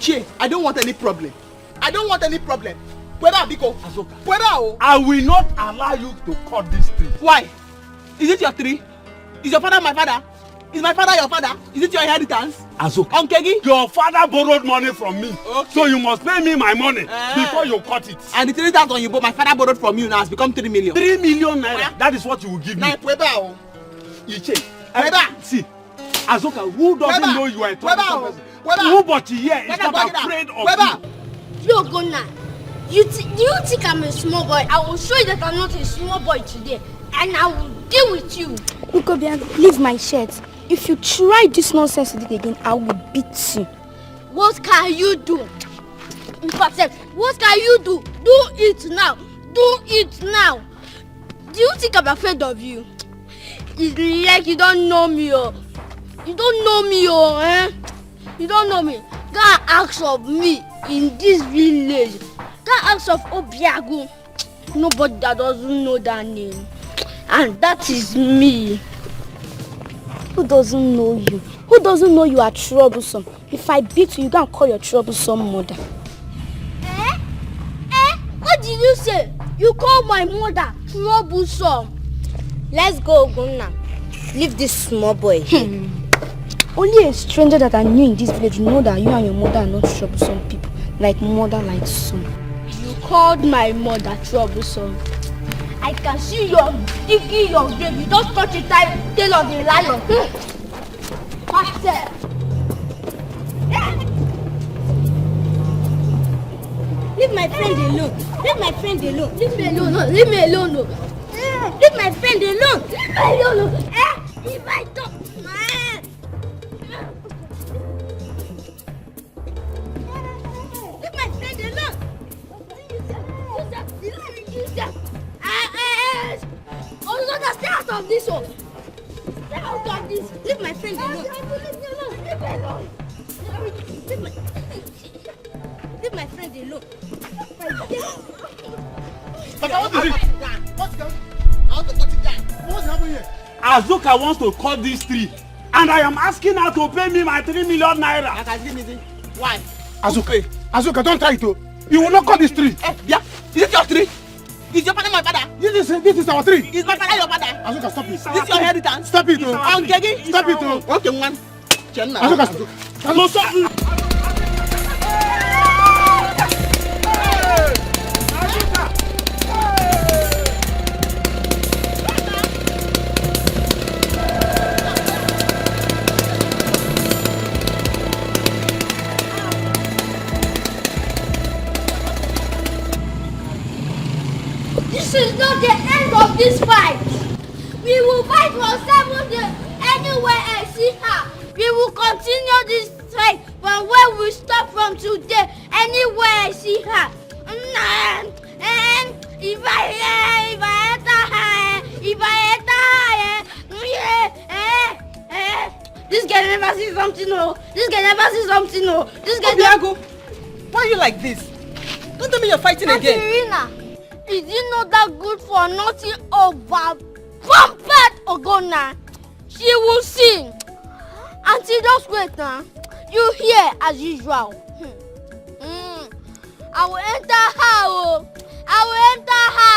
Ichie, I don't want any problem. I don't want any problem. Pueda, Biko. Azuka. Pueda. I will not allow you to cut this tree. Why? Is it your tree? Is your father my father? Is my father your father? Is it your inheritance? Azuka. Onkegi? Your father borrowed money from me. Okay. So you must pay me my money before you cut it. And the 3,000 you bought, my father borrowed from you now has become 3 million. 3 million naira. That is what you will give me. Pueda. Ichie. Pueda. See, Azuka, who doesn't know you are a troublesome person? Nobody here is not afraid of you. Yo, Gona, do you think I'm a small boy? I will show you that I'm not a small boy today. And I will deal with you. Ukobiago, leave my shirt. If you try this nonsense again, I will beat you. What can you do? In fact, what can you do? Do it now. Do it now. Do you think I'm afraid of you? It's like you don't know me, oh. You don't know me, oh, eh? You don't know me. Go and ask of me in this village. Go and ask of Obiago. Nobody that doesn't know that name. And that is me. Who doesn't know you? Who doesn't know you are troublesome? If I beat you, you can call your troublesome mother. Eh? What did you say? You call my mother troublesome. Let's go, Guna. Leave this small boy. Only a stranger that I knew in this village know that you and your mother are not troublesome people. Like mother, like son. You called my mother troublesome. I can see you digging your grave. You don't touch the tail of the lion. Master. Leave my friend alone. Leave my friend alone. Leave me alone. No. Leave me alone. No. Leave my friend alone. Leave me alone. No. If I don't. Leave my friend alone. Oh, no, stay out of this one. Stay out of this. Leave my friend alone. Leave me alone. Leave my friend alone. What's going on? I want to cut it down. What's happening here? Azuka wants to cut this tree. And I am asking her to pay me my 3 million naira. Why? Azuka, don't try to. You will not cut this tree. Yeah. Is it your tree? Is your father my father? This is our tree. Is my father your father? Azuka, stop it. Is this your inheritance? Stop it. Onkegi? Stop it. Okay, man. Azuka, stop. This is not the end of this fight. We will fight for 7 days. Anywhere I see her, we will continue this fight from where we stop from today. Anywhere I see her. And if I this guy never see something, no. This guy never see something, no. This guy Obiago, why are you like this? Don't tell me you're fighting again. Irina, is it not that good for nothing over pumped Ogona? She will sing. Auntie, just wait now. You hear as usual. I will enter her. I will enter her.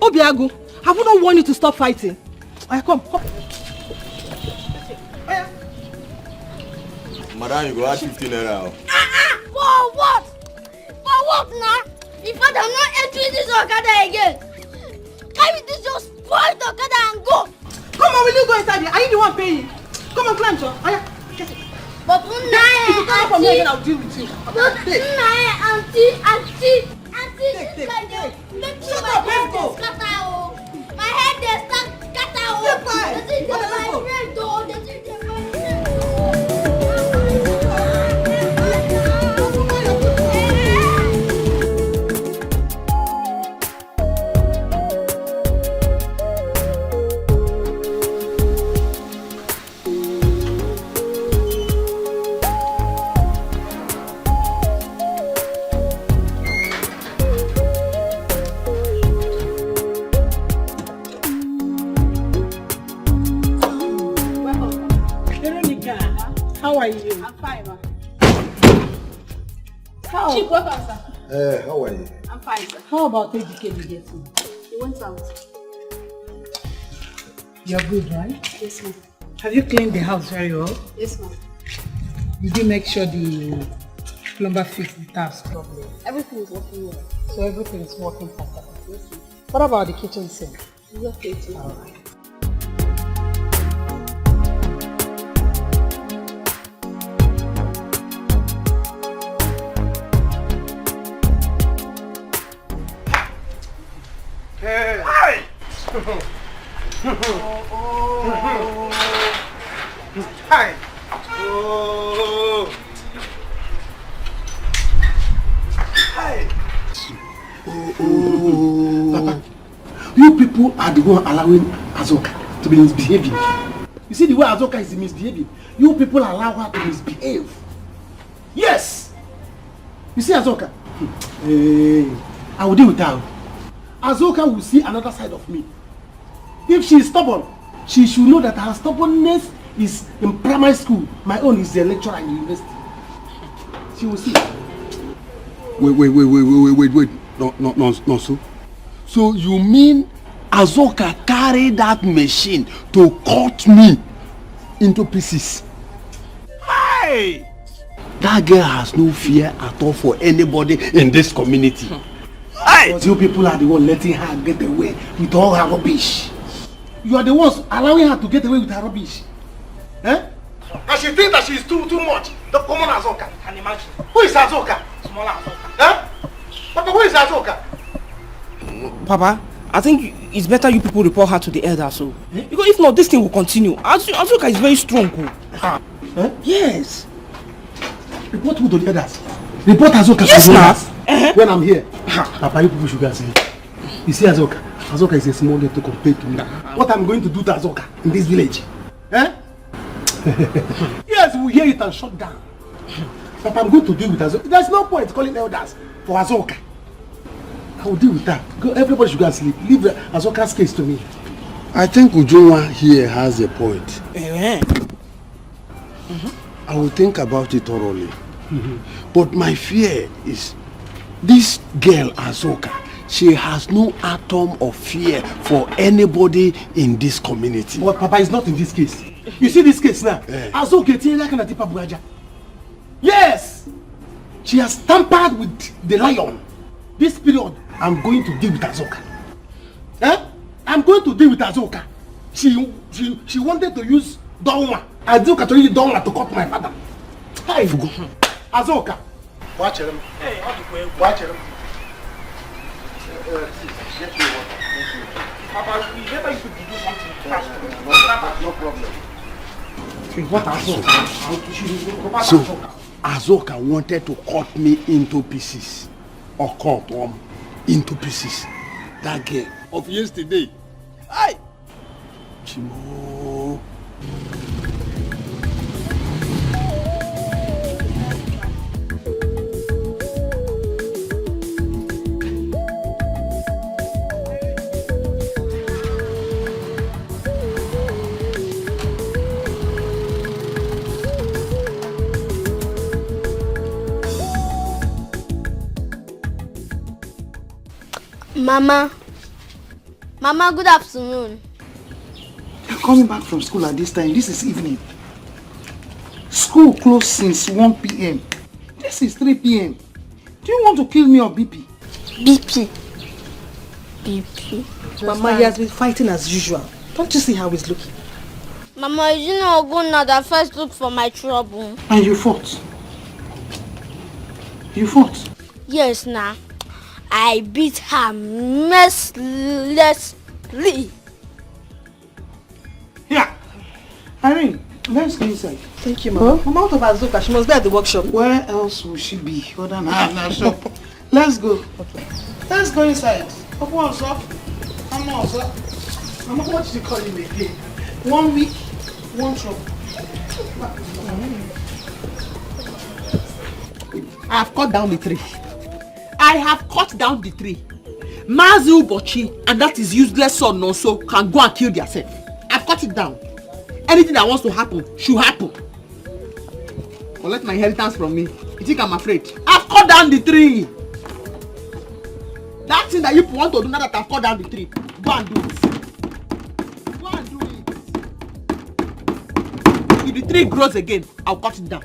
Obiago, have we not warned you to stop fighting? Come. Madam, you go add 15 naira. For what? For what now? In fact, I'm not entering this Okada again. Carry this your spoiled Okada and go. Come on, will you go inside here? Are you the one paying? Come on, climb, John. Get it. But If you come from here, then I'll deal with you. Auntie, Take. make Shut sure up, my head let's go. is scatter. My head is scatter. Get back. This is Let's my go. friend, though. This is my friend. How are you? I'm fine, ma. Chief, welcome, sir. How are you? I'm fine, sir. How about Dikeh we get him? He went out. You're good, right? Yes, ma'am. Have you cleaned the house very well? Yes, ma'am. Did you make sure the plumber fixed the taps properly? Everything is working well. So everything is working perfectly. Yes, ma'am. What about the kitchen sink? It's okay too. All right. Hey! Hi! Oh! Hi! Papa, you people are the one allowing Azoka to be misbehaving. You see the way Azoka is misbehaving? You people allow her to misbehave. Yes! You see Azoka? Hey, I will deal with her. Azoka will see another side of me. If she is stubborn, she should know that her stubbornness is in primary school. My own is a lecturer in university. She will see. Wait. No, so you mean Azoka carried that machine to cut me into pieces? Hey! That girl has no fear at all for anybody in this community. Hey! But you people are the one letting her get away with all her rubbish. You are the ones allowing her to get away with her rubbish. Eh? And she thinks that she is too much. The common Azoka. Can you imagine? Who is Azoka? Small Azoka. Eh? Papa, who is Azoka? Papa, I think it's better you people report her to the elders. So, because if not, this thing will continue. Azoka is very strong. Eh? Yes. Report who to the others? Report Azoka yes, to the ma'am. others. When I'm here. Papa, you people should go see. You see Azoka? Azoka is a small girl to compare to me. What I'm going to do to Azoka in this village? Eh? Yes, we'll hear it and shut down. Papa, I'm going to deal with Azoka. There's no point calling elders for Azoka. I will deal with that. Go, everybody should go and sleep. Leave Azoka's case to me. I think Ujunwa here has a point. I will think about it thoroughly. But my fear is this girl Azoka, she has no atom of fear for anybody in this community. But Papa is not in this case. You see this case now? Azoka is yes! She has tampered with the lion. This period, I'm going to deal with Azoka. Eh? I'm going to deal with Azoka. She wanted to use Donwa. Azoka to use Donwa to cut my father. Hey, Azoka. Watch him. Hey, watch him. Papa, we better you to do something fast. No problem. What Azoka? So, Azoka wanted to cut me into pieces. Or cut into pieces. That girl of yesterday. Aye. Chimo. Mama, good afternoon. You're coming back from school at this time. This is evening. School closed since 1 p.m. This is 3 p.m. Do you want to kill me or BP? BP. Mama, he has been fighting as usual. Don't you see how he's looking? Mama, you know Oguna that first looked for my trouble. And you fought? You fought? Yes, nah. I beat her mercilessly. Yeah. Irene, let's go inside. Thank you, Mama. Mama, what about Azoka? She must be at the workshop. Where else will she be other than her shop? Let's go. Okay. Let's go inside. Mama, what did you call him again? 1 week, 1 trouble. I have cut down the tree. I have cut down the tree. Mazu Bochi and that is useless son also can go and kill themselves. I've cut it down. Anything that wants to happen should happen. Collect my inheritance from me. You think I'm afraid? I've cut down the tree. That thing that you want to do now that I've cut down the tree, go and do it. Go and do it. If the tree grows again, I'll cut it down.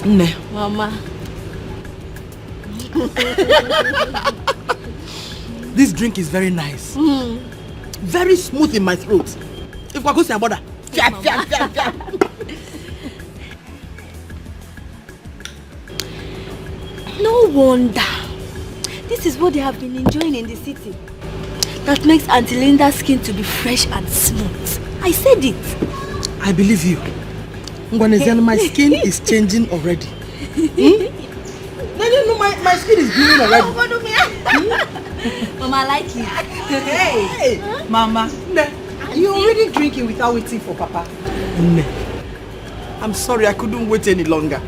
Ne. Mama. This drink is very nice. Very smooth in my throat. If I go see my mother, No wonder. This is what they have been enjoying in the city. That makes Auntie Linda's skin to be fresh and smooth. I said it. I believe you. My skin is changing already. Then you know my skin is glowing already. Mama, I like it. Hey, Mama, you're already drinking without waiting for Papa. I'm sorry, I couldn't wait any longer.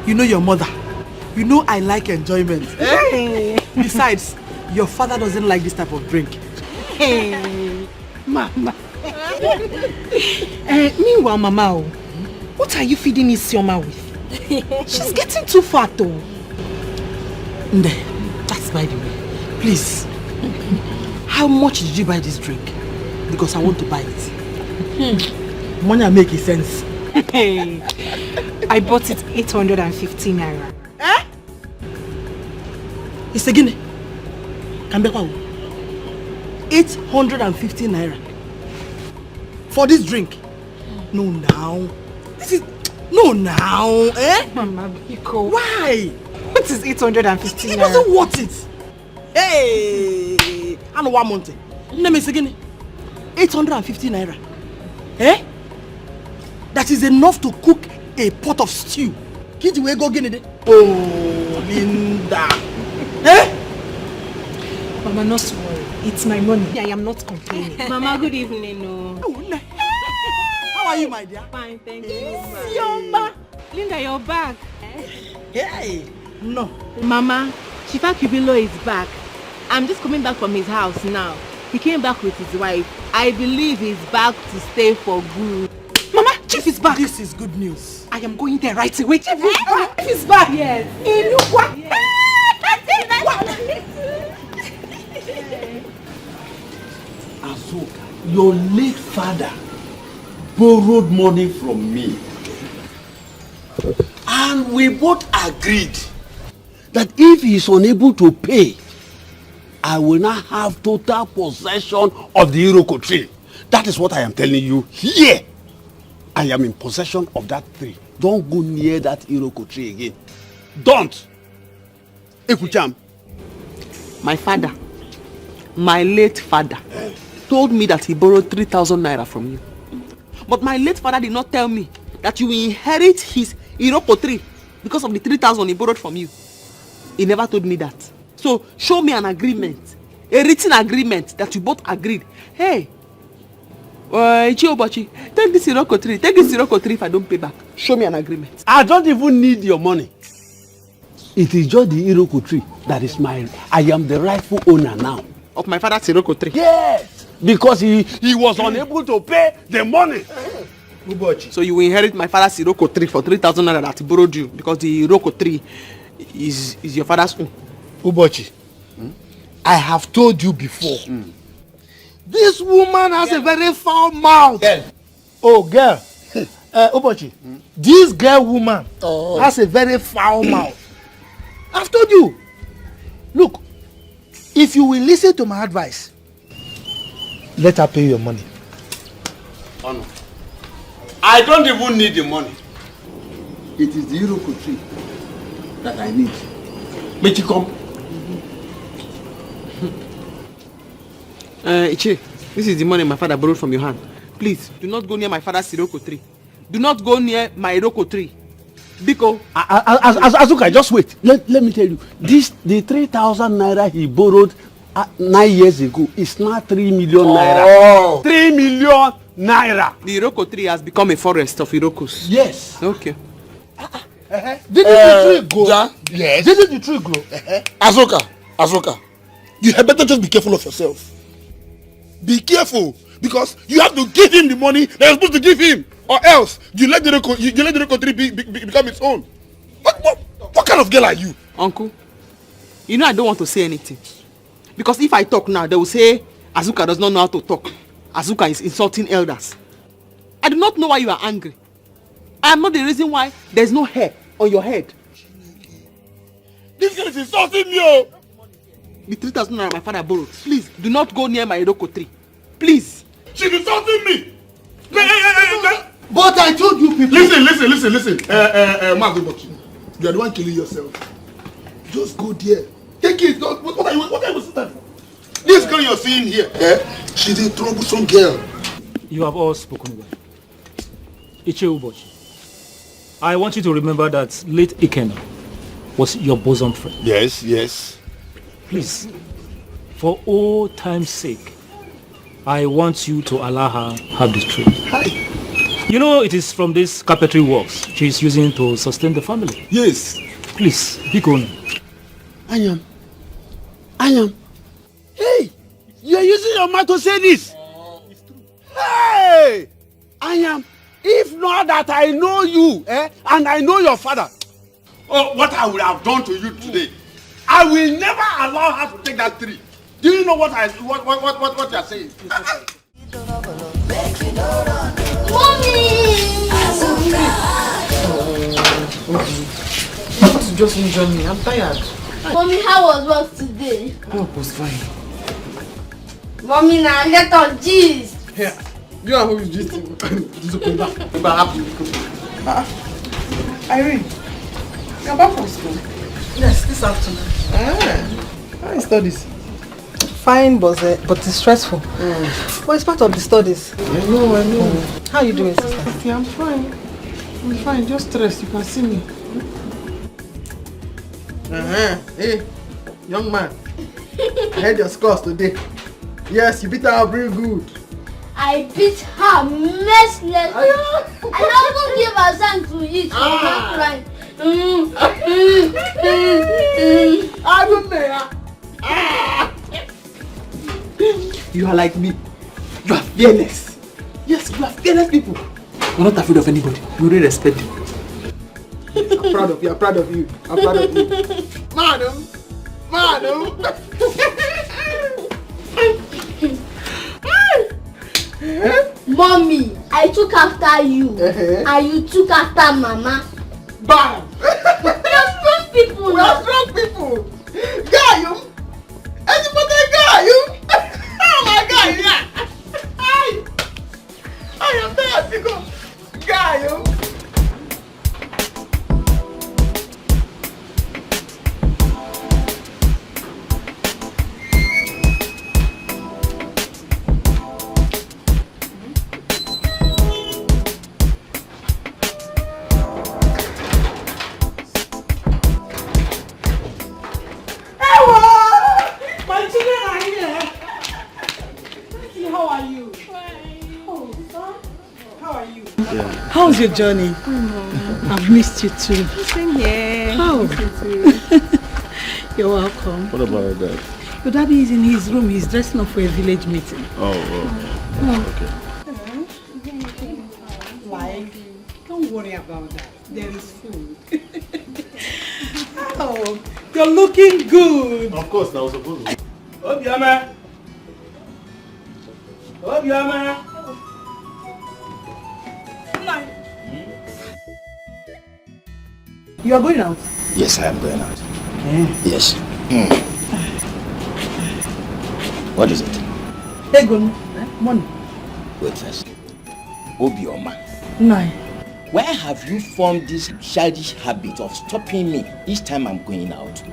You know your mother. You know I like enjoyment. Besides, your father doesn't like this type of drink. Mama. Meanwhile, Mama, what are you feeding Isioma with? She's getting too fat though. That's by the way. Please, how much did you buy this drink? Because I want to buy it. Money make sense. I bought it 850 naira. It's again. 850 naira. For this drink? No now. Mama, Biko. Why? What is 850 naira? It doesn't worth it. Hey, I know one month. Let me say again. 850 naira. That is enough to cook a pot of stew. Kid, we go get it. Oh, Linda. Mama, not to worry. It's my money. I am not complaining. Mama, good evening. How are you, my dear? Fine, thank you. Yoma. Linda, you're back. Hey. No. Mama, Chifa Kibilo is back. I'm just coming back from his house now. He came back with his wife. I believe he's back to stay for good. Mama, Chief is back. This is good news. I am going there right away. Chief is back. Chief is back. Yes. Azoka, your late father borrowed money from me. And we both agreed that if he is unable to pay, I will not have total possession of the Iroko tree. That is what I am telling you here. I am in possession of that tree. Don't go near that Iroko tree again. Don't. Ekucham. My father, my late father, told me that he borrowed 3,000 naira from you. But my late father did not tell me that you inherit his Iroko tree because of the 3,000 he borrowed from you. He never told me that. So show me an agreement, a written agreement that you both agreed. Hey, Ichiobachi, take this Iroko tree if I don't pay back. Show me an agreement. I don't even need your money. It is just the Iroko tree that is mine. I am the rightful owner now. Of my father's Iroko tree? Yes, because he was unable to pay the money. So you will inherit my father's Iroko tree for 3,000 naira that he borrowed you because the Iroko tree is your father's own. Ubochi, I have told you before. This woman has a very foul mouth. Girl. Oh, girl. Ubochi, this girl woman has a very foul mouth. I've told you. Look, if you will listen to my advice, let her pay your money. Oh no. I don't even need the money. It is the Iroko tree that I need. Make you come. Iche, this is the money my father borrowed from your hand. Please, do not go near my father's Iroko tree. Do not go near my Iroko tree. Biko. Azuka, just wait. Let me tell you. The 3,000 naira he borrowed 9 years ago is now 3 million naira. 3 million naira. The Iroko tree has become a forest of Irokos. Yes. Okay. Didn't the tree grow? Ja? Yes. Didn't the tree grow? Azoka, you had better just be careful of yourself. Be careful. Because you have to give him the money that you're supposed to give him. Or else, you let the country become its own. What kind of girl are you? Uncle, you know I don't want to say anything. Because if I talk now, they will say Azuka does not know how to talk. Azuka is insulting elders. I do not know why you are angry. I am not the reason why there's no hair on your head. This girl is insulting me, oh! The 3,000 naira my father borrowed. Please, do not go near my Iroko tree. Please. She's insulting me! But I told you people... Listen. Mazubochi, you are the one killing yourself. Just go there. Take it. What are you saying? This girl you're seeing here, she's a troublesome girl. You have all spoken well. Iche Ubochi, I want you to remember that late Ikena was your bosom friend. Yes. Please, for old time's sake, I want you to allow her have the truth. Hi. You know it is from this carpentry works she is using to sustain the family. Yes. Please, be going. I am. Hey! You are using your mouth to say this. It's true. Hey! I am. If not that I know you, and I know your father. Oh, what I would have done to you today. I will never allow her to take that tree. Do you know what you are saying? Mommy! Just enjoy me. I'm tired. Mommy, how was work today? Work was fine. Mommy, now let us gist. Here. You are who is gisting. Just come back. Irene, you're back from school? Yes, this afternoon. How is studies? Fine, but it's stressful. But it's part of the studies. I know. How are you doing, sister? Yeah, I'm fine. Just stressed. You can see me. Hey, young man. I heard your scores today. Yes, you beat her up real good. I beat her mercilessly. I don't even give her time to eat. She's not crying. I don't know. You are like me. You are fearless. Yes, you are fearless people. You're not afraid of anybody. You really respect them. I'm proud of you. I'm proud of you. Madam. Mommy, I took after you. And you took after Mama. Bam! We are strong people. Gayum! Anybody Gayum? Oh my God, yeah! I am there to go. Gayum! How's your journey? I've missed you too. Same here. How? You're welcome. What about your dad? Your daddy is in his room. He's dressing up for a village meeting. Okay. Like, don't worry about that. There is food. Oh, you're looking good. Of course, that was supposed to be. Obiama! You are going out? Yes, I am going out. Yes. What is it? Hey, go. Money. Wait first. Obioma. Nine. Where have you formed this childish habit of stopping me each time I'm going out?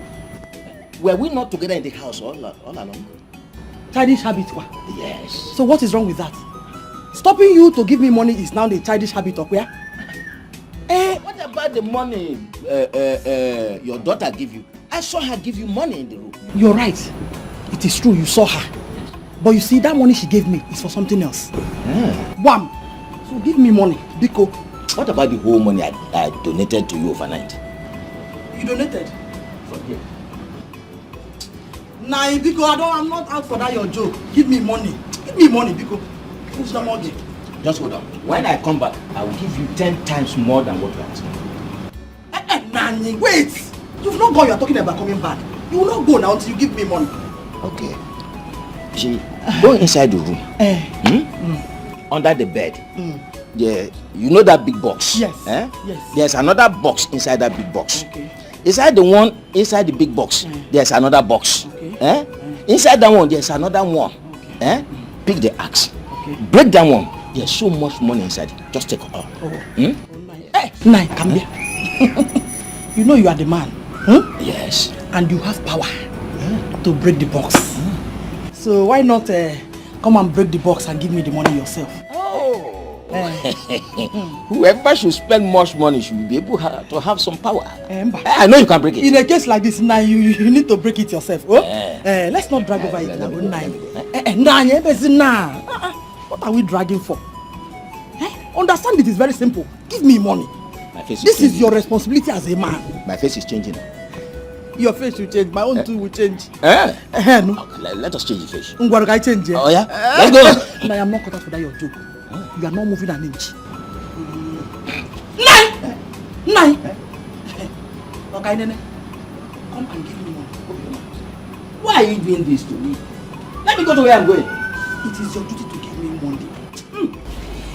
Were we not together in the house all along? Childish habit? Yes. So what is wrong with that? Stopping you to give me money is now the childish habit of where? What about the money your daughter give you? I saw her give you money in the room. You're right. It is true, you saw her. But you see, that money she gave me is for something else. Wham! So give me money, Biko. What about the whole money I donated to you overnight? You donated? Forget. Nah, Biko, I'm not out for that your joke. Give me money. Give me money, Biko. Who's the money? Just hold on. When I come back, I will give you 10 times more than what you are asking. Nani, wait! You've not gone, you're talking about coming back. You will not go now until you give me money. Okay. See, go inside the room. Under the bed. Yeah, you know that big box? Yes. Yes. There's another box inside that big box. Okay. Inside the big box, there's another box. Okay. Inside that one, there's another one. Okay. Pick the axe. Okay. Break that one. There's so much money inside. Just take it out. Hey, Nai, come here. You know you are the man. Yes. And you have power to break the box. So why not come and break the box and give me the money yourself? Whoever should spend much money should be able to have some power. I know you can break it. In a case like this, now you need to break it yourself. Let's not drag over it now. What are we dragging for? Understand it is very simple. Give me money. This is your responsibility as a man. My face is changing. Your face will change. My own too will change. No. Okay, let us change the face. Change. Oh yeah? Let's go. No, I am not cut out for that your joke. You are not moving an inch. Nine. Okay, Nene. Come and give me money. Why are you doing this to me? Let me go to where I'm going. It is your duty to give me money.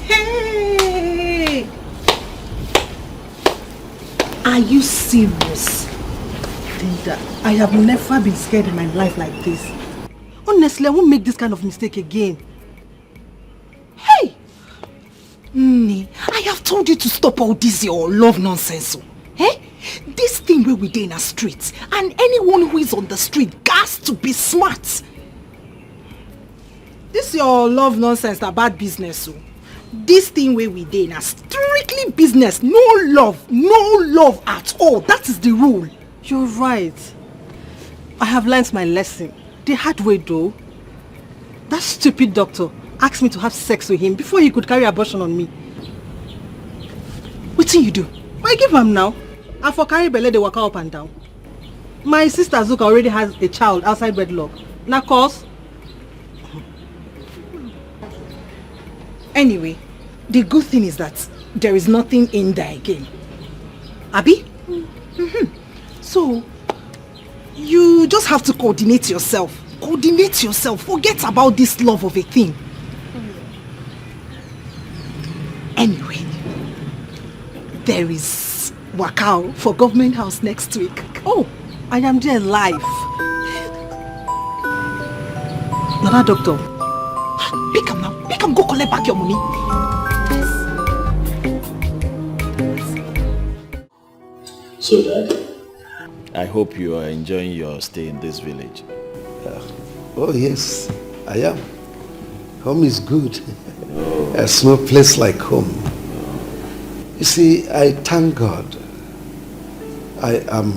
Hey! Are you serious? Linda, I have never been scared in my life like this. Honestly, I won't make this kind of mistake again. Hey! I have told you to stop all this your love nonsense. This thing where we dey in a street, and anyone who is on the street has to be smart. This your love nonsense na bad business. This thing where we dey na strictly business, no love at all. That is the rule. You're right. I have learnt my lesson. The hard way though. That stupid doctor asked me to have sex with him before he could carry abortion on me. What do you do? I give him now. And for carry belle they walk up and down. My sister Zuka already has a child outside wedlock. Now cause. Anyway, the good thing is that there is nothing in there again. Abi? So, you just have to coordinate yourself. Forget about this love of a thing. Anyway, there is Wakao for government house next week. Oh, I am there live. Nana doctor. Pick him now. Pick him, go collect back your money. So Dad, I hope you are enjoying your stay in this village. Oh yes, I am. Home is good. There's no place like home. You see, I thank God I am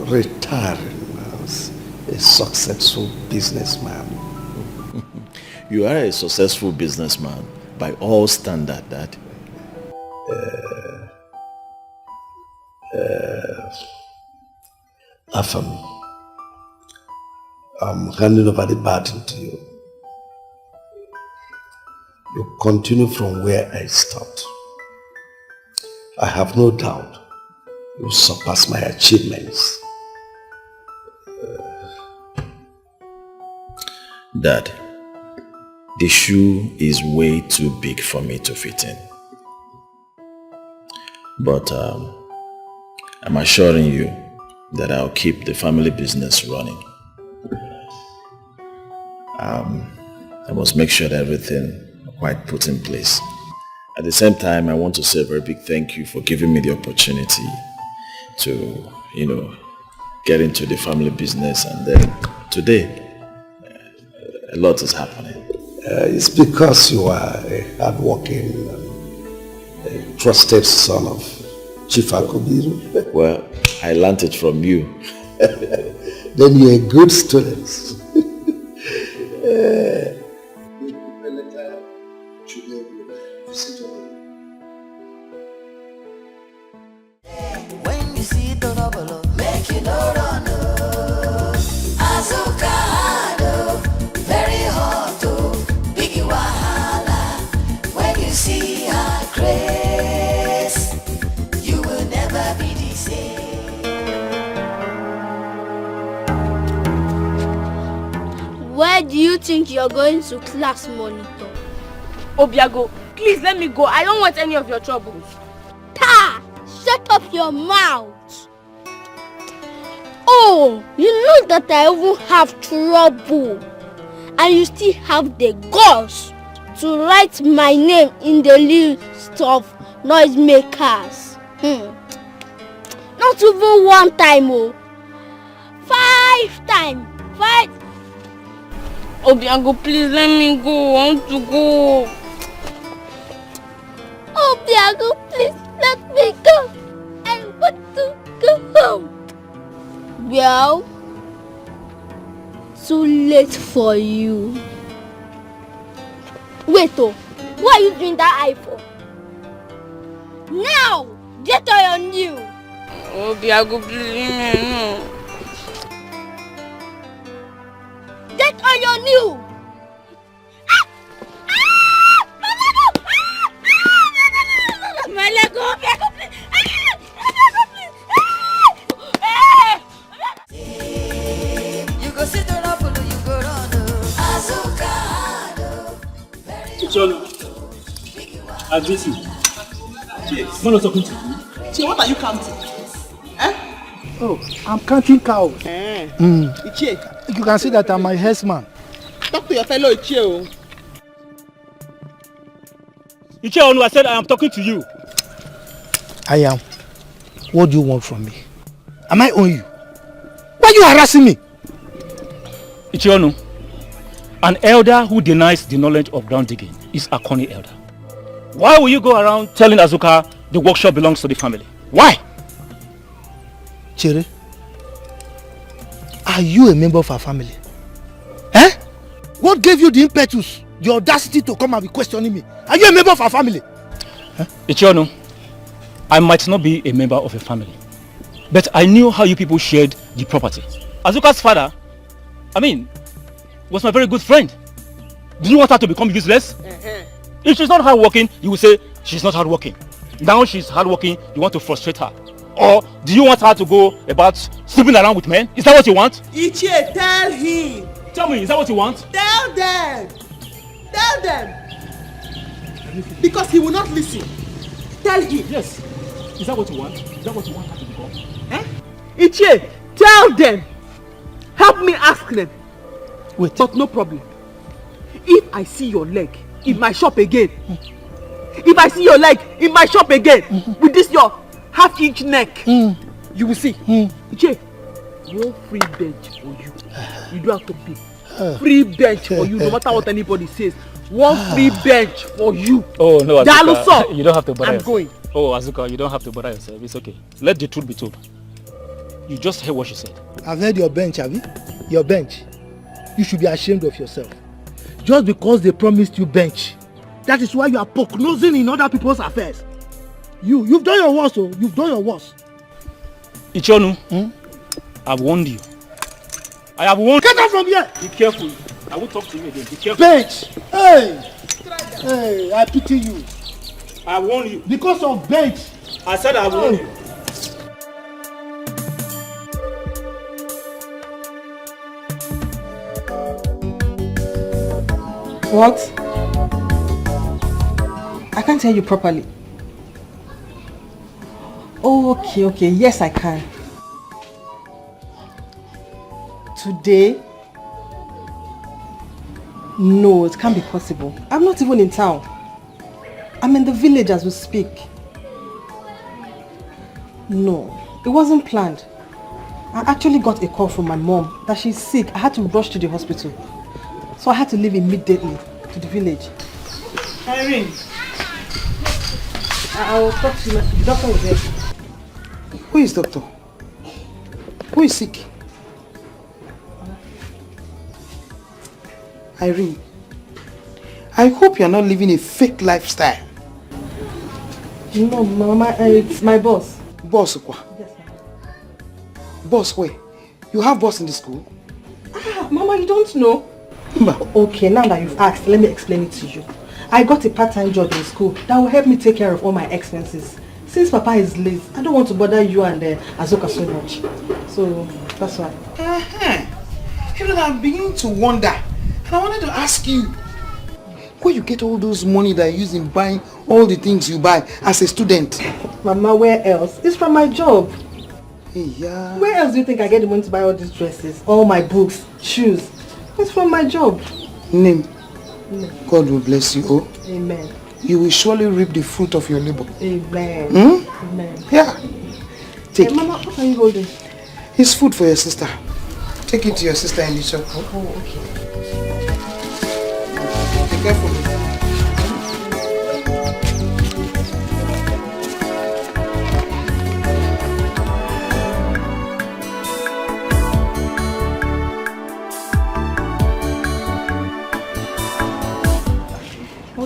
retiring as a successful businessman. You are a successful businessman by all standards, Dad. Afam, I'm handing over the baton to you. You continue from where I stopped. I have no doubt you surpass my achievements. Dad, the shoe is way too big for me to fit in. But I'm assuring you that I'll keep the family business running. I must make sure that everything quite put in place. At the same time, I want to say a very big thank you for giving me the opportunity to, get into the family business. And then today, a lot is happening. It's because you are a hardworking, a trusted son of Chief Akubiru. Well, I learned it from you. Then you're a good student. When you see the bubble, make you no run. Azuka, very hot, biggie wahala. Where do you think you're going to class monitor? Obiago, please let me go. I don't want any of your troubles. Ta! Shut up your mouth. Oh, you know that I even have trouble. And you still have the guts to write my name in the list of noisemakers. Not even one time, oh. 5 times. 5. Obiago, please let me go. I want to go. Obiago, please let me go. I want to go home. Well, too late for you. Wait, oh, what are you doing that eye for? Now, get on your new. Obiago, please, no. Get on your new. My leg, Obiago, please. You go sit down, you go run. John, I miss you. Cheers. I'm not talking to you. Che, what are you counting? Eh? Oh, I'm counting cows. Ichie, You can see that I'm my herdsman. talk to your fellow Ichie. Oh. Ichie Onu, I said I am talking to you. I am. What do you want from me? Am I on you? Why are you harassing me? Ichie Onu, an elder who denies the knowledge of ground digging is a corny elder. Why will you go around telling Azuka the workshop belongs to the family? Why? Chere, are you a member of our family? Eh? What gave you the impetus, the audacity to come and be questioning me? Are you a member of our family? Huh? Ichie Onu, I might not be a member of a family, but I knew how you people shared the property. Azuka's father, was my very good friend. Do you want her to become useless? If she's not hardworking, you will say she's not hardworking. Now she's hardworking, you want to frustrate her. Or do you want her to go about sleeping around with men? Is that what you want? Ichie, tell him. Tell me, is that what you want? Tell them. Tell them. Because he will not listen. Tell him. Yes. Is that what you want? Is that what you want her to become? Eh? Ichie, tell them. Help me ask them. Wait. But no problem. If I see your leg in my shop again, if I see your leg in my shop again, with this your half-inch neck, you will see. Ichie, one free bench for you. You don't have to pay. Free bench for you, no matter what anybody says. One free bench for you. Oh no, Azuka, you don't have to bother I'm yourself. going. Oh Azuka, you don't have to bother yourself. It's okay. Let the truth be told. You just heard what she said. I've heard your bench, have you? Your bench. You should be ashamed of yourself. Just because they promised you bench. That is why you are poke-nosing in other people's affairs. You've done your worst, oh. You've done your worst. Ichie Onu, I've warned you. I have warned you. Get out from here! Be careful. I won't talk to you again. Be careful. Bench! Hey! Hey, I pity you. I warn you. Because of bench. I said I warn you. What? I can't hear you properly. Oh, okay. Yes, I can. Today? No, it can't be possible. I'm not even in town. I'm in the village as we speak. No, it wasn't planned. I actually got a call from my mom that she's sick. I had to rush to the hospital. So I had to leave immediately to the village. Irene, I will talk to you. The doctor is there. Who is doctor? Who is sick? Irene, I hope you are not living a fake lifestyle. No, Mama, it's my boss. Boss, what? Yes, ma'am. Boss, where? You have boss in the school? Mama, you don't know? Okay, now that you've asked, let me explain it to you. I got a part-time job in school that will help me take care of all my expenses. Since Papa is late, I don't want to bother you and Azuka so much. So, that's why. You know, I'm beginning to wonder I wanted to ask you, where you get all those money that you use in buying all the things you buy as a student? Mama, where else? It's from my job. Hey, yeah. Where else do you think I get the money to buy all these dresses, all my books, shoes? It's from my job. Name. God will bless you, oh. Amen. You will surely reap the fruit of your labor. Amen. Hmm? Amen. Yeah. Take Hey, Mama, what are you holding? It's food for your sister. Take it to your sister in the shop. Oh, okay. Be careful.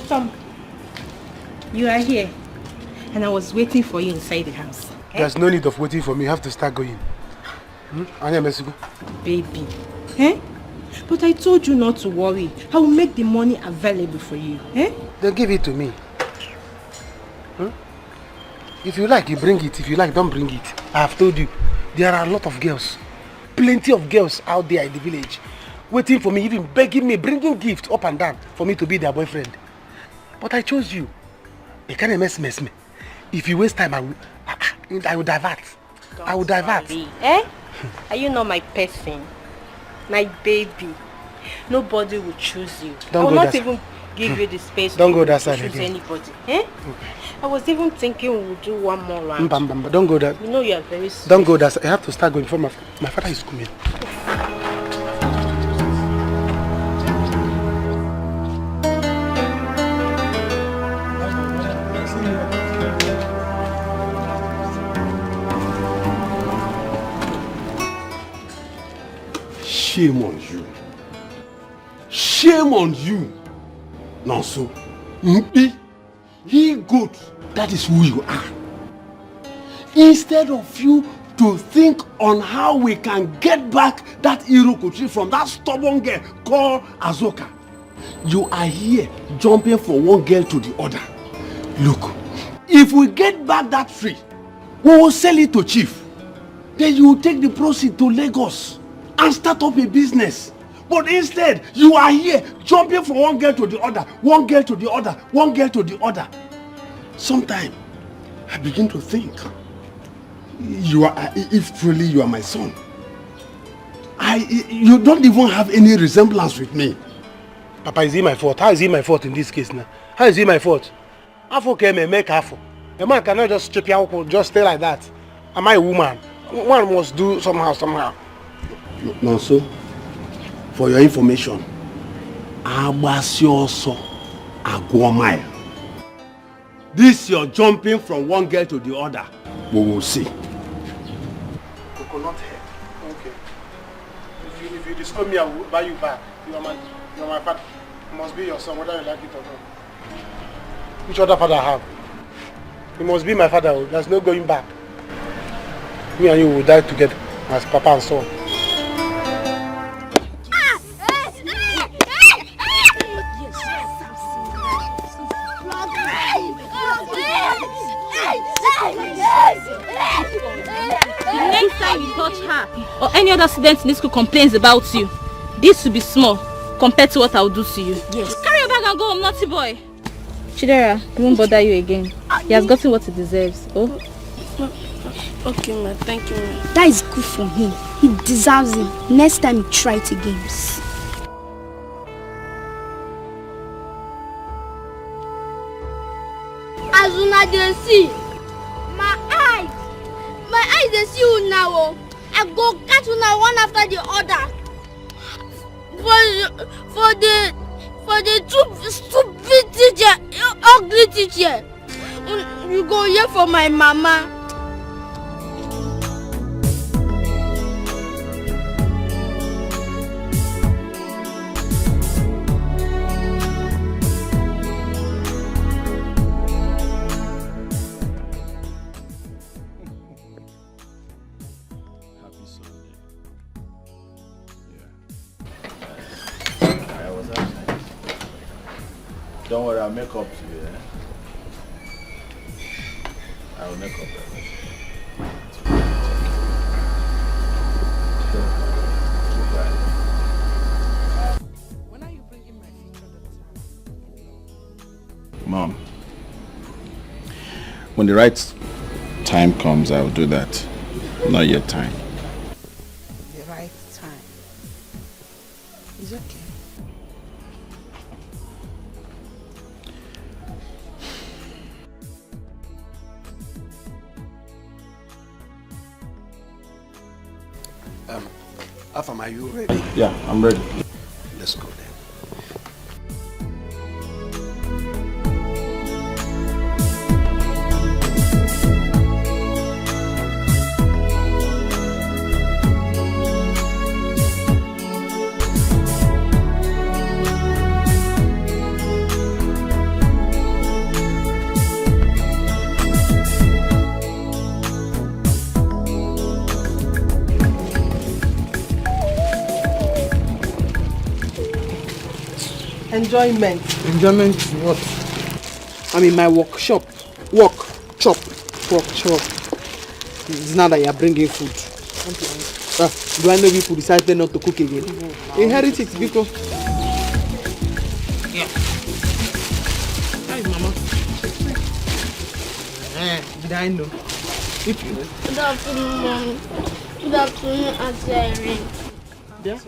Tom, you are here, and I was waiting for you inside the house. Okay? There's no need of waiting for me. You have to start going. Baby, eh? But I told you not to worry. I will make the money available for you. Eh? Then give it to me. If you like, you bring it. If you like, don't bring it. I have told you, there are a lot of girls. Plenty of girls out there in the village waiting for me, even begging me, bringing gifts up and down for me to be their boyfriend. But I chose you. You can't mess me. If you waste time, I will divert. I will divert. Eh? Are you not my person? My baby? Nobody will choose you. I will not even give you the space to choose anybody. Eh? I was even thinking we would do one more round. Don't go there. You know you are very sweet. Don't go there. I have to start going before my father is coming. Shame on you. Shame on you. Nonso. He good. That is who you are. Instead of you to think on how we can get back that Irokochi from that stubborn girl called Azoka, you are here jumping from one girl to the other. Look, if we get back that tree, we will sell it to Chief. Then you will take the proceeds to Lagos and start up a business. But instead, you are here jumping from one girl to the other, one girl to the other, one girl to the other. Sometimes I begin to think, if truly you are my son, you don't even have any resemblance with me. Papa, is it my fault? How is it my fault in this case now? How is it my fault? Afo came and make Afo. A man cannot just chip out, just stay like that. Am I a woman? One must do somehow. No, so for your information, Abasioso Agwamai. This you're jumping from one girl to the other. We will see. Coconut head. Okay. If you disturb me, I will buy you back. You are my father. You must be your son, whether you like it or not. Which other father I have? You must be my father. There's no going back. Me and you will die together as papa and son. The next time you touch her or any other student in this school complains about you, this will be small compared to what I will do to you. Yes. Carry your bag and go home, naughty boy. Chidera, he won't bother you again. He has gotten what he deserves. Oh? Okay, ma. Thank you, ma. That is good for him. He deserves it. Next time he try it again. As una dey see, my eyes dey see you now. Oh. I go catch una one after the other. For the stupid teacher, ugly teacher. You go here for my mama. Don't worry, I'll make up to you, eh? I will make up everything. When are you When the right time comes, I'll do that. Not your time. The right time. It's okay. Afam, are you ready? Yeah, I'm ready. Let's go then. Enjoyment. Enjoyment what? I'm in my workshop. Workshop. It's now that you are bringing food. Do I know people decided not to cook again? Inherit it, because. Yeah. Hi, Mama. Did I know? If you know. Good afternoon, Mom. Good afternoon, Asserting. Yeah?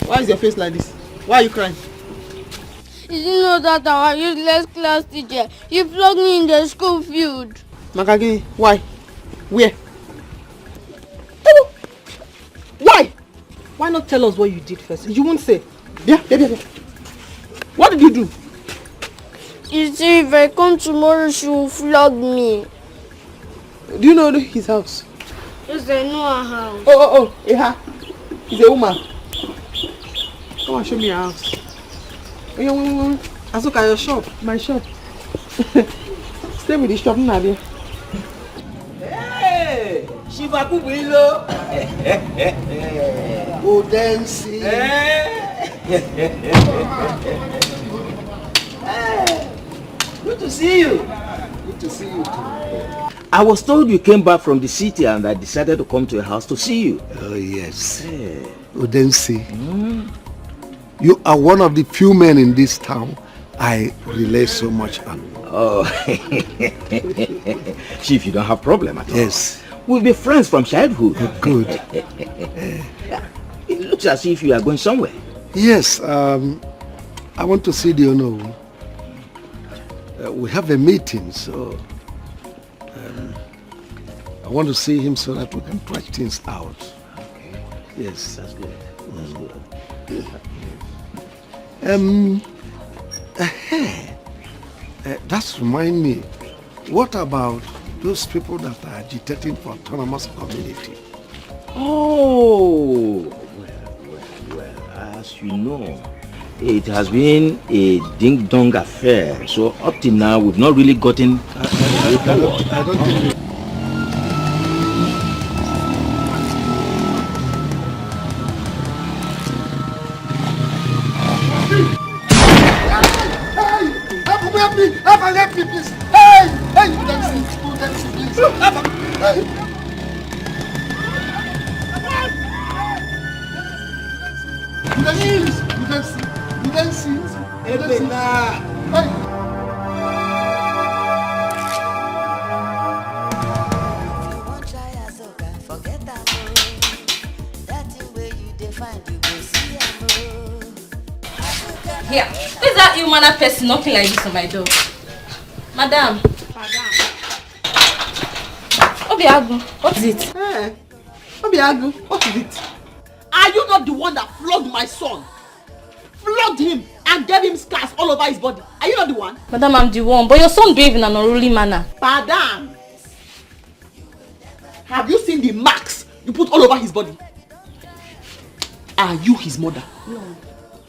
Why is your face like this? Why are you crying? Did you know that our useless class teacher, he flogged me in the school field? Makagini, why? Where? Why? Why not tell us what you did first? You won't say. Yeah. What did you do? You see, if I come tomorrow, she will flog me. Do you know his house? Yes, I know her house. Oh, yeah. He's a woman. Come on, show me your house. Azuka, your shop. My shop. Stay with the shop, Nadia. Hey, Shiva Kubilo. Go dancing. Good to see you. Good to see you too. I was told you came back from the city and I decided to come to your house to see you. Oh, yes. Hey. Odensi, you are one of the few men in this town I rely so much on. Oh, Chief, you don't have problem at all. Yes. We'll be friends from childhood. Good. It looks as if you are going somewhere. Yes, I want to see the owner. We have a meeting, so I want to see him so that we can try things out. Okay. Yes. That's good. That's good. That's remind me. What about those people that are agitating for autonomous community? Oh, well, as you know, it has been a ding-dong affair. So up till now, we've not really gotten... I don't think... Help me, please. Hey, you don't see, please. Hey. You don't see. Hey. Here, who's that ill-mannered person knocking like this on my door? Madam. Obiagu, what is it? Hey, Obiagu, what is it? Are you not the one that flogged my son? Flogged him and gave him scars all over his body. Are you not the one? Madam, I'm the one, but your son behaved in an unruly manner. Madam, have you seen the marks you put all over his body? Are you his mother? No.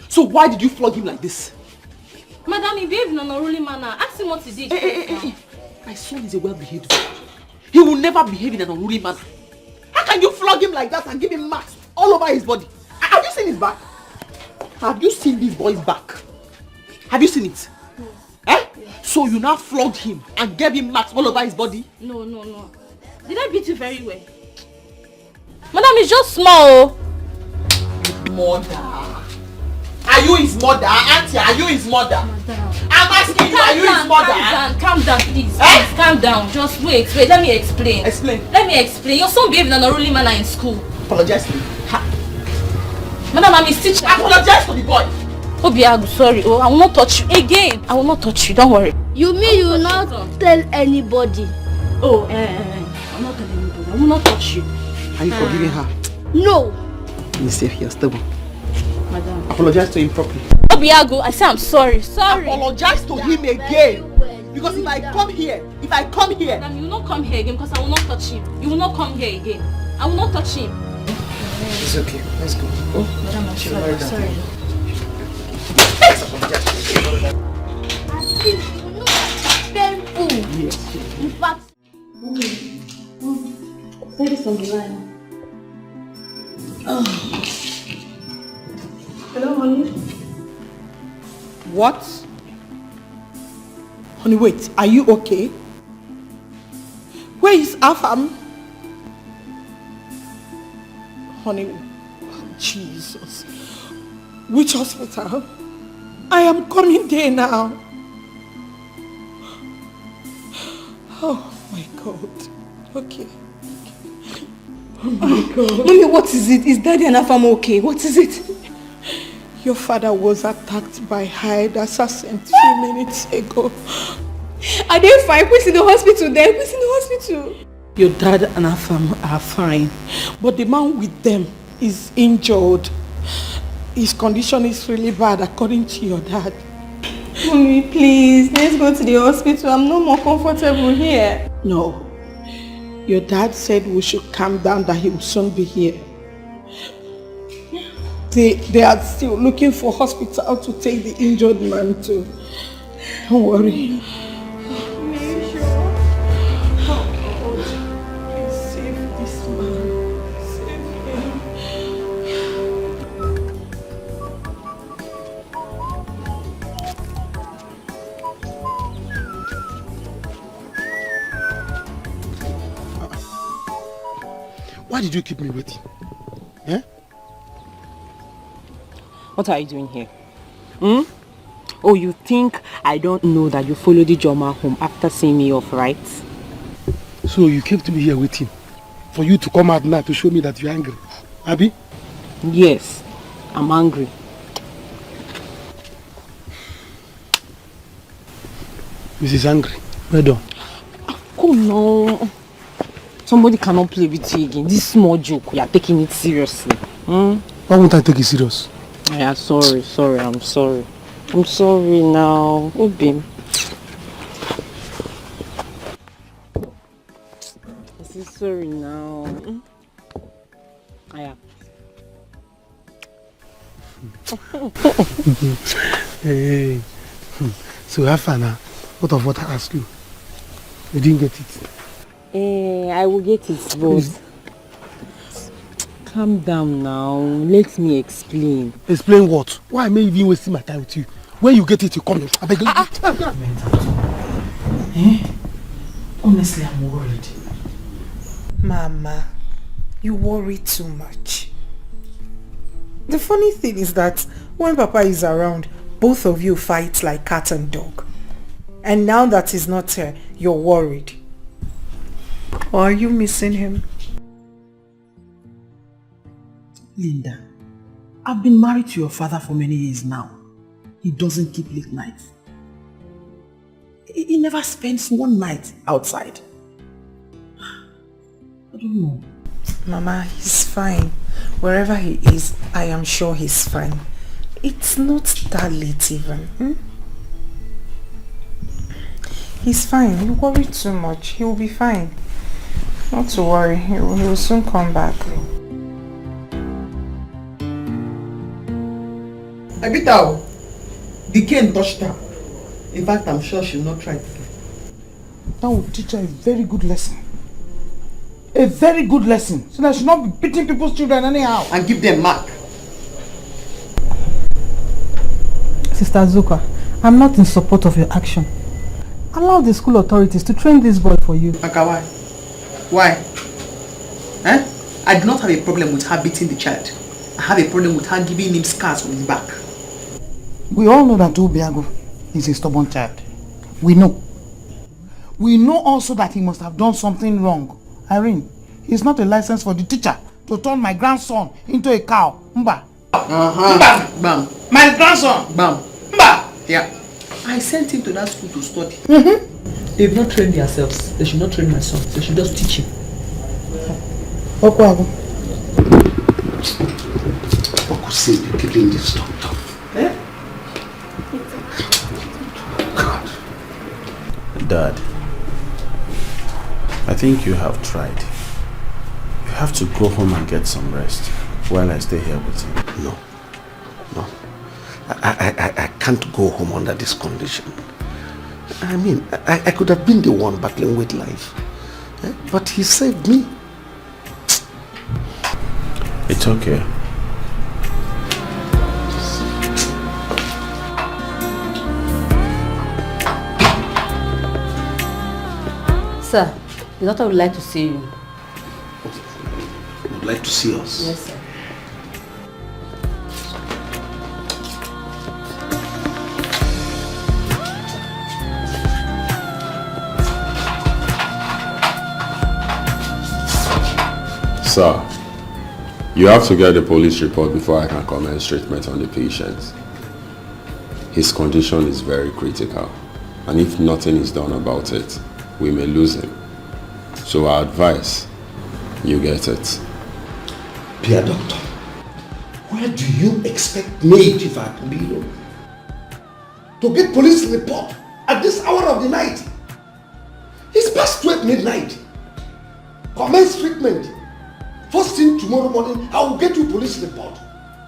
So why did you flog him like this? Madam, he behaved in an unruly manner. Ask him what he did. Hey. My son is a well-behaved boy. He will never behave in an unruly manner. How can you flog him like that and give him marks all over his body? Have you seen his back? Have you seen this boy's back? Have you seen it? No. Eh? Yeah. So you now flogged him and gave him marks all over his body? No. Did I beat you very well? Madam, it's just small. Mother. Are you his mother? Auntie, are you his mother? I'm asking you, are you his mother? Calm down, please. Please, calm down. Just wait. Let me explain. Let me explain. Your son behaved in an unruly manner in school. Apologize to me. Madam, I'm his teacher. Apologize to the boy. Obiagu, sorry. Oh, I will not touch you again. I will not touch you. Don't worry. You mean you will not tell anybody? Oh, I'm not telling anybody. I will not touch you. Are you forgiving her? No. Be safe here, stubborn. Madam. Apologize to him properly. Obiagu, I say I'm sorry. Sorry. Apologize to him again. Because if I come here. Madam, you will not come here again because I will not touch him. You will not come here again. I will not touch him. It's okay. Let's go. Oh, Madam, I'm sorry. Sorry. Yes. In fact, That is on the line. Oh. Hello, honey. What? Honey, wait. Are you okay? Where is Afam? Honey, Jesus. Which hospital? I am coming there now. Oh my God. Okay. Oh my God. Mommy, what is it? Is Daddy and Afam okay? What is it? Your father was attacked by hired assassins a few minutes ago. Are they fine? Who's in the hospital then? Who's in the hospital? Your dad and Afam are fine, but the man with them is injured. His condition is really bad according to your dad. Mommy, please, let's go to the hospital. I'm no more comfortable here. No. Your dad said we should calm down, that he will soon be here. They are still looking for hospital to take the injured man to. Don't worry. Why did you keep me waiting? Eh? What are you doing here? Oh, you think I don't know that you followed the Joma home after seeing me off, right? So you kept me here waiting for you to come out now to show me that you're angry, Abby? Yes, I'm angry. Mrs. Angry, well done. Oh no. Somebody cannot play with you again. This small joke, you are taking it seriously. Why won't I take it serious? Yeah, sorry, I'm sorry. I'm sorry now. Obi. I say sorry now. Yeah. Hey. So have fun now. What of what I asked you? You didn't get it. I will get it, boss. Calm down now. Let me explain. Explain what? Why am I even wasting my time with you? When you get it, you come here. I beg you. Honestly, I'm worried. Mama, you worry too much. The funny thing is that when Papa is around, both of you fight like cat and dog. And now that he's not here, you're worried. Or are you missing him? Linda, I've been married to your father for many years now. He doesn't keep late nights. He never spends one night outside. I don't know. Mama, he's fine. Wherever he is, I am sure he's fine. It's not that late even. He's fine. You worry too much. He will be fine. Not to worry. He will soon come back. Abitao, Dikeh touched her. In fact, I'm sure she'll not try to. That will teach her a very good lesson. A very good lesson. So that she'll not be beating people's children anyhow. And give them mark. Sister Zuka, I'm not in support of your action. Allow the school authorities to train this boy for you. Aka, why? Why? I do not have a problem with her beating the child. I have a problem with her giving him scars on his back. We all know that Obiago is a stubborn child. We know. We know also that he must have done something wrong. Irene, it's not a license for the teacher to turn my grandson into a cow. Mba. Mba. Bam. My grandson. Bam. Mba. Yeah. I sent him to that school to study. They've not trained themselves. They should not train my son. They should just teach him. Okwago. What could say be keeping this doctor? Eh? God. Dad, I think you have tried. You have to go home and get some rest while I stay here with you. No. No. I can't go home under this condition. I mean, I could have been the one battling with life. But he saved me. It's okay. Sir, the doctor would like to see you. Would like to see us? Yes, sir. Sir, you have to get the police report before I can commence treatment on the patient. His condition is very critical, and if nothing is done about it, we may lose him. So I advise you get it. Dear doctor, where do you expect me, Chief Akubilo, to get police report at this hour of the night? It's past 12 midnight. Commence treatment. First thing tomorrow morning, I will get you police report.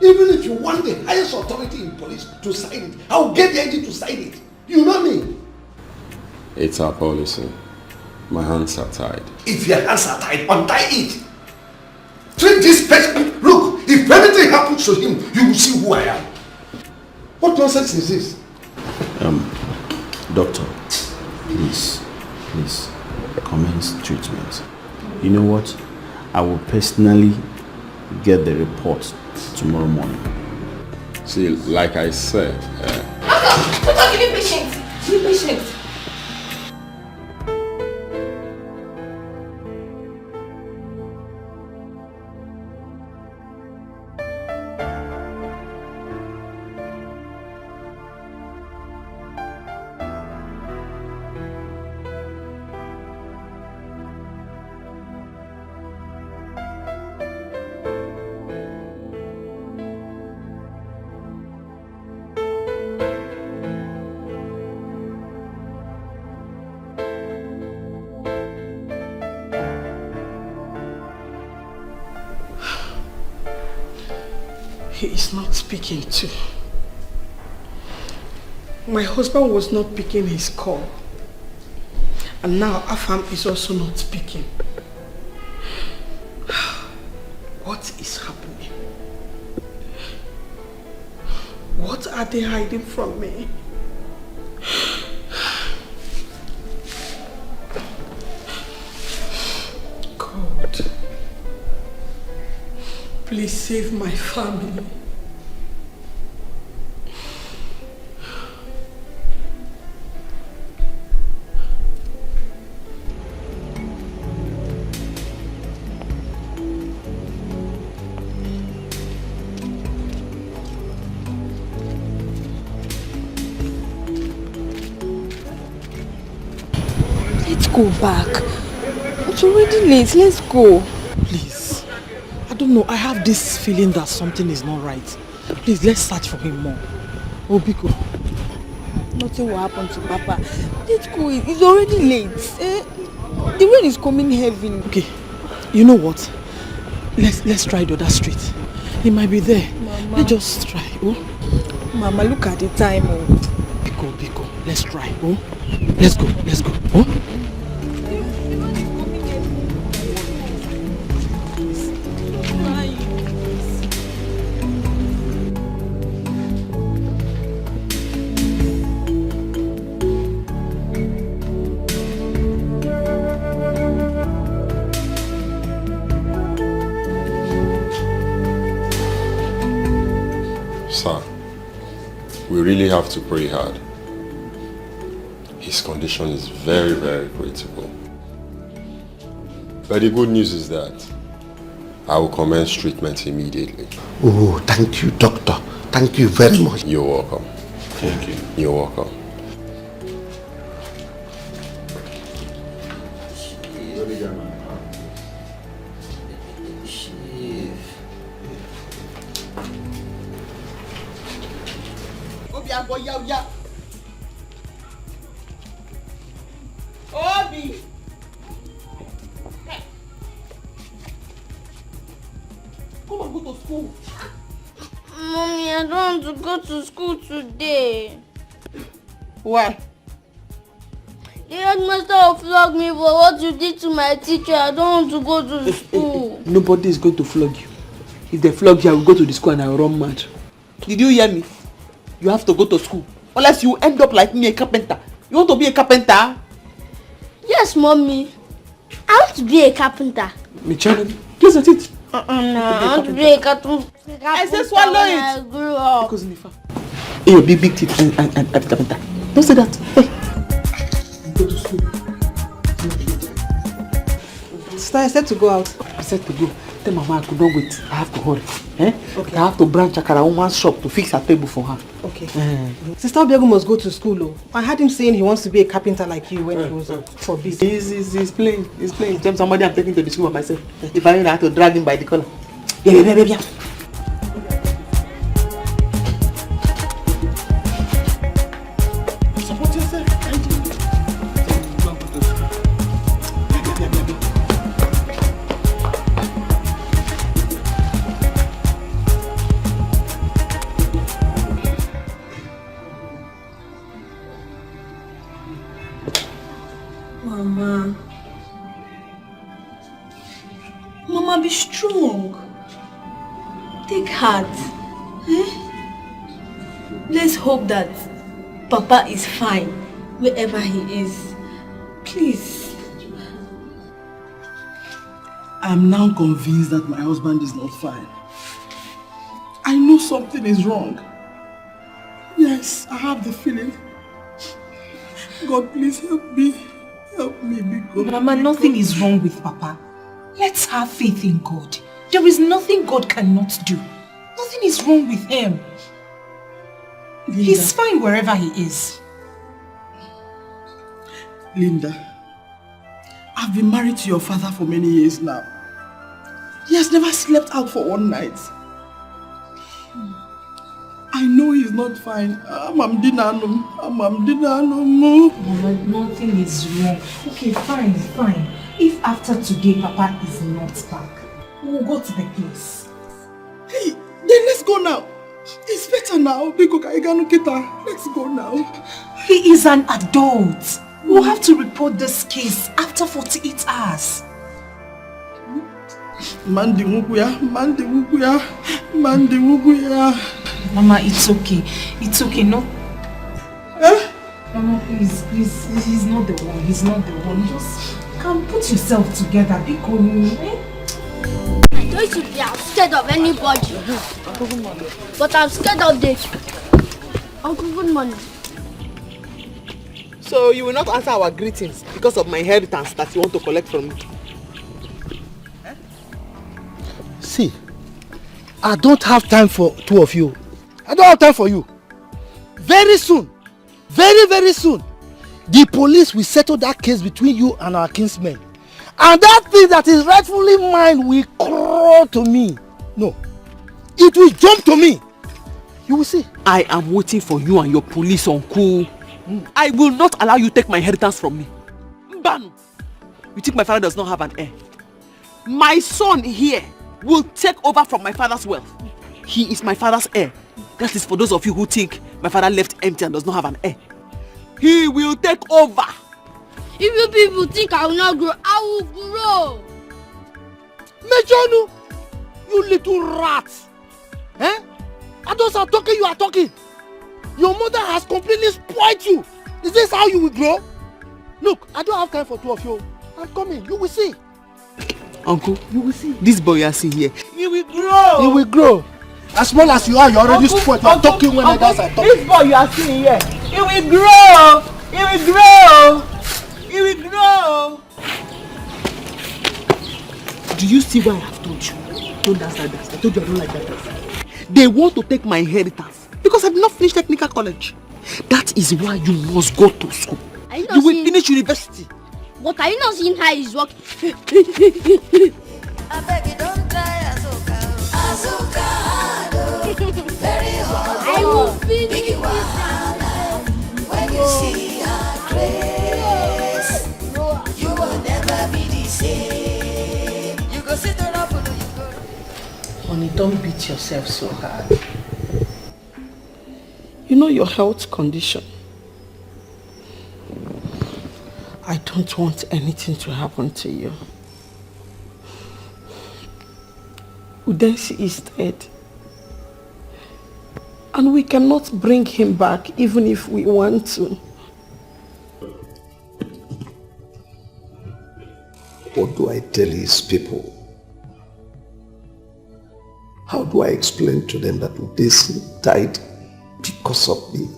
Even if you want the highest authority in police to sign it, I will get the agent to sign it. You know me? It's our policy. My hands are tied. If your hands are tied, untie it. Treat this person. Look, if anything happens to him, you will see who I am. What nonsense is this? Doctor, please, commence treatment. You know what? I will personally get the report tomorrow morning. See, like I said... Doctor, give me patience. Give me patience. He is not speaking too. My husband was not picking his call. And now Afam is also not speaking. What is happening? What are they hiding from me? God, please save my family. Let's go back. It's already late. Let's go. Please. I don't know. I have this feeling that something is not right. Please, let's search for him more. Oh, Biko. Nothing will happen to Papa. Let's go. It's already late. The rain is coming heavy. Okay. You know what? Let's try the other street. He might be there. Mama. Let's just try. Oh? Mama, look at the time. Oh. Biko. Let's try. Oh? Let's go. Oh? Sir, We really have to pray hard. His condition is very, very critical. But the good news is that I will commence treatment immediately. Oh, thank you, doctor. Thank you very much. You're welcome. Thank you. You're welcome. Obi! Come on, go to school. Mommy, I don't want to go to school today. Why? The headmaster will flog me for what you did to my teacher. I don't want to go to school. Nobody is going to flog you. If they flog you, I will go to the school and I will run mad. Did you hear me? You have to go to school. Unless you end up like me, a carpenter. You want to be a carpenter? Yes, Mommy. I want to be a carpenter. Michelle, please let it. No, I want to be a carpenter. I said swallow when it. I grew up. Because Nifa. Hey, your big teeth and carpenter. Don't say that. Hey. Go to school. Sister, I said to go out. I said to go. Tell Mama I could not wait. I have to hurry. Eh? Okay. I have to branch Akara woman's shop to fix her table for her. Okay. Sister Obiago must go to school. Oh. I heard him saying he wants to be a carpenter like you when he was for business. He's playing. He's playing. Tell somebody I'm taking to the school by myself. If I have to drag him by the collar. Yeah. Support yourself. Mama, be strong. Take heart. Let's hope that Papa is fine wherever he is. Please. I'm now convinced that my husband is not fine. I know something is wrong. Yes, I have the feeling. God, please help me. Help me because... Mama, nothing is wrong with Papa. Let's have faith in God. There is nothing God cannot do. Nothing is wrong with him. Linda. He's fine wherever he is. Linda, I've been married to your father for many years now. He has never slept out for one night. I know he's not fine. Mama, nothing is wrong. Okay, fine. If after today Papa is not back, we'll go to the place. Hey, then let's go now. It's better now. Let's go now. He is an adult. We'll have to report this case after 48 hours. Mama, it's okay. It's okay. No. Mama, please. He's not the one. Just come put yourself together. Be cool. I don't should be scared of anybody. But I'm scared of this. Uncle, good morning. So you will not answer our greetings because of my inheritance that you want to collect from me? See, I don't have time for two of you. I don't have time for you. Very soon, very soon, the police will settle that case between you and our kinsmen. And that thing that is rightfully mine will crawl to me. No, it will jump to me. You will see. I am waiting for you and your police, uncle. I will not allow you to take my inheritance from me. Mbanu, you think my father does not have an heir? My son here will take over from my father's wealth. He is my father's heir. That is for those of you who think my father left empty and does not have an heir. He will take over. If you people think I will not grow, I will grow. Mejonu, you little rat. Adults are talking, you are talking. Your mother has completely spoiled you. Is this how you will grow? Look, I don't have time for two of you. I'm coming, you will see. Uncle, you will see. This boy you are seeing here, he will grow. He will grow. As small as you are, you're already spoiled. You're talking when others are talking. This boy you are seeing here, he will grow. He will grow. He will grow. Do you see why I have told you? Don't dance like that. I told you I don't like that dance. They want to take my inheritance because I did not finish technical college. That is why you must go to school. You will finish university. But are you not seeing how he's working? I beg you don't try Azuka. Azuka, very hard. I will finish this when you see her grace, you will never be the same. You go sit on up, you go. Honey, don't beat yourself so hard. You know your health condition. I don't want anything to happen to you. Udensi is dead. And we cannot bring him back even if we want to. What do I tell his people? How do I explain to them that Udensi died because of me?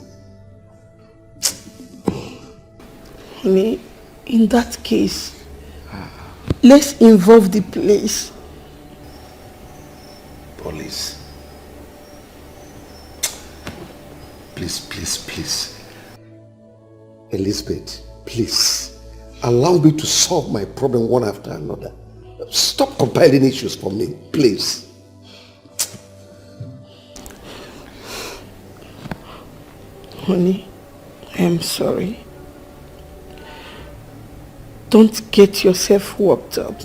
Honey, in that case, let's involve the police. Police. Please. Elizabeth, please. Allow me to solve my problem one after another. Stop compiling issues for me, please. Honey, I am sorry. Don't get yourself worked up.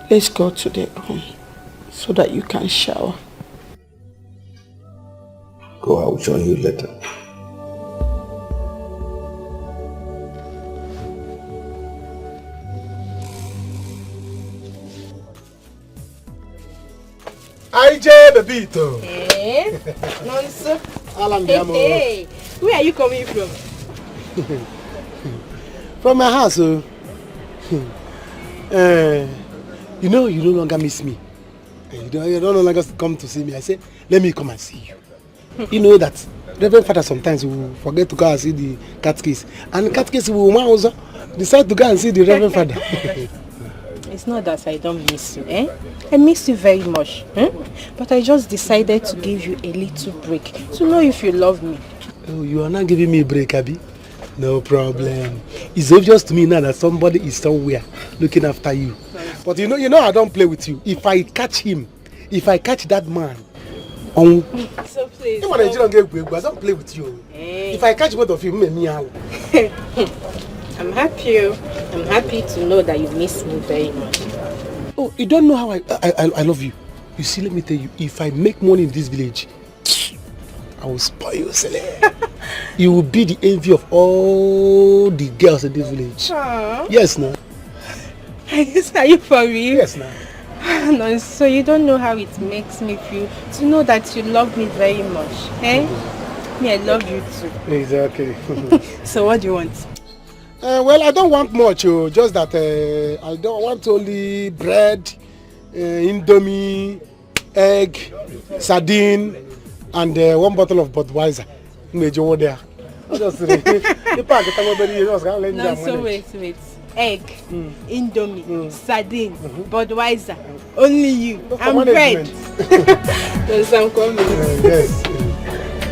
Let's go to the room so that you can shower. Go, I will join you later. IJ Bebito. Hey, Nonso. Alan Hey, where are you coming from? From my house, you know you no longer miss me. You don't no longer come to see me. I say, let me come and see you. You know that Reverend Father sometimes will forget to go and see the catechist. And the catechist will also decide to go and see the Reverend Father. It's not that I don't miss you, eh? I miss you very much, but I just decided to give you a little break to know if you love me. Oh, you are not giving me a break, Abby? No problem. It's obvious to me now that somebody is somewhere looking after you. But you know I don't play with you. If I catch that man, so please. I don't play with you. Hey. If I catch both of you, me out. I'm happy to know that you miss me very much. Oh, you don't know how I love you. You see, let me tell you, if I make money in this village, I will spoil you, Sele. You will be the envy of all the girls in this village. Aww. Yes, no. Are you for real? Yes, no. No, so you don't know how it makes me feel to know that you love me very much, eh? Me, I love you too. Exactly. So what do you want? Well, I don't want much, just that I don't want only bread, indomie, egg, sardine, and one bottle of Budweiser. Major there. No, so wait. Egg, indomie, sardine, Budweiser, only you, and bread. Yes, I'm coming. Yes.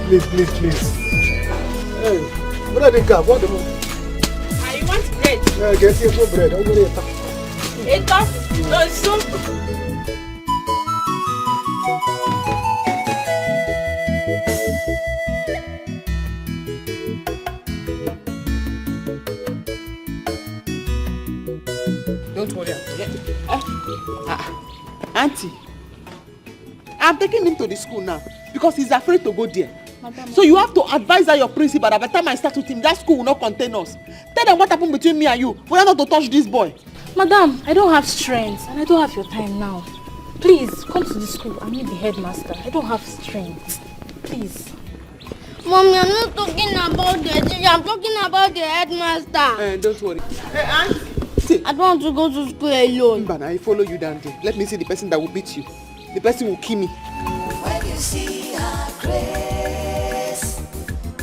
Please. Hey, what are they got? What the more? I want bread. Yeah, get you some bread. I'm going to eat up. No, soup. Don't worry. Auntie, I'm taking him to the school now because he's afraid to go there. Madam. So you have to advise that your principal that by the time I start with him, that school will not contain us. Tell them what happened between me and you. We are not to touch this boy. Madam, I don't have strength and I don't have your time now. Please, come to the school. I need the headmaster. I don't have strength. Please. Mommy, I'm not talking about the teacher. I'm talking about the headmaster. Don't worry. Hey, Auntie. See, I don't want to go to school alone. But I follow you down there. Let me see the person that will beat you. The person will kill me. When you see her grace,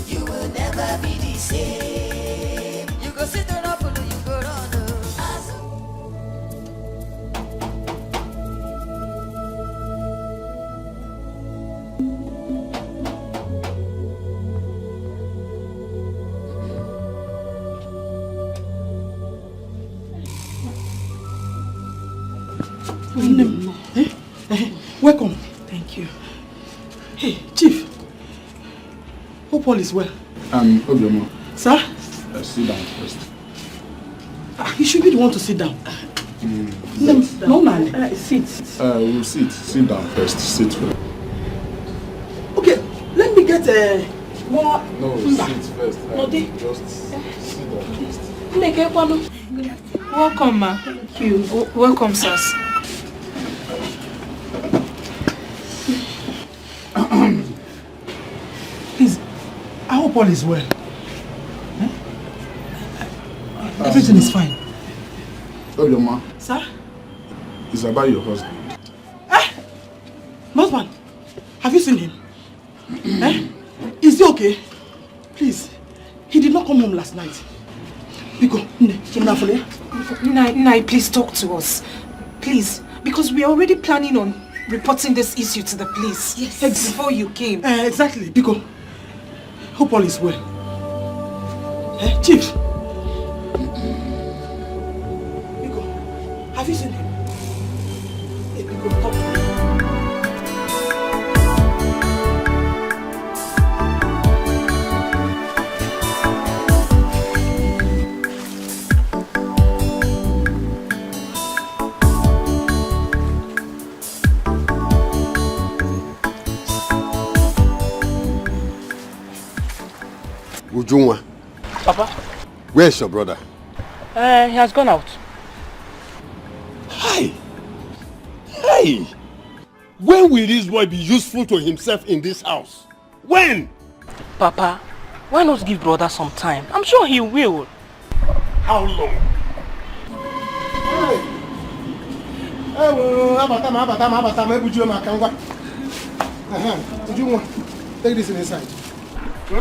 you will never be the same. You go sit on up, you go run. Welcome. Thank you. Hey, Chief. Hope all is well. Obioma. Sir? Sit down first. You should be the one to sit down. Sit. We'll sit. Sit down first. Sit first. Okay, let me get more. No, sit first. Just sit down first. Welcome, ma. Thank you. Welcome, sirs. Please, I hope all is well. Everything is fine. Obioma. Sir? It's about your husband. My husband? Have you seen him? Is he okay? Please, he did not come home last night. Biko, Nai, please talk to us. Please, because we are already planning on reporting this issue to the police. Yes. Before you came. Exactly, Biko. Hope all is well. Chief. Biko, have you seen him? Biko, talk to me. Ujunwa. Papa? Where's your brother? He has gone out. Hey! When will this boy be useful to himself in this house? When? Papa, why not give brother some time? I'm sure he will. How long? Take this inside. Who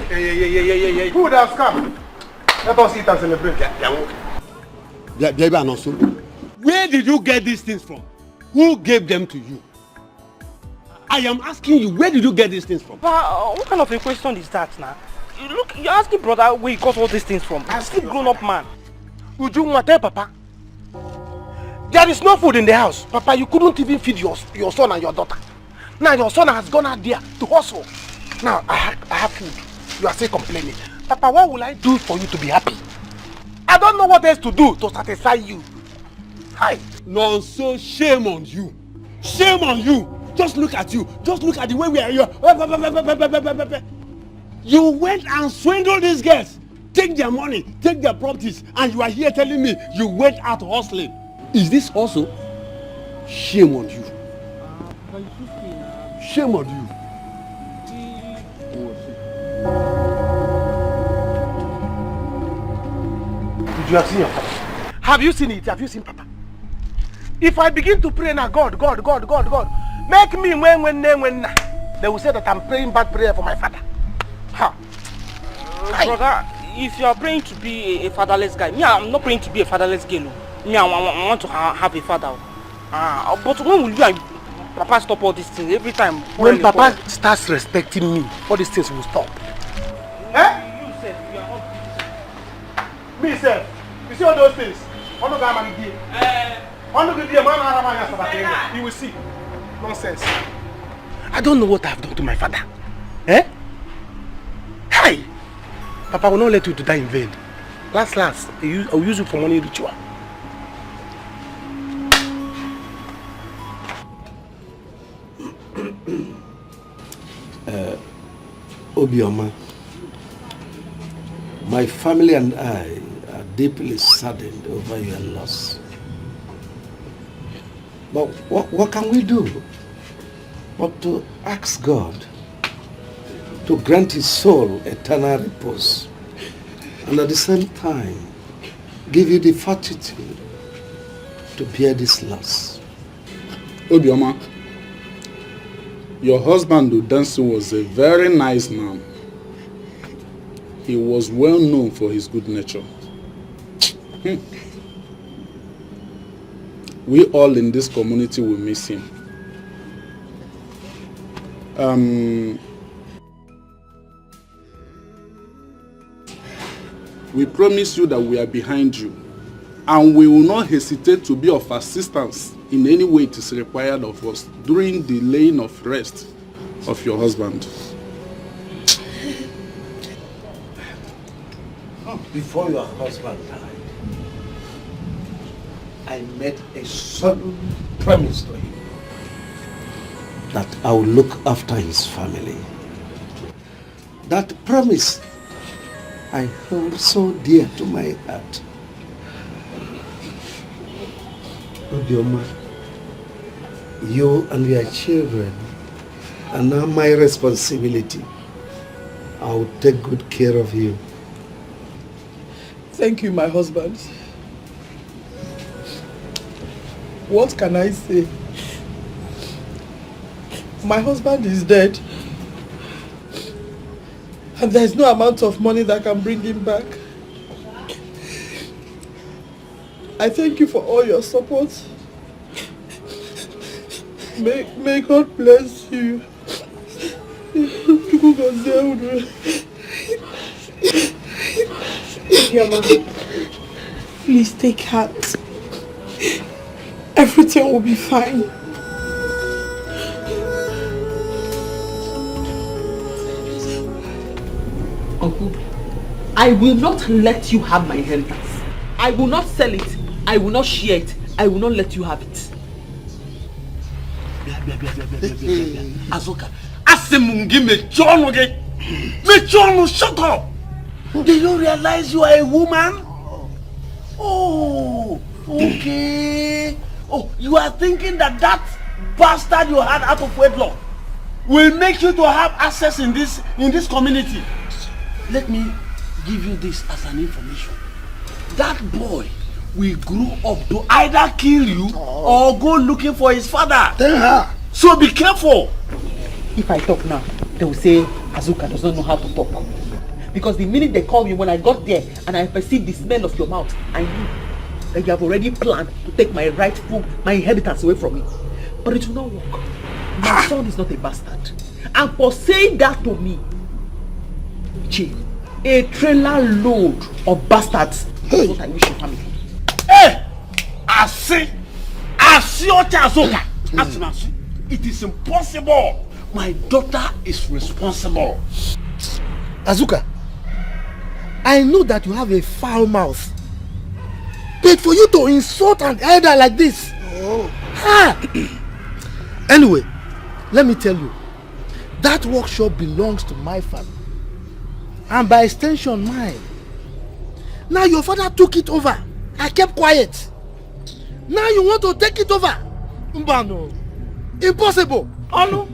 would have come? Let us eat and celebrate. Where did you get these things from? Who gave them to you? I am asking you, where did you get these things from? Papa, what kind of a question is that now? Look, you're asking brother where he got all these things from. I'm still grown up man. Would you want to tell Papa? There is no food in the house. Papa, you couldn't even feed your son and your daughter. Now your son has gone out there to hustle. Now I have food. You are still complaining. Papa, what will I do for you to be happy? I don't know what else to do to satisfy you. Hi. No, so shame on you. Shame on you. Just look at you. Just look at the way we are here. You went and swindled these girls. Take their money, take their properties, and you are here telling me you went out hustling. Is this hustle? Shame on you. Shame on you. Did you have seen your Papa? Have you seen it? Have you seen Papa? If I begin to pray now, God, make me when, they will say that I'm praying bad prayer for my father. Brother, if you are praying to be a fatherless guy, me, I'm not praying to be a fatherless girl. Me, I want to have a father. But when will you and Papa stop all these things every time? When Papa starts respecting me, all these things will stop. You said you are not. Me, sir. You see all those things? He will see. Nonsense. I don't know what I have done to my father. Hi! Papa will not let you to die in vain. Last, I will use you for money ritual. Obioma, my family and I are deeply saddened over your loss. But what can we do but to ask God to grant his soul eternal repose and at the same time give you the fortitude to bear this loss. Obioma, your husband Udensi was a very nice man. He was well known for his good nature. We all in this community will miss him. We promise you that we are behind you, and we will not hesitate to be of assistance in any way it is required of us during the laying of rest of your husband. Before your husband died, I made a solemn promise to him that I will look after his family. That promise I hold so dear to my heart. Obioma, you and your children are now my responsibility. I will take good care of you. Thank you, my husband. What can I say? My husband is dead. And there's no amount of money that can bring him back. I thank you for all your support. May God bless you. Please take heart. Everything will be fine. Uncle, I will not let you have my inheritance. I will not sell it. I will not share it. I will not let you have it. Azoka, Asemungi Mechono again. Mechono, shut up! Do you realize you are a woman? Oh, okay. Oh, you are thinking that bastard you had out of wedlock will make you to have access in this community. Let me give you this as an information. That boy will grow up to either kill you or go looking for his father. So be careful. If I talk now, they will say Azuka does not know how to talk. Because the minute they called me, when I got there and I perceived the smell of your mouth, I knew that you have already planned to take my inheritance away from me. But it will not work. My son is not a bastard. And for saying that to me, a trailer load of bastards is what I wish your family. Hey! It is impossible. My daughter is responsible. Azuka, I know that you have a foul mouth. But for you to insult an elder like this. Anyway, let me tell you, that workshop belongs to my family. And by extension, mine. Now your father took it over. I kept quiet. Now you want to take it over? Mbano. Impossible. Oh no.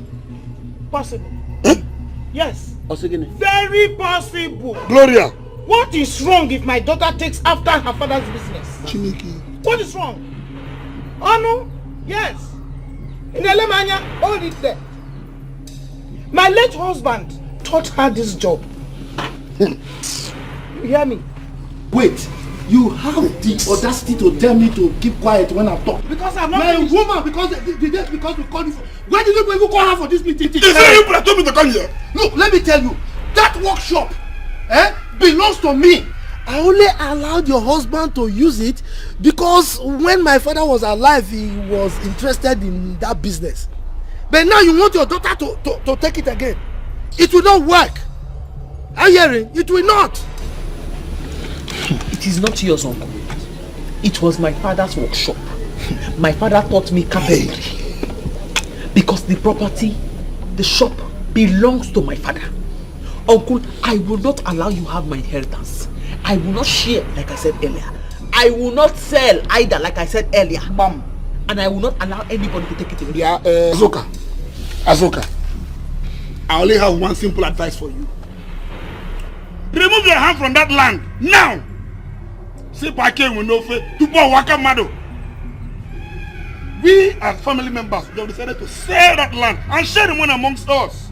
Possible. Yes. Very possible. Gloria. What is wrong if my daughter takes after her father's business? Chiniki. What is wrong? Oh no. Yes. In Alemania, hold it there. My late husband taught her this job. You hear me? Wait. You have the audacity to tell me to keep quiet when I'm talking. Because I'm not my woman, because we called you for. Why did you even call her for this meeting? Is it you that told me to come here? Look, let me tell you, that workshop belongs to me. I only allowed your husband to use it because when my father was alive, he was interested in that business. But now you want your daughter to take it again. It will not work. Are you hearing? It will not. It is not yours, uncle. It was my father's workshop. My father taught me carpentry. Because the property, the shop, belongs to my father. Uncle, I will not allow you have my inheritance. I will not share, like I said earlier. I will not sell either, like I said earlier. Mom. And I will not allow anybody to take it away. Yeah, Azoka. I only have one simple advice for you. Remove your hand from that land now. See Pake will no fe to waka mado. We as family members, we have decided to sell that land and share the money amongst us.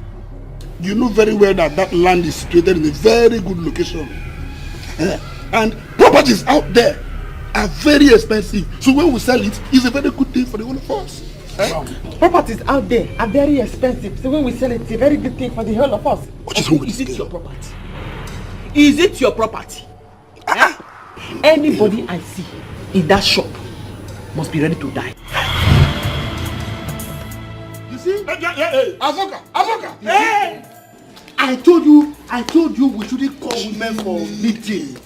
You know very well that that land is situated in a very good location. And properties out there are very expensive. So when we sell it, it's a very good thing for the whole of us. Wow. Properties out there are very expensive. So when we sell it, it's a very good thing for the whole of us. What is wrong with Is it your property? Is it your property? Anybody I see in that shop must be ready to die. You see? Azoka! Hey! I told you we shouldn't call women for meeting.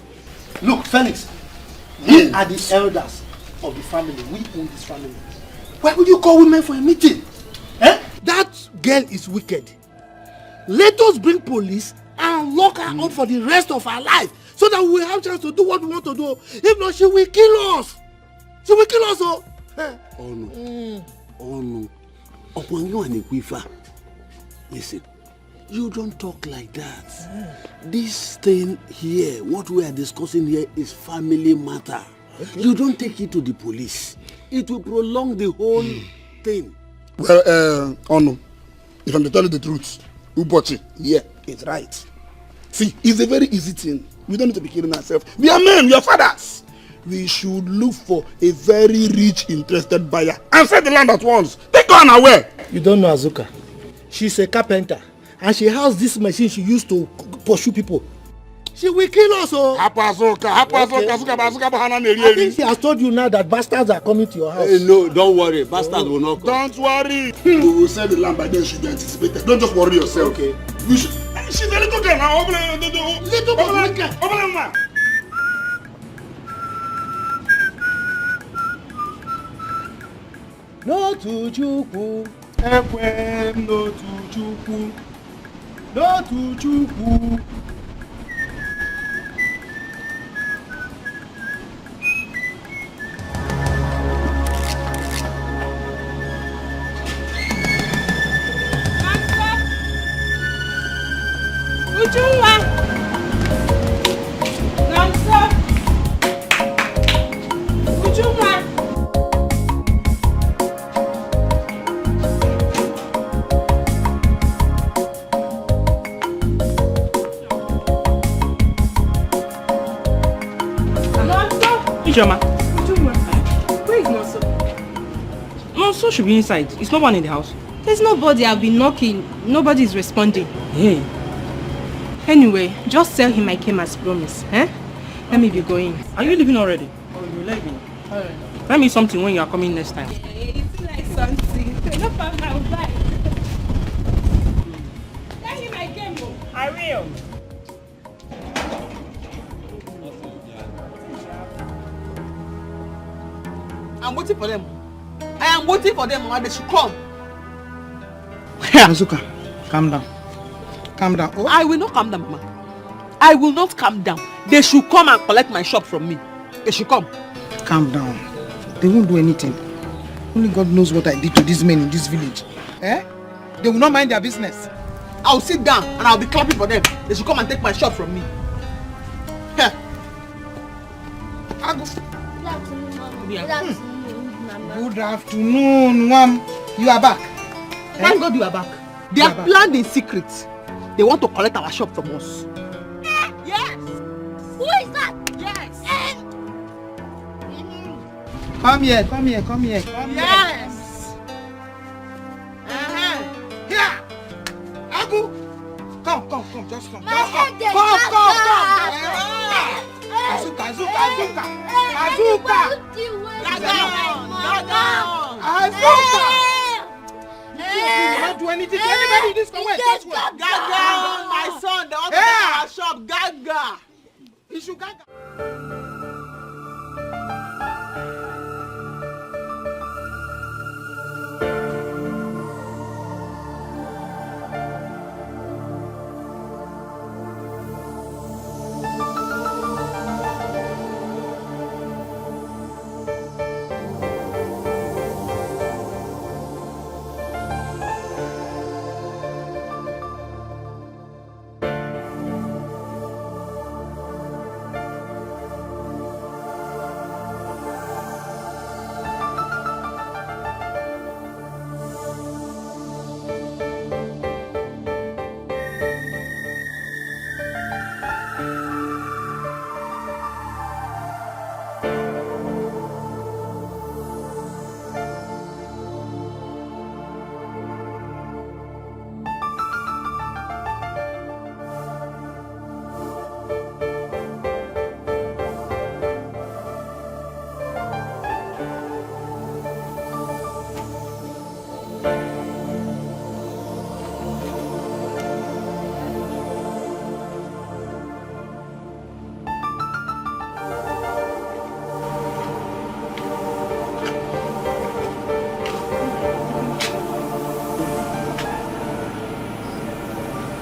Look, Felix, we are the elders of the family. We own this family. Why would you call women for a meeting? That girl is wicked. Let us bring police and lock her up for the rest of her life so that we will have a chance to do what we want to do. If not, she will kill us. She will kill us. Oh no. Oh no. Upon you and Ikwifa. Listen, you don't talk like that. This thing here, what we are discussing here is family matter. Okay. You don't take it to the police. It will prolong the whole thing. Well, oh no. If I'm to tell you the truth, Ubochi, yeah, it's right. See, it's a very easy thing. We don't need to be killing ourselves. We are men, we are fathers. We should look for a very rich, interested buyer and sell the land at once. Take her away. You don't know Azuka. She's a carpenter and she has this machine she used to pursue people. She will kill us. I think she has told you now that bastards are coming to your house. Hey, no, don't worry. Bastards will not come. Don't worry. We will sell the land by then should be anticipated. Don't just worry yourself. Okay. We should. She's a little girl now. Little girl. No to Chukwu. Ekwem no to Chukwu. No to Chukwu. Ijoma. Where is Nonso? Nonso should be inside. It's no one in the house. There's nobody. I've been knocking. Nobody is responding. Hey. Anyway, just tell him I came as promised. Eh? Let me be going. Are you leaving already? Oh, you're leaving. Alright. Tell me something when you are coming next time. It's like something. No problem, I'll buy. Tell him I came. I will. I'm waiting for them. I am waiting for them, and they should come. Azuka, calm down. Calm down. Oh. I will not calm down, Mama. I will not calm down. They should come and collect my shop from me. They should come. Calm down. They won't do anything. Only God knows what I did to these men in this village. Eh? They will not mind their business. I'll sit down and I'll be clapping for them. They should come and take my shop from me. Good afternoon, Mom. You are back. Thank God you are back. They are planned in secret. They want to collect our shop from us. Yes. Who is that? Yes. Come here, come here, come here. Come yes. Here. Agu. Come, just come. My Just head is come. come. Azuka. Azuka. You don't do anything to anybody in this way. Just wait. Gaga, my son, they want to take our shop. Gaga. You should gaga.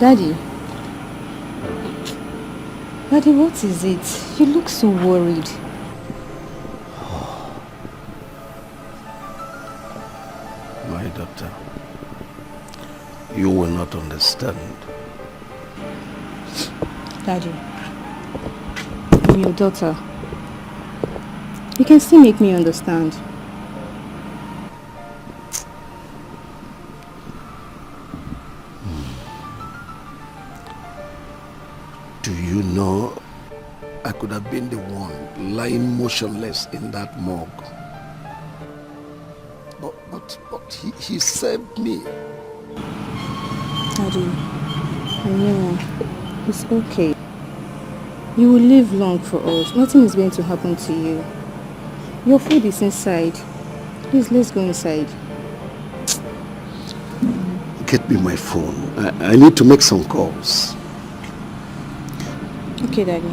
Daddy? Daddy, what is it? You look so worried. My daughter, you will not understand. Daddy, I'm your daughter. You can still make me understand. Do you know, I could have been the one lying motionless in that morgue. But he saved me. Daddy, I know. It's okay. You will live long for us. Nothing is going to happen to you. Your food is inside. Please, let's go inside. Get me my phone. I need to make some calls. Okay, Daddy.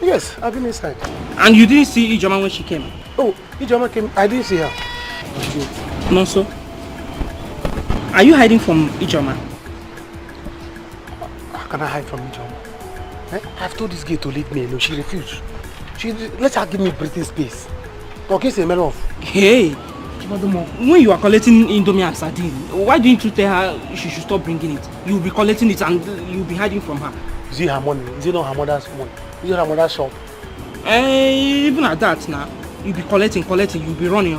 Yes, I've been inside. And you didn't see Ijoma when she came? Oh, Ijoma came. I didn't see her. No, sir. Are you hiding from Ijoma? How can I hide from Ijoma? I've told this girl to leave me alone. She refused. Let her give me breathing space. Okay, it's a matter of... Hey! When you are collecting Indomie and sardine, why didn't you tell her she should stop bringing it? You'll be collecting it and you'll be hiding from her. Is it her money? Is it not her mother's money? Is it her mother's shop? Even at that now, you'll be collecting, you'll be running.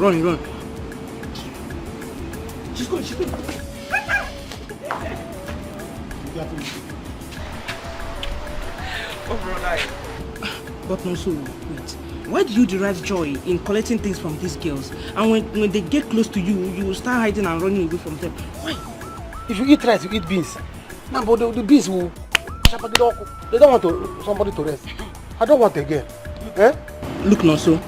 She's going. Oh, brother. But no, so wait. Why do you derive joy in collecting things from these girls? And when they get close to you, you will start hiding and running away from them. Why? If you eat rice, you eat beans. No, but the beans will... They don't want somebody to rest. I don't want again. Look, Nonso.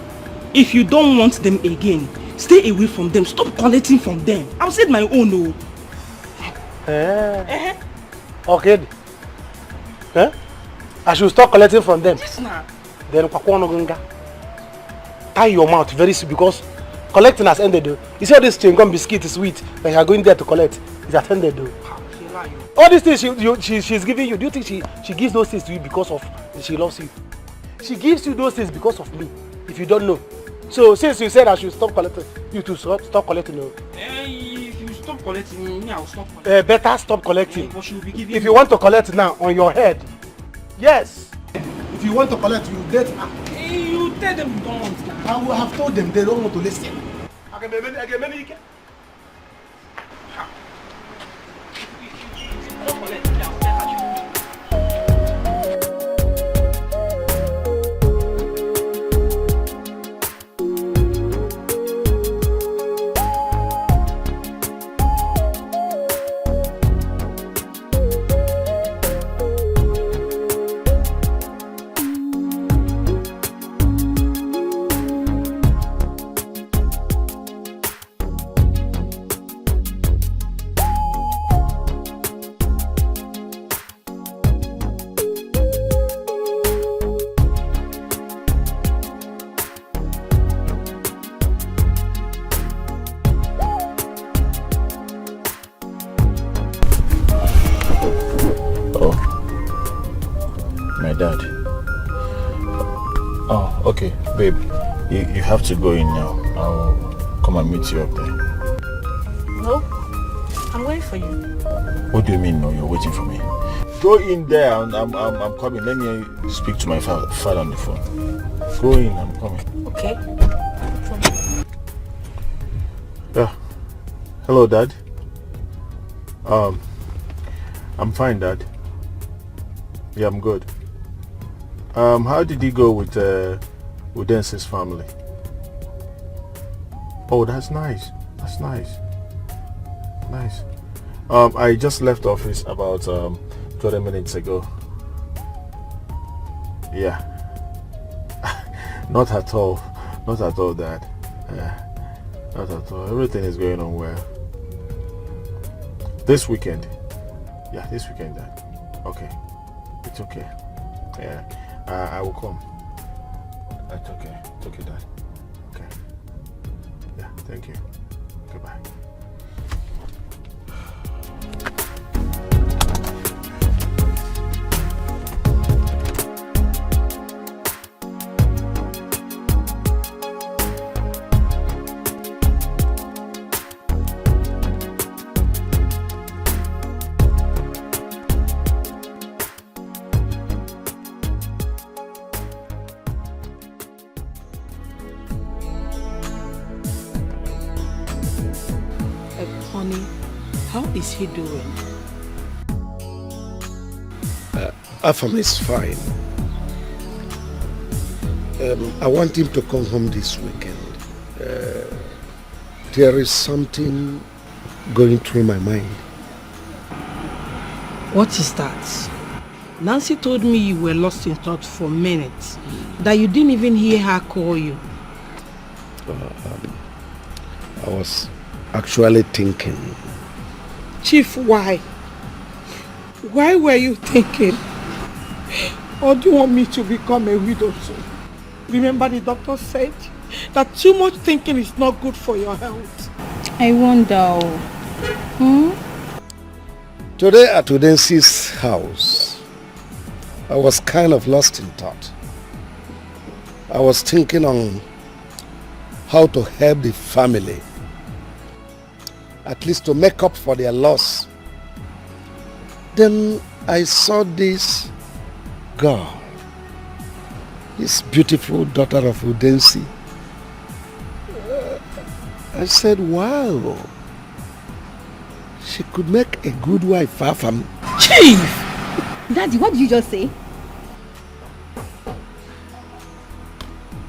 If you don't want them again, stay away from them. Stop collecting from them. I've said my own. Okay. I should stop collecting from them. Yes, nah. Then tie your mouth very soon because collecting has ended. You see all this chewing-gum biscuit is sweet and you are going there to collect. It's at ended. All these things she's giving you, do you think she gives those things to you because of she loves you? She gives you those things because of me, if you don't know. So since you said I should stop collecting, you too stop collecting. If you stop collecting, me I'll stop collecting. Better stop collecting. If you want to collect now on your head, yes. If you want to collect, you get. You tell them you don't want to. I will have told them they don't want to listen. Okay, babe, you have to go in now. I'll come and meet you up there. No, I'm waiting for you. What do you mean, no? You're waiting for me? Go in there, and I'm coming. Let me speak to my father on the phone. Go in, I'm coming. Okay. Yeah. Hello, Dad. I'm fine, Dad. Yeah, I'm good. How did he go with Dence's family? Oh, that's nice. That's nice. Nice. I just left office about 20 minutes ago. Yeah. Not at all. Not at all, Dad. Not at all. Everything is going on well. This weekend. Yeah, this weekend, Dad. Okay. It's okay. Yeah. I will come. That's okay. It's okay, Dad. Okay. Yeah, thank you. Goodbye. Honey, how is he doing? Afam is fine. I want him to come home this weekend. There is something going through my mind. What is that? Nancy told me you were lost in thought for minutes, that you didn't even hear her call you. I was actually thinking. Chief, why? Why were you thinking? Or do you want me to become a widow too? Remember the doctor said that too much thinking is not good for your health. I wonder. Today at Udensi's house, I was kind of lost in thought. I was thinking on how to help the family, at least to make up for their loss. Then I saw this girl, this beautiful daughter of Udensi. I said, wow, she could make a good wife far from... Chief! Daddy, what did you just say?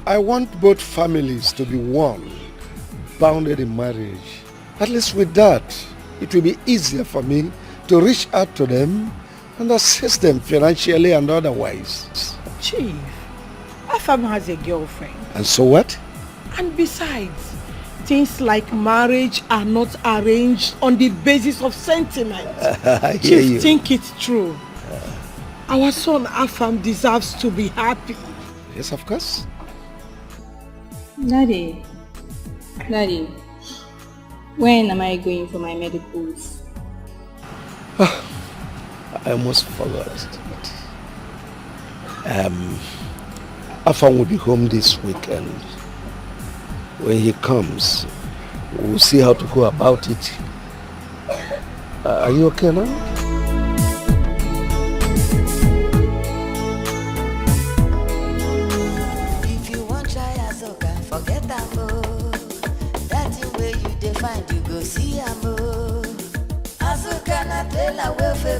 I want both families to be one, bounded in marriage. At least with that, it will be easier for me to reach out to them and assist them financially and otherwise. Chief, Afam has a girlfriend. And so what? And besides, things like marriage are not arranged on the basis of sentiment. I hear Chief, you. think it through. Our son Afam deserves to be happy. Yes, of course. Daddy, when am I going for my medicals? I almost forgot. Afam will be home this weekend. When he comes, we'll see how to go about it. Are you okay now? If you want try Azoka, forget that that the way you define, you go see amo. Azoka na tell well for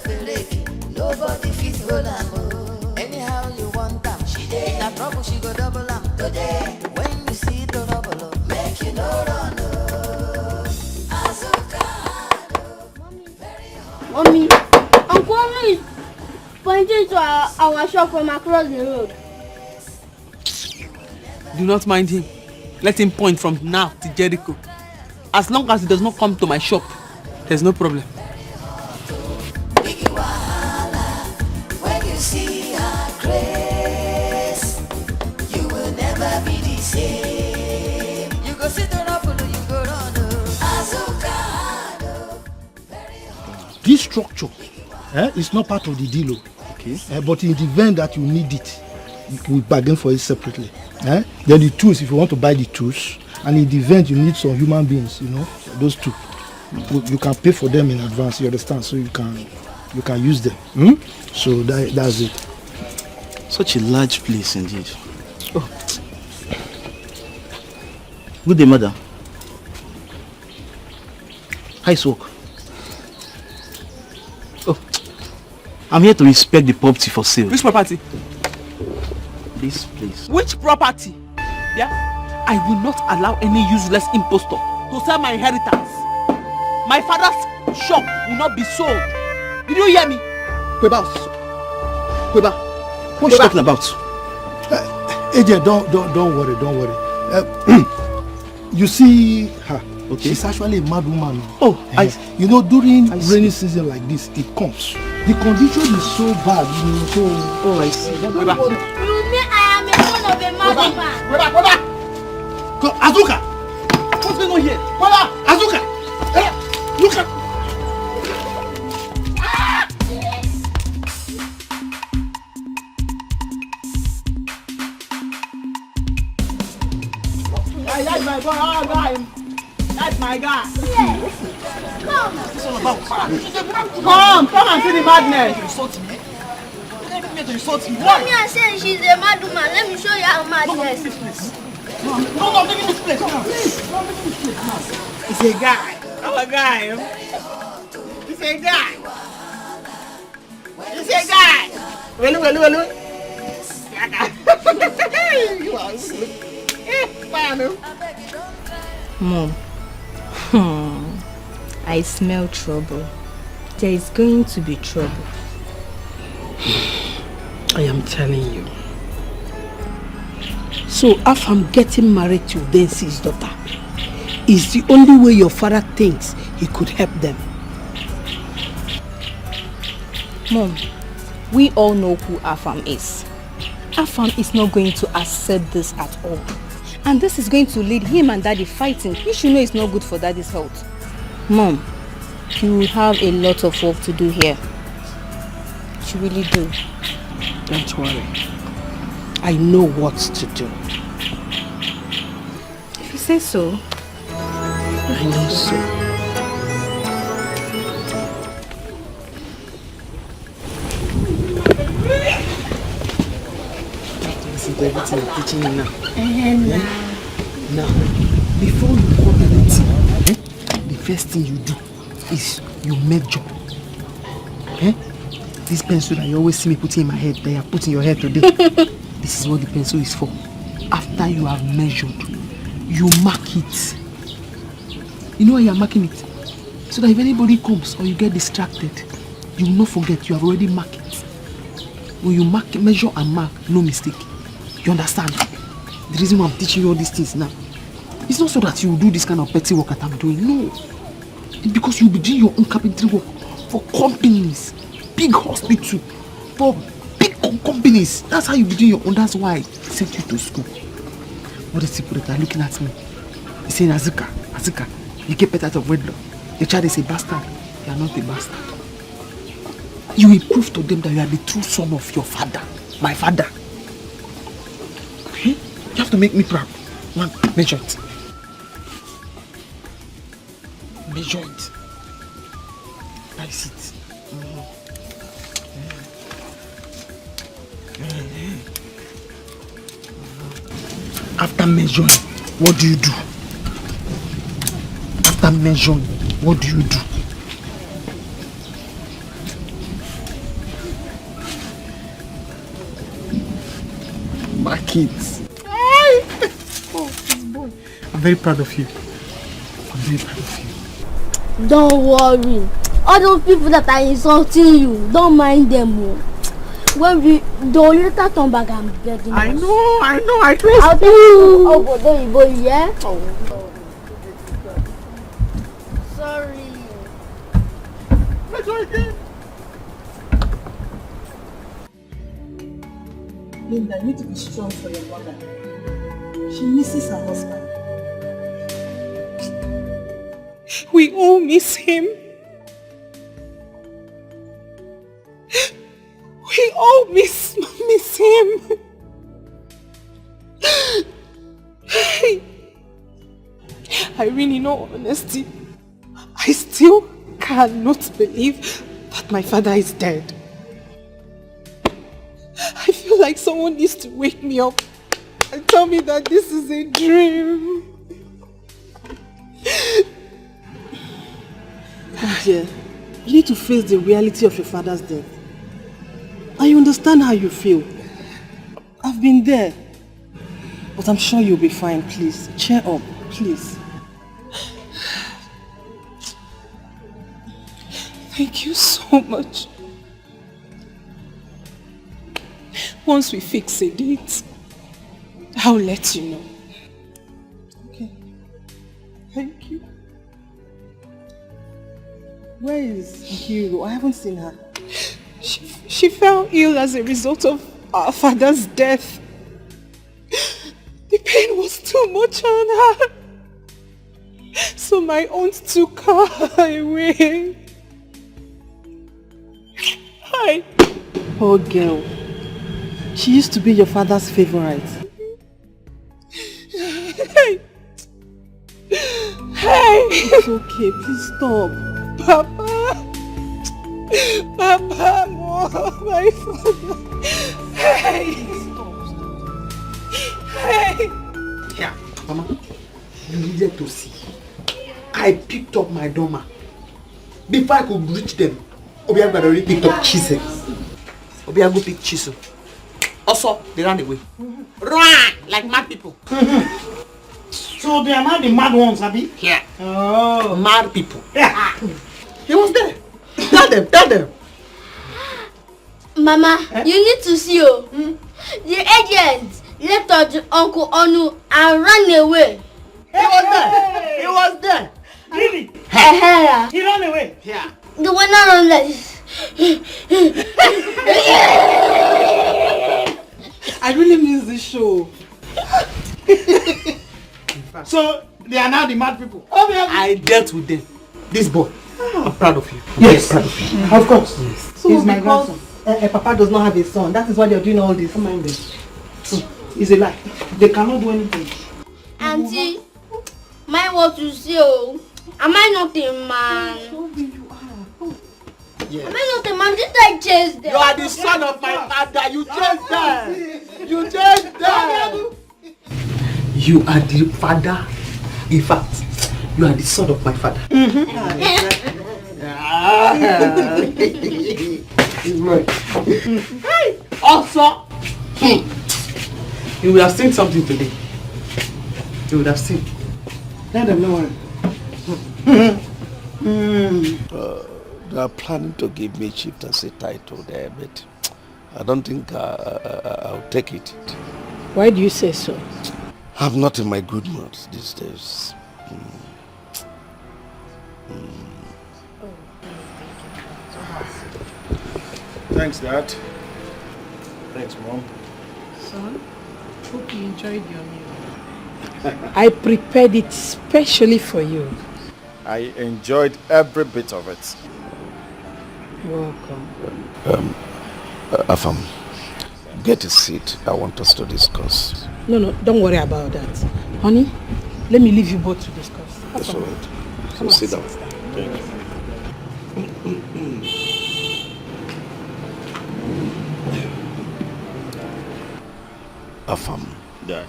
nobody fit hold am. Anyhow you want them, she dey. Na trouble she go double am today. When you see the trouble, make you no run. Azoka, Mommy, Uncle Mommy is pointing to our shop from across the road. Do not mind him. Let him point from now to Jericho. As long as he does not come to my shop, there's no problem. when you see her grace, you will never be the same. You go sit on up, you go run. Azoka. This structure is not part of the deal. Okay. But in the event that you need it, we bargain for it separately. Then the tools, if you want to buy the tools, and in the event you need some human beings, those two, you can pay for them in advance. You understand? So you can use them. So that's it. Such a large place indeed. Oh. Good day, madam. How is work? Oh, I'm here to inspect the property for sale. Which property? This place. Which property? Yeah? I will not allow any useless impostor to sell my inheritance. My father's shop will not be sold. Did you hear me? Kweba. What are you talking about? AJ, don't worry. You see her. Okay. She's actually a mad woman. Oh, you know, during rainy season like this, it comes. The condition is so bad, you know. So, I see. You mean I am a son of a mad woman? Go, Azuka! What's going on here? Azuka! Look at... That's my guy. That's my guy. Yes. Come. It's all about Come and see the madness. Come here and say she's a mad woman. Let me show you how madness is. No, take this place. It's a guy. I'm a guy. It's a guy. It's a guy. Well. Mom, I smell trouble. There is going to be trouble. I am telling you. So if I'm getting married to Densi's daughter, is the only way your father thinks he could help them. Mom, we all know who Afam is. Afam is not going to accept this at all. And this is going to lead him and Daddy fighting. You should know it's not good for Daddy's health. Mom, you will have a lot of work to do here. You really do. Don't worry. I know what to do. If you say so. I know so. Everything I'm teaching you now. Now, before you call anything, the first thing you do is you measure. This pencil that you always see me putting in my head, that you are putting in your head today, this is what the pencil is for. After you have measured, you mark it. You know why you are marking it? So that if anybody comes or you get distracted, you will not forget you have already marked it. When you mark, measure and mark, no mistake. You understand? The reason why I'm teaching you all these things now, it's not so that you will do this kind of petty work that I'm doing. No. It's because you'll be doing your own carpentry work for companies, big hospital, for big companies. That's how you'll be doing your own. That's why I sent you to school. All these people that are looking at me, they're saying, Azuka, you get better out of wedlock. Your child is a bastard. You are not a bastard. You will prove to them that you are the true son of your father, my father. You have to make me proud. One, measure it. Measure it. Price it. After measuring, what do you do? After measuring, what do you do? Mark it. I'm very proud of you. I'm very proud of you. Don't worry. All those people that are insulting you, don't mind them. When they'll later come back and beg them. I know, I trust I'll you. Oh, but don't you go, yeah? Oh. Sorry. Let's go again. Linda, you need to be strong for your mother. She misses her husband. We all miss him. We all miss him. Irene, in all honesty, I still cannot believe that my father is dead. I feel like someone needs to wake me up and tell me that this is a dream. Oh dear, you need to face the reality of your father's death. I understand how you feel. I've been there. But I'm sure you'll be fine, please. Cheer up, please. Thank you so much. Once we fix a date, I'll let you know. Okay. Thank you. Where is Hero? I haven't seen her. She fell ill as a result of our father's death. The pain was too much on her. So my aunt took her away. Hi. Poor girl. She used to be your father's favorite. Hey. Hey. It's okay. Please stop. Papa. Papa, Mom, my father. Hey. Stop. Hey. Yeah, Mama, you needed to see. I picked up my doormat. Before I could reach them, Obiago had already picked up chisel. Obiago picked chisel. Also, they ran away. Run like mad people. So they are not the mad ones, Abby? Yeah. Oh. Mad people. Yeah. He was there. Tell them. Mama, you need to see you. The agent left us Uncle Onu and ran away. He was there. Really? He ran away? Yeah. The one that runs like this. I really miss this show. So they are now the mad people. I dealt with them. This boy, I'm proud of you. Yes. Proud of you. Of course. Yes. So He's my because grandson. Papa does not have a son, that is why they are doing all this. Come on, it's a lie. They cannot do anything. Auntie, mine what you say, oh. Am I not a man? Yes. Am I not a man? Did I chase them? You are the son of my father. You chased them. You chased them. You are the father. In fact, you are the son of my father. Also, you would have seen something today. You would have seen. Let them know. They are planning to give me chieftaincy title there, but I don't think I'll take it. Why do you say so? I'm not in my good mood these days. Thanks, Dad. Thanks, Mom. Son, hope you enjoyed your meal. I prepared it specially for you. I enjoyed every bit of it. You're welcome. Afam, get a seat. I want us to discuss. No, don't worry about that. Honey, let me leave you both to discuss. That's all right. Come on, sit down. Thank you. Afam. Dad.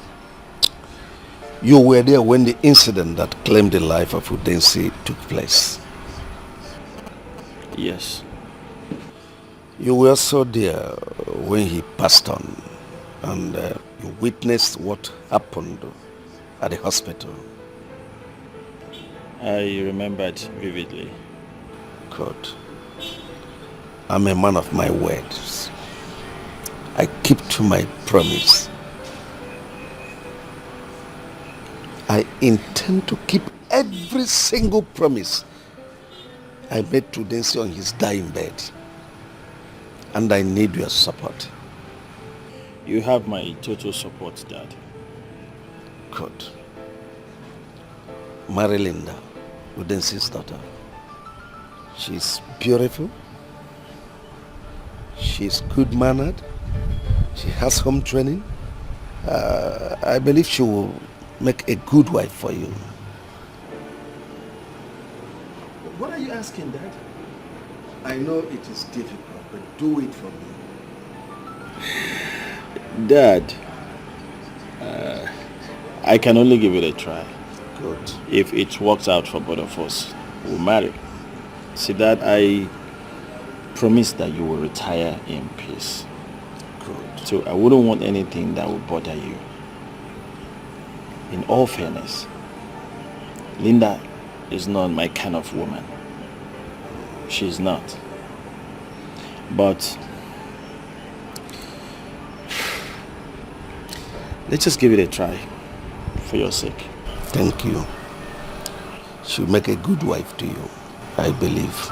You were there when the incident that claimed the life of Udensi took place. Yes. You were also there when he passed on, and you witnessed what happened at the hospital. I remembered vividly. Good. I'm a man of my words. I keep to my promise. I intend to keep every single promise I made to Udensi on his dying bed. And I need your support. You have my total support, Dad. Good. Marry Linda, Udensi's daughter. She's beautiful. She's good-mannered. She has home training. I believe she will make a good wife for you. What are you asking, Dad? I know it is difficult, but do it for me. Dad, I can only give it a try. Good. If it works out for both of us, we'll marry. See, Dad, I promise that you will retire in peace. Good. So I wouldn't want anything that would bother you. In all fairness, Linda is not my kind of woman. she's not. But let's just give it a try for your sake. Thank you. She'll make a good wife to you, I believe.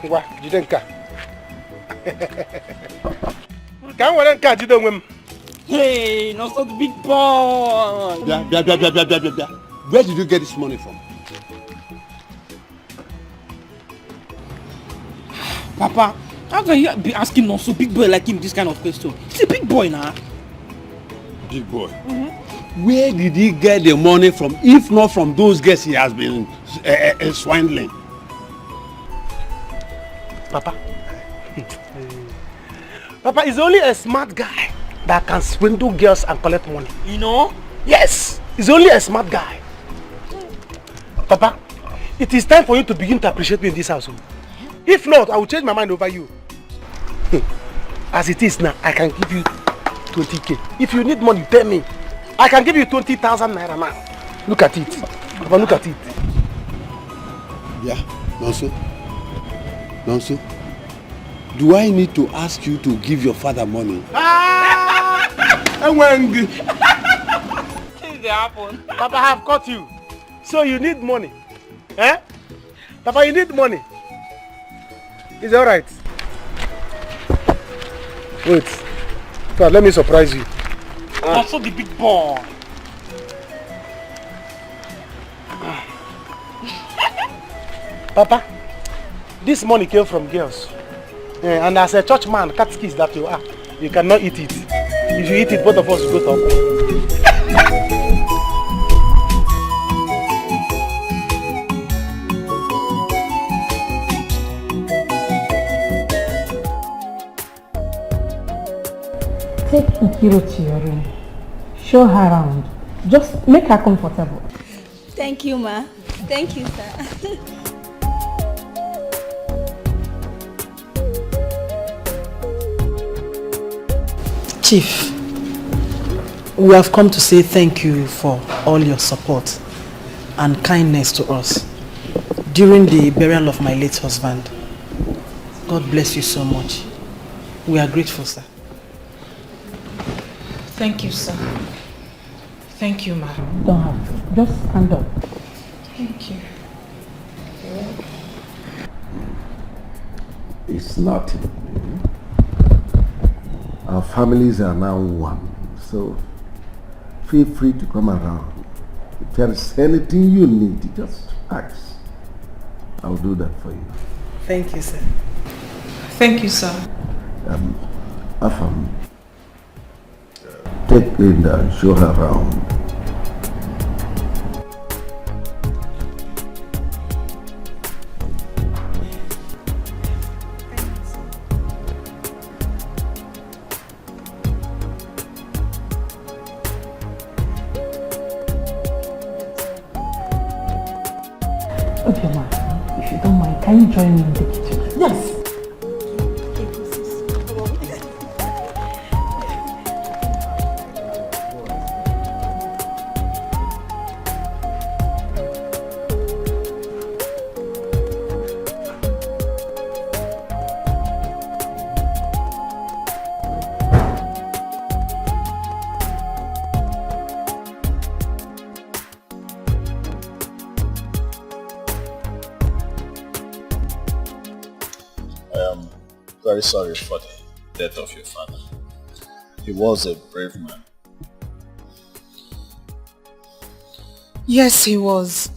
Ngwa, jide nka. Ka m were nka jide onwe m. Hey, not so big boy. Bia. Where did you get this money from? Papa, how can you be asking not so big boy like him this kind of question? He's a big boy now. Big boy? Where did he get the money from, if not from those girls he has been swindling? Papa. Papa is only a smart guy that can swindle girls and collect money. You know? Yes, he's only a smart guy. Papa, it is time for you to begin to appreciate me in this house. If not, I will change my mind over you. As it is now, I can give you 20k. If you need money, tell me. I can give you 20,000 naira now. Look at it. Papa, look at it. Yeah, Nonso. Do I need to ask you to give your father money? Papa, I have caught you. So you need money. Eh? Papa, you need money. Is it alright? Wait. God, let me surprise you. Also the big boy. Papa, this money came from girls. And as a church man, catechist that you are, you cannot eat it. If you eat it, both of us will go to Take Nkiro to your room. Show her around. Just make her comfortable. Thank you, ma. Thank you, sir. Chief, we have come to say thank you for all your support and kindness to us during the burial of my late husband. God bless you so much. We are grateful, sir. Thank you, sir. Thank you, ma. Don't have to. Just stand up. Thank you. It's nothing. Our families are now one, so feel free to come around. If there is anything you need, just ask. I'll do that for you. Thank you, sir. Thank you, sir. Afam, take Linda and show her around. Okay, ma. If you don't mind, can you join me in the kitchen? Yes. Very sorry for the death of your father. He was a brave man. Yes, he was.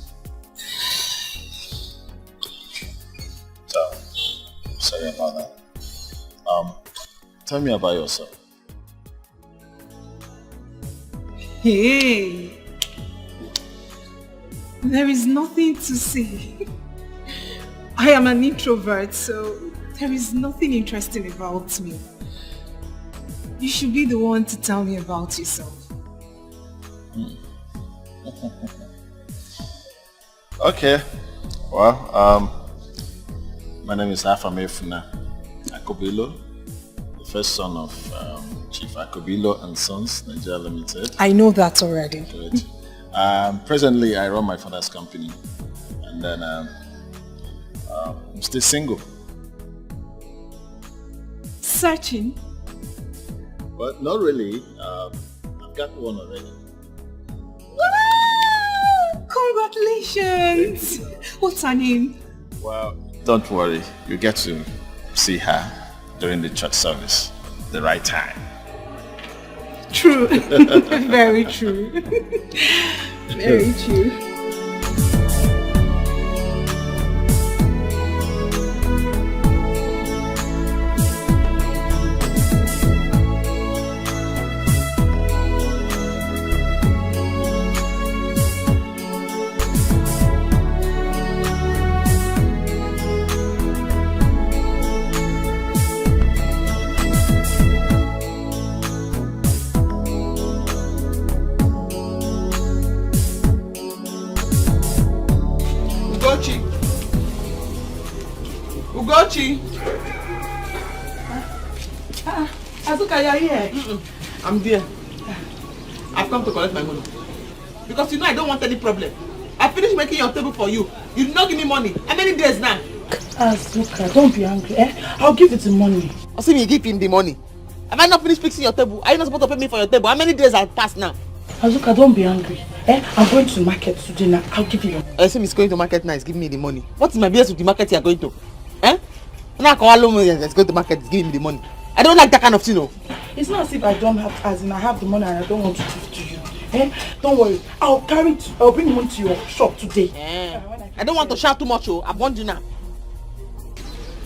Sorry about that. Tell me about yourself. Hey, there is nothing to say. I am an introvert, so there is nothing interesting about me. You should be the one to tell me about yourself. Okay. Well, My name is Afamefuna Akobilo, the first son of Chief Akobilo and Sons, Nigeria Limited. I know that already. Good. Presently, I run my father's company, and then I'm still single. Searching? But not really. I've got one already. Wow! Congratulations! What's her name? Well, don't worry. You get to see her during the church service, the right time. True. Very true. Very true. Ugochi. Azuka, you're here. I'm there. I've come to collect my money. Because you know I don't want any problem. I finished making your table for you. You did not give me money. How many days now? Azuka, don't be angry. I'll give you the money. I see me give him the money. Have I not finished fixing your table? Are you not supposed to pay me for your table? How many days have passed now? Azuka, don't be angry. I'm going to the market today now. I'll give you your money. I see me going to market now. Is giving me the money. What is my business with the market you are going to? Now let's go to market. Is giving me the money. I don't like that kind of thing, no. It's not as if I don't have, as in I have the money and I don't want to give to you. Don't worry. I'll bring the money to your shop today. I don't want to shout too much, oh. I've warned you now.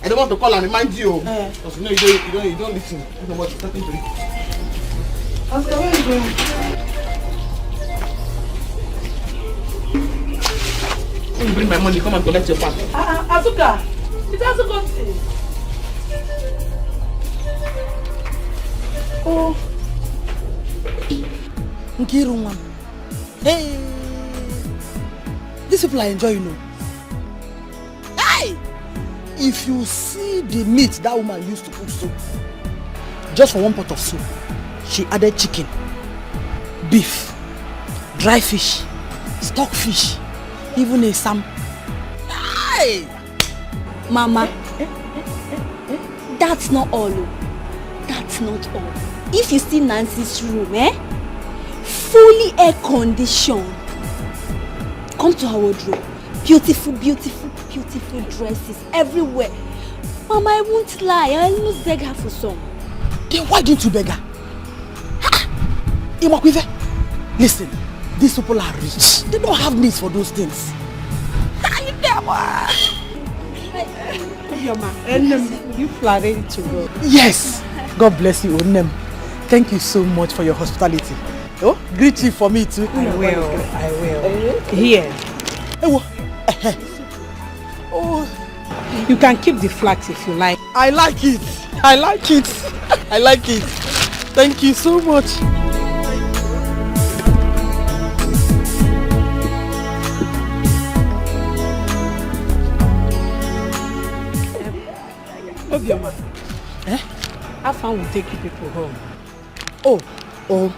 I don't want to call and remind you, because you know you don't listen. You know what? Nothing to do. Azuka, where are you going? When you bring my money, come and collect your part. Azuka, it hasn't got it. Oh. Nkirunwa. Hey. These people are enjoying, you know. Hey! If you see the meat that woman used to cook soup, just for one pot of soup, she added chicken, beef, dry fish, stockfish, even a sam. Hey! Mama, that's not all. That's not all. If you see Nancy's room, fully air conditioned. Come to her wardrobe. Beautiful, beautiful, beautiful dresses everywhere. Mama, I won't lie. I almost beg her for some. Then why didn't you beg her? Listen, these people are rich. They don't have needs for those things. You flat ready to go. Yes. God bless you, Onem. Thank you so much for your hospitality. Oh, greet you for me too. I will. Here. Oh. You can keep the flags if you like. I like it. I like it. I like it. Thank you so much. Obioma. How far will take you people home? Oh,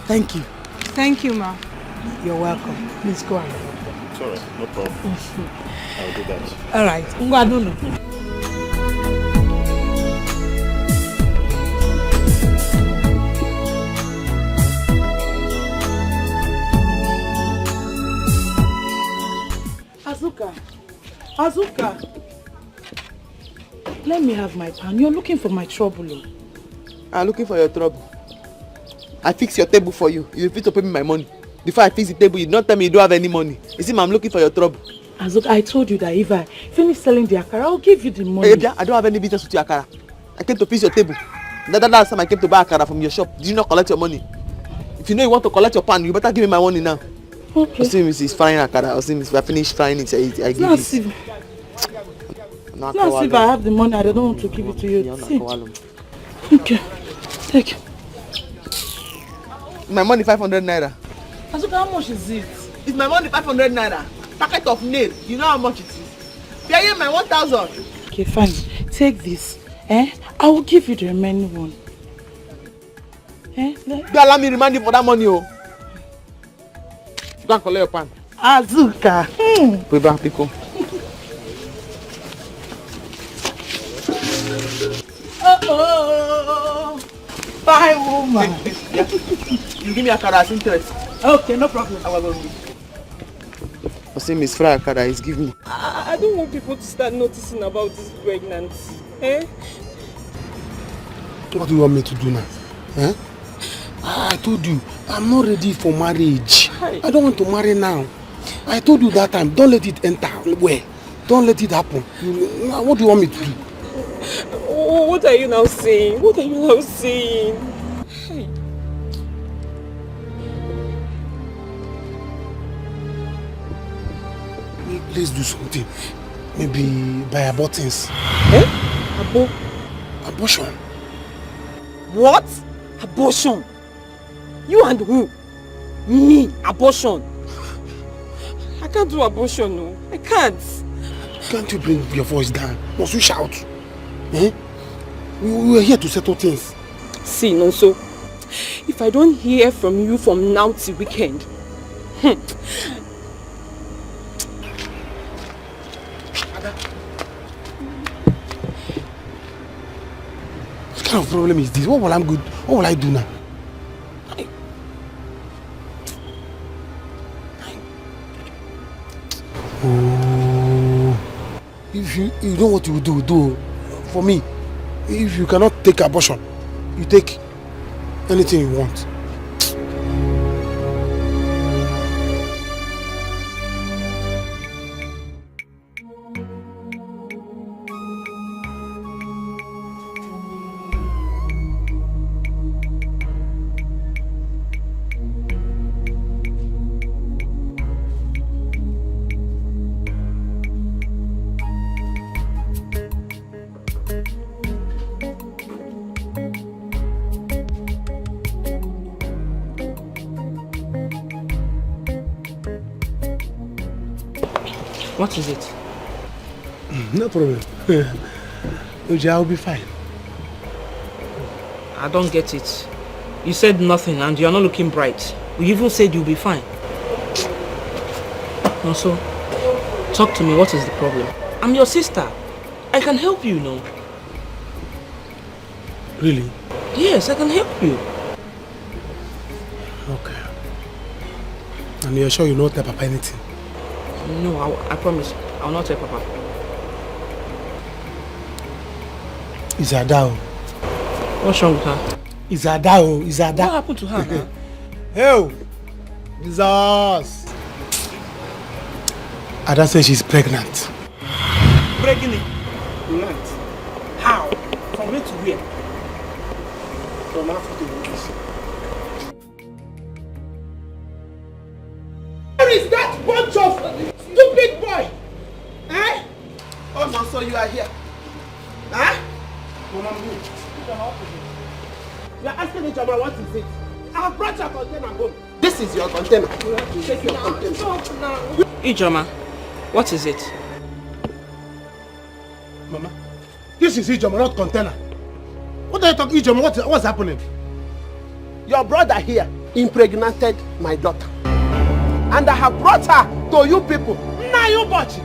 thank you. Thank you, ma. You're welcome. Please go ahead. It's alright, no problem. I'll do that. Alright. Ngwadunu. Azuka. Let me have my pan. You're looking for my trouble. I'm looking for your trouble. I fix your table for you. You refuse to pay me my money. Before I fix the table, you don't tell me you don't have any money. You see, I'm looking for your trouble. Azuka, I told you that if I finish selling the akara, I'll give you the money. Hey, I don't have any business with your akara. I came to fix your table. That's time I came to buy akara from your shop. Did you not collect your money? If you know you want to collect your pan, you better give me my money now. Okay. Osim is frying akara. Osim is finished frying it. I give you. It's not as if I have the money. I don't want to give it to you. See. Okay. Take. My money 500 naira. Azuka, how much is it? It's my money 500 naira. Packet of nail. You know how much it is. Pay my 1,000. Okay, fine. Take this. I will give you the remaining one. Don't allow me remind you for that money, oh. Go and collect your pan. Azuka. Put it back, Pico. Oh, fine woman. Yeah. You give me a card as interest. Okay, no problem. I will go. I say Miss Freya card is giving me. I don't want people to start noticing about this pregnancy. What do you want me to do now? I told you, I'm not ready for marriage. I don't want to marry now. I told you that time, don't let it enter. Where? Don't let it happen. What do you want me to do? What are you now saying? What are you now saying? Let's do something. Maybe by abortions. Abortion. What? Abortion? You and who? Me? Abortion? I can't do abortion, no. I can't. Can't you bring your voice down? Must you shout? We are here to settle things. See, Nonso, if I don't hear from you from now till weekend, What kind of problem is this? What will I do now? Oh, if you know what you do for me. If you cannot take abortion, you take anything you want. what is it? No problem. Uji, I'll be fine. I don't get it. You said nothing and you're not looking bright. You even said you'll be fine. Also, talk to me. What is the problem? I'm your sister. I can help you, no? Really? Yes, I can help you. Okay. And you're sure you don't tell Papa anything? No, I promise. I will not tell Papa. It's Ada. What's wrong with her? It's Ada. It's Ada. What happened to her now? Hey, Jesus. Ada says she's pregnant. Pregnant? How? From where to where? From Africa. Where is that bunch of stupid boy? Oh no, so you are here. You are asking each other what is it? I have brought your container home. This is your container. You have to take your container. Ijoma, what is it? Mama, this is Ijoma, not container. What are you talking, Ijoma? What's happening? Your brother here impregnated my daughter. And I have brought her to you people. Now you watch it.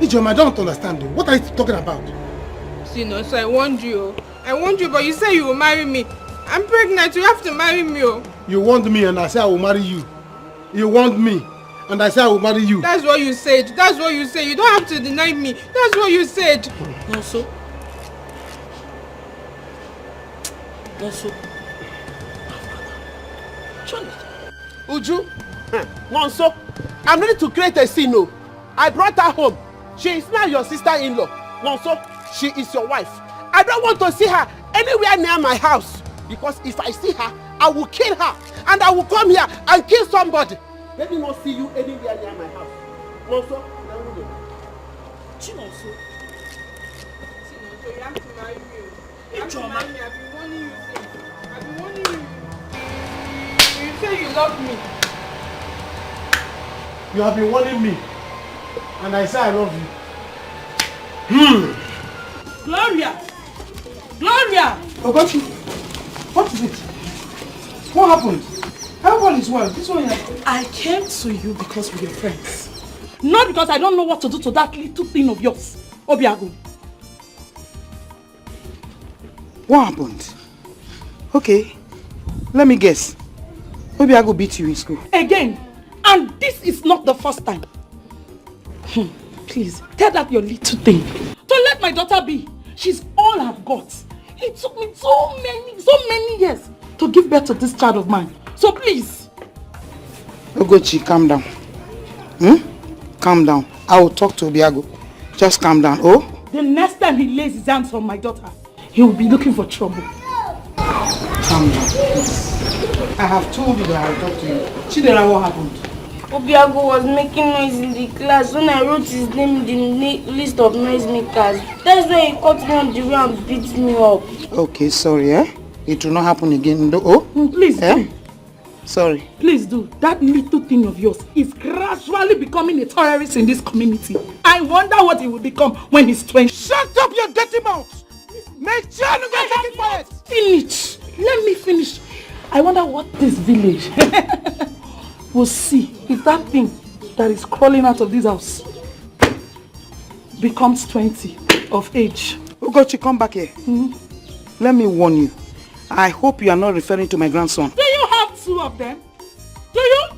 Ijoma, I don't understand you. What are you talking about? See, no, so I warned you, but you say you will marry me. I'm pregnant, you have to marry me. You want me and I say I will marry you. You want me and I say I will marry you. That's what you said. That's what you said. You don't have to deny me. That's what you said. Also. Uju, Nonso, I'm ready to create a scene. No, I brought her home. She is now your sister-in-law. Nonso, she is your wife. I don't want to see her anywhere near my house. Because if I see her, I will kill her. And I will come here and kill somebody. Let me not see you anywhere near my house. Nonso, Chinonso, you have to marry me. You have to marry me. I've been warning you since. I've been warning you. You say you love me. You have been warning me. And I say I love you. Gloria! Gloria! Ogochi, what is it? What happened? Everyone is well. This one I came to you because we're your friends. Not because I don't know what to do to that little thing of yours, Obiago. What happened? Okay, let me guess. Obiago beat you in school. Again, and this is not the first time. Please, tell that your little thing. Don't let my daughter be. She's all I've got. It took me so many years to give birth to this child of mine. So please. Ogochi, calm down. Calm down. I will talk to Obiago. Just calm down, oh? The next time he lays his hands on my daughter, he will be looking for trouble. Calm down, please. I have told you that I will talk to you. Chidera, what happened? Obiago was making noise in the class when I wrote his name in the list of noisemakers. That's why he caught me on the way and beat me up. Okay, sorry, eh? It will not happen again. Oh? Please do. Sorry. Please do. That little thing of yours is gradually becoming a terrorist in this community. I wonder what he will become when he's 20. Shut up your dirty mouth! Make sure you get taken quiet! Finish. Let me finish. I wonder what this village will see if that thing that is crawling out of this house becomes 20 of age. Ugochi, come back here. Let me warn you. I hope you are not referring to my grandson. Do you have two of them? Do you?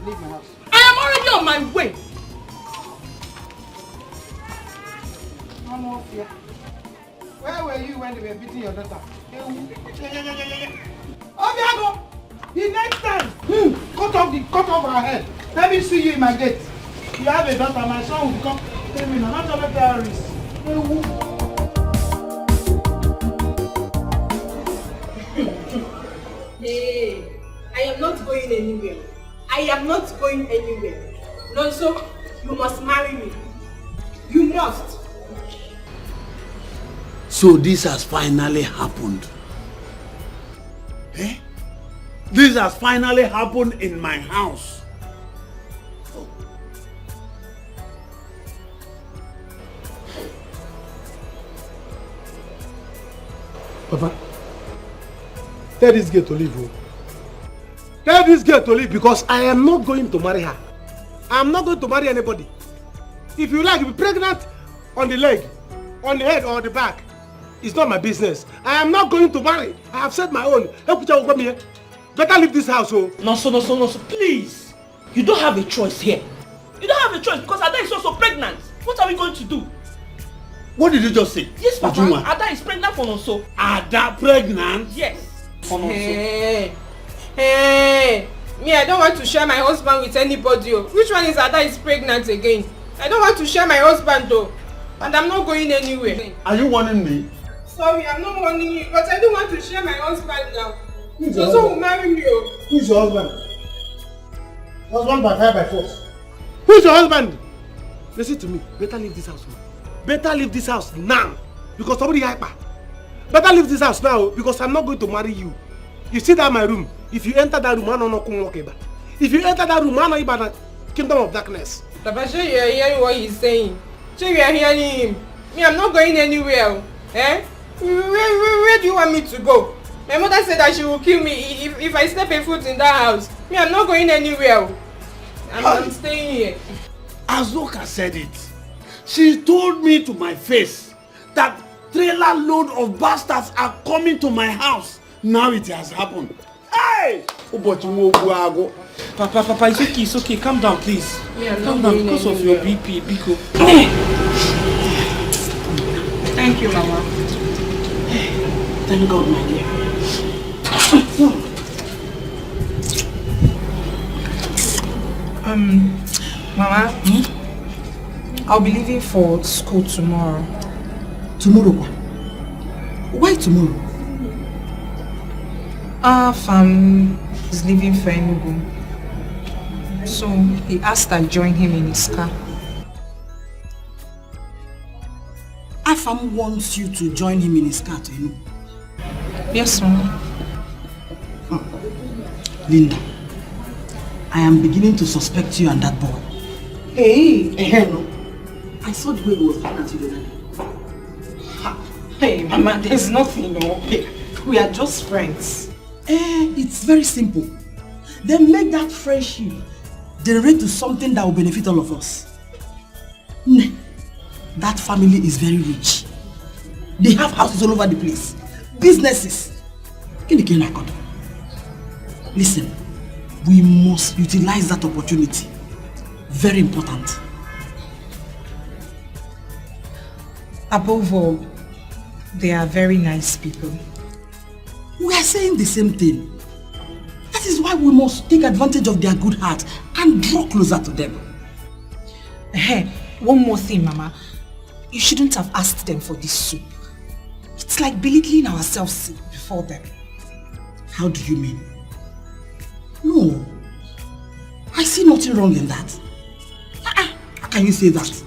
Leave my house. I am already on my way. Where were you when they were beating your daughter? Obiago! The next time! Cut off her head. Let me see you in my gate. You have a daughter, my son will become criminal, not a terrorist. Hey, I am not going anywhere. I am not going anywhere. No, so you must marry me. You must. So this has finally happened. Eh? This has finally happened in my house. Oh. Papa, tell this girl to leave. Tell this girl to leave because I am not going to marry her. I am not going to marry anybody. If you like, be pregnant on the leg, on the head or the back. It's not my business. I am not going to marry. I have said my own. Better leave this house, oh. No, please. You don't have a choice here. You don't have a choice because Ada is also pregnant. What are we going to do? What did you just say? Yes, Papa. Ada is pregnant for Nonso. Ada pregnant? Yes. For Nonso. Hey, me, I don't want to share my husband with anybody. Oh. Which one is Ada is pregnant again? I don't want to share my husband though. And I'm not going anywhere. Are you warning me? Sorry, I'm not warning you, but I don't want to share my husband now. So will marry me. Oh. Who's your husband? Husband by fire by force. Who's your husband? Listen to me. Better leave this house now. Better leave this house now. Because somebody hyper. Better leave this house now because I'm not going to marry you. You see that my room. If you enter that room, I don't know. If you enter that room, I know about the kingdom of darkness. Papa, sure you are hearing what he's saying. Sure you are hearing him. Me, I'm not going anywhere. Eh? Where do you want me to go? My mother said that she will kill me if I step a foot in that house. Me, I'm not going anywhere. I'm staying here. Azoka said it. She told me to my face that trailer load of bastards are coming to my house. Now it has happened. Hey! Papa, it's okay. Calm down, please. Yeah, calm down because of your BP, Biko. Thank you, Mama. Thank God, my dear. Mama, I'll be leaving for school tomorrow. Tomorrow? Why tomorrow? Fam is leaving for Enugu. So he asked I join him in his car. Afam wants you to join him in his car to Enugu. Yes, Mama. Linda, I am beginning to suspect you and that boy. Hey! No. I saw the way he was looking at you the other day. Hey, Mama, there's nothing, no. We are just friends. It's very simple. Then make that friendship generate to something that will benefit all of us. That family is very rich. They have houses all over the place, businesses. Listen, we must utilize that opportunity. Very important. Above all, they are very nice people. We are saying the same thing. That is why we must take advantage of their good heart and draw closer to them. Hey, one more thing, Mama. You shouldn't have asked them for this soup. It's like belittling ourselves before them. How do you mean? No. I see nothing wrong in that. How can you say that?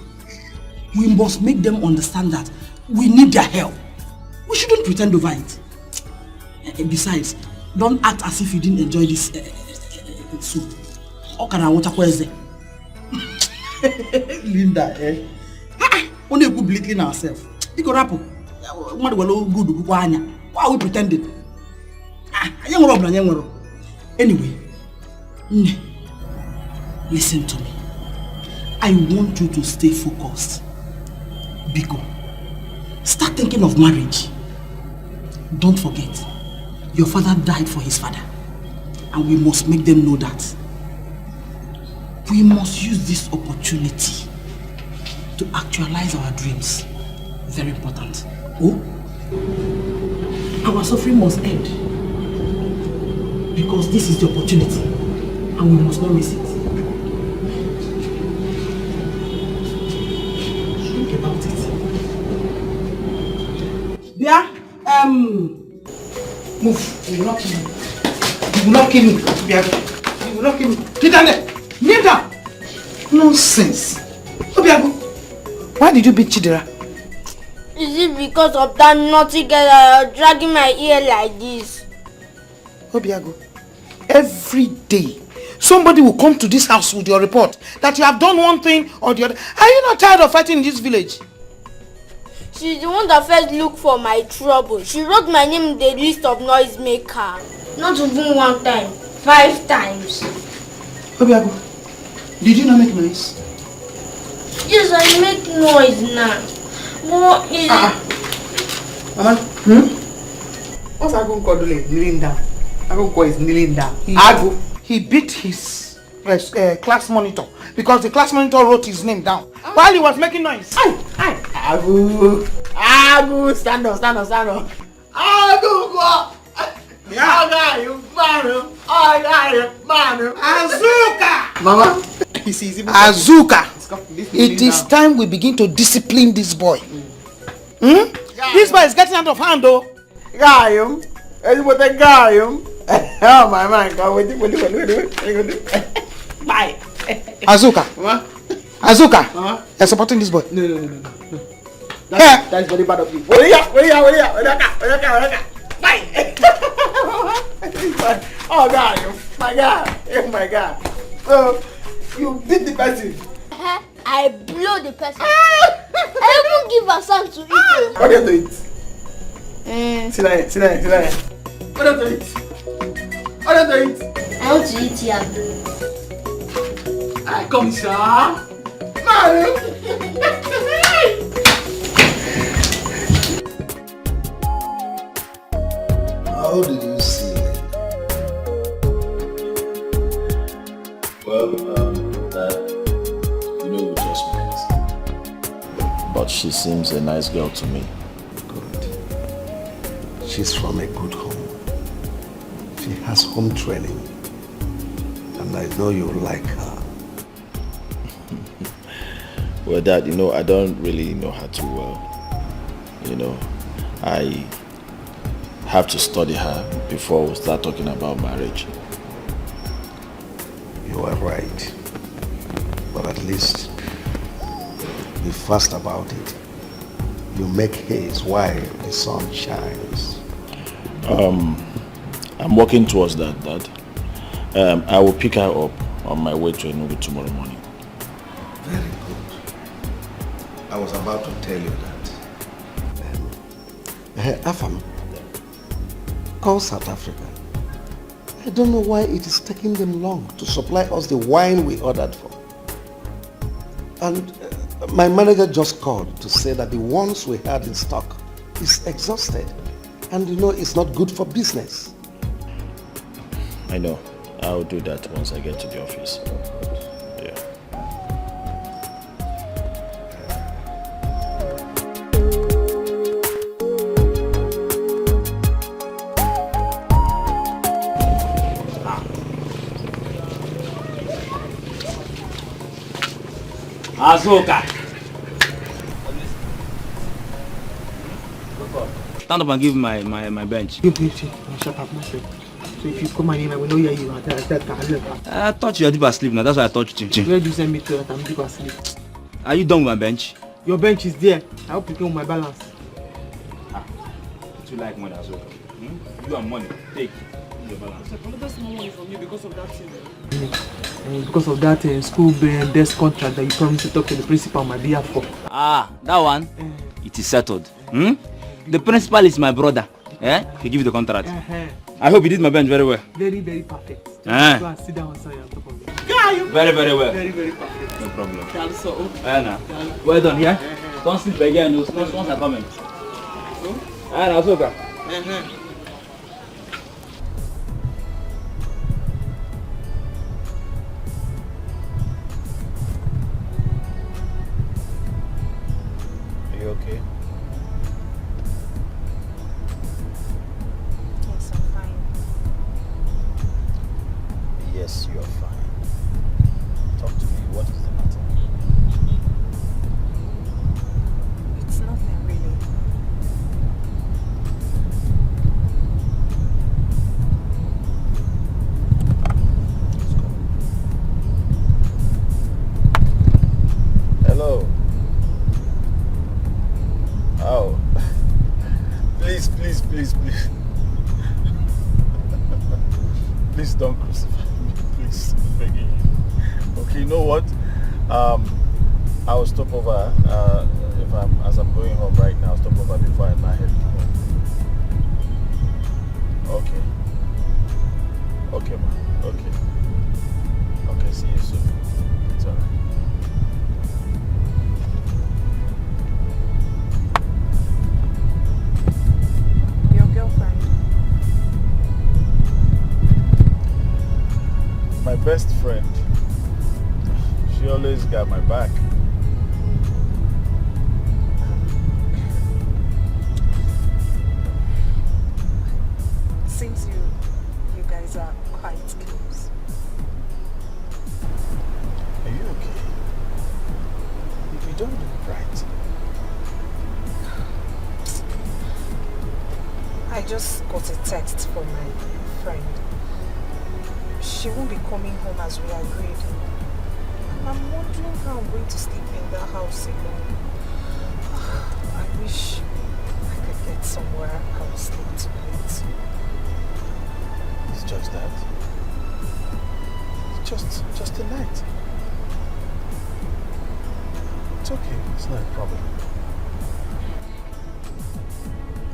We must make them understand that we need their help. We shouldn't pretend over it. Besides, don't act as if you didn't enjoy this soup. Linda, only good belittling ourselves. Why are we pretending? Anyway, listen to me. I want you to stay focused. Biko, start thinking of marriage. Don't forget, your father died for his father, and we must make them know that. We must use this opportunity to actualize our dreams. Very important. Oh, our suffering must end, because this is the opportunity, and we must not miss it. Think about it. There, move. You will not kill me. You will not kill me. You will not kill me. Get down there. Kneel down. Nonsense. Obiago, why did you beat Chidera? Is it because of that naughty girl that are dragging my ear like this? Obiago, every day somebody will come to this house with your report that you have done one thing or the other. Are you not tired of fighting in this village? She's the one that first looked for my trouble. She wrote my name in the list of noisemaker. Not even one time, 5 times. Obiago, did you not make noise? Yes, I make noise now. What is Mama, what's Agunko doing? Kneeling down. Agunko is kneeling down. He beat his class monitor because the class monitor wrote his name down while he was making noise. Agu, stand up. Agu, Azuka! Mama, Azuka! It is time we begin to discipline this boy. This boy is getting out of hand, though. Oh my man, wait. Bye. Azuka! Azuka! You're supporting this boy? No. That's very bad of you. Wait. Bye. Oh my God. So you beat the person. I blow the person. I even give her some to eat. What do you have to eat? Sit down. What do you have to eat? I want to eat here. Come, sir. How did you see it? Well, Dad, you know we just met. But she seems a nice girl to me. Good. She's from a good home. She has home training. And I know you like her. Well, Dad, I don't really know her too well. I have to study her before we start talking about marriage. You are right. But at least be fast about it. You make haste while the sun shines. I'm working towards that, Dad. I will pick her up on my way to Enugu tomorrow morning. Very good. I was about to tell you that. Afam, call South Africa. I don't know why it is taking them long to supply us the wine we ordered for. And my manager just called to say that the ones we had in stock is exhausted. And you know, it's not good for business. I know. I'll do that once I get to the office. Yeah. Azuka! Stand up and give my bench. Shut up, myself. So if you call my name, I will know you are. I thought you were deep asleep now, that's why I touched you. Where do you send me to that I'm deep asleep? Are you done with my bench? Your bench is there. I hope you came with my balance. What you like money as well? You and money, take your balance. That's no money from you because of that thing. Because of that school desk contract that you promised to talk to the principal on my behalf for. That one? It is settled. The principal is my brother. He give you the contract. I hope you did my bench very well. Very, very perfect. Go and sit down on top of it. Very, very well. Very, very perfect. No problem. Also, well done, yeah? Don't sleep again, once I come in. Azuka. Are you okay? Yes, I'm fine. Yes, you are fine. Talk to me. What is the matter? It's nothing really. Hello. Oh. Please. Please don't crucify me. Please, I'm begging you. Okay, you know what? I will stop over. As I'm going home right now, I'll stop over before I head home. Okay, man. Okay, see you soon. It's alright. Your girlfriend? My best friend. She always got my back. Seems you guys are quite close. Are you okay? If you don't look right. I just got a text from my friend. She won't be coming home as we agreed. I'm wondering how I'm going to sleep in that house alone. I wish I could get somewhere else to sleep. It's just that. It's just a night. It's okay. It's not a problem.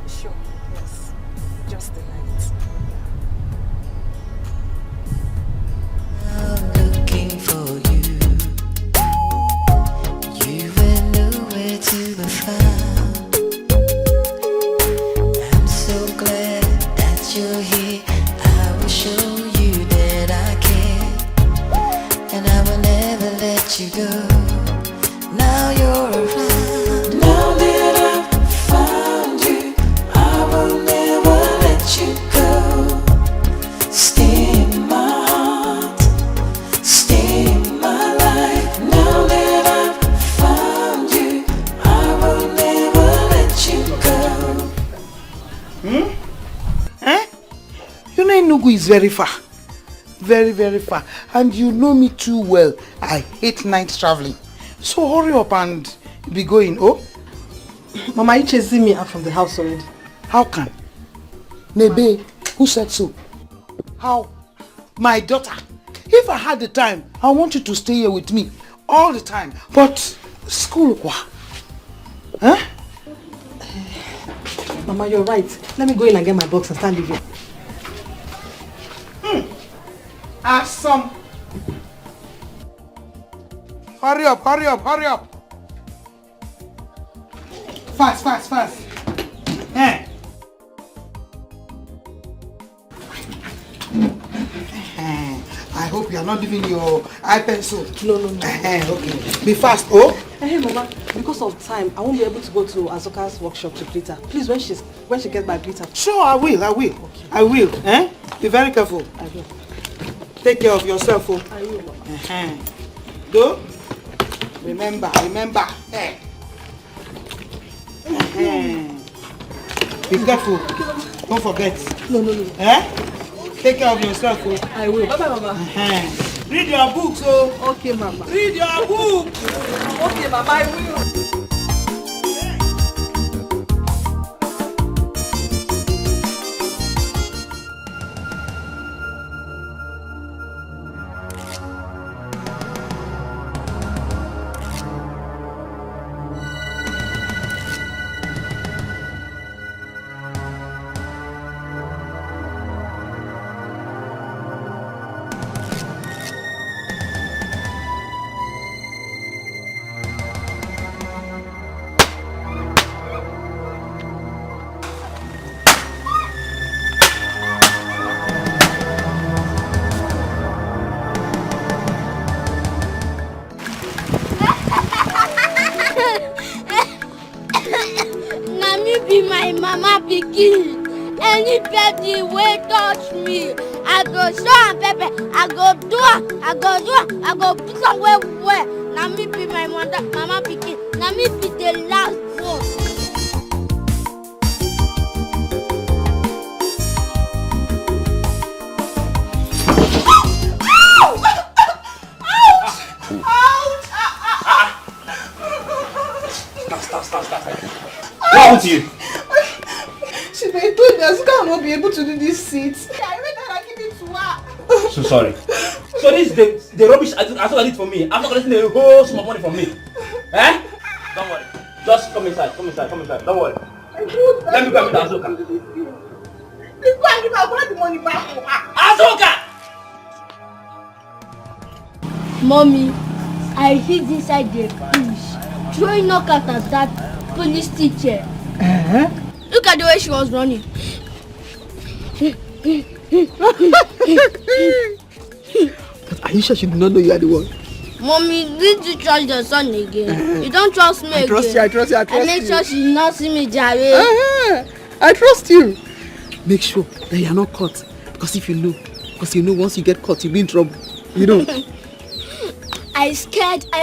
Sure, yes. Just a night. I'm looking for you. You were nowhere to be found. I'm so glad that you're here. I will show you that I care, and I will never let you go. Now you're around. Now that I've found you, I will never let you go. Stay in my heart, stay in my life. Now that I've found you, I will never let you go. You know Enugu is very far. Very, very far. And you know me too well. I hate night traveling. So hurry up and be going, oh? Mama, you chasing me out from the house already? How can? Nebe, who said so? How? My daughter. If I had the time, I want you to stay here with me all the time. But school, what? Huh? Mama, you're right. Let me go in and get my box and start leaving. Awesome. Hurry up, hurry up, hurry up. Fast, fast, fast. Eh. I hope you are not leaving your eye pencil. No. Okay. Be fast, oh? Hey, Mama, because of time, I won't be able to go to Azoka's workshop to greet her. Please, when she gets back, greet her. Sure, I will. Okay. I will. Eh? Be very careful. I will. Take care of yourself, oh. I will, Mama. Go. Remember. Eh. Be careful. Don't forget. No. Eh? Take care of yourself, oh. I will. Bye-bye, Mama. Read your books, oh. Okay, Mama. Read your books. Okay, Mama, I will. Anybody wey touch me, I go show am pepper. I go do am. I go put am well. Na me be my mama pikin. Na me be the last one. Stop. What happened to you? She may told me Azuka will not be able to do these seats. I went and I give it to her. So sorry. So this is the rubbish Azuka did for me. I'm not collecting the whole sum of money from me. Eh? Don't worry. Just come inside. Don't worry. Let me go with Azuka. Please go and give her. I'll collect the money back for her. Azuka! Mommy, I hid inside the bush, throwing knockout at that police teacher. Look at the way she was running. But are you sure she did not know you are the one? Mommy, did you trust your son again? You don't trust me again. I trust you. I make sure she did not see me, Jare. I trust you. Make sure that you are not caught. Because if you know, once you get caught, you'll be in trouble. You know. I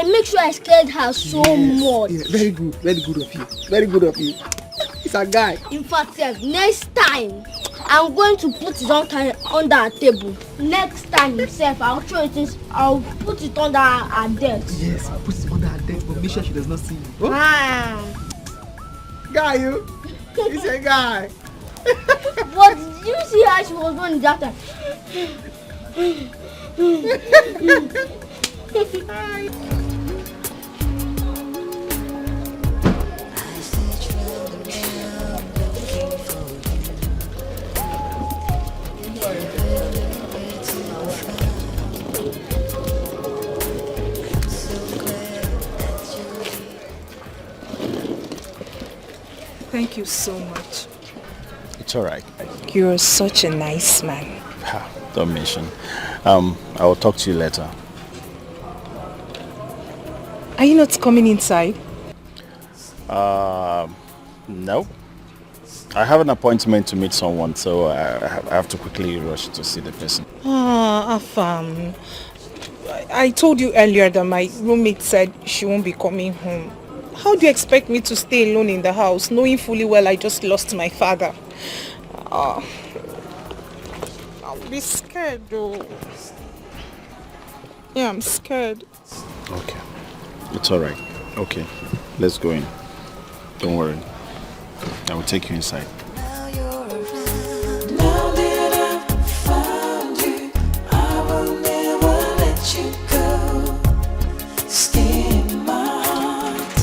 make sure I scared her so much. Yeah, very good of you. He's a guy. In fact, next time, I'm going to put it under a table. Next time, I'll put it under her desk. Yes, I'll put it under her desk, but make sure she does not see you. Oh? Guy, you? He's a guy. But did you see how she was running that time? Thank you so much. It's all right. You're such a nice man. Don't mention. I will talk to you later. Are you not coming inside? No. I have an appointment to meet someone, so I have to quickly rush to see the person. Afam. I told you earlier that my roommate said she won't be coming home. How do you expect me to stay alone in the house, knowing fully well I just lost my father? I'll be scared though. Yeah, I'm scared. Okay. It's all right. Okay. Let's go in. Don't worry. I will take you inside. Now that I've found you, I will never let you go. Stay in my heart,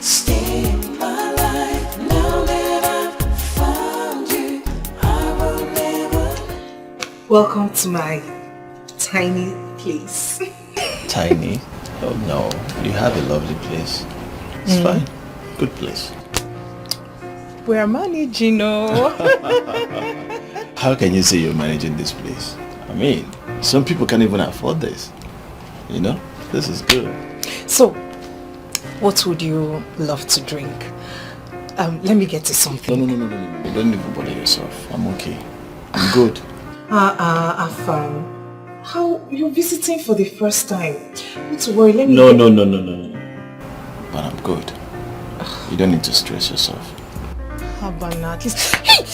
stay in my life. Now that I've Welcome to my tiny place. Tiny? Oh no, you have a lovely place. It's fine. Good place. We're managing, oh. How can you say you're managing this place? I mean, some people can't even afford this. You know? This is good. So, what would you love to drink? Let me get you something. No. You don't even bother yourself. I'm okay. I'm good. Afam. How? You're visiting for the first time. Not to worry, let me No. But I'm good. You don't need to stress yourself. Habana, at least. Hey!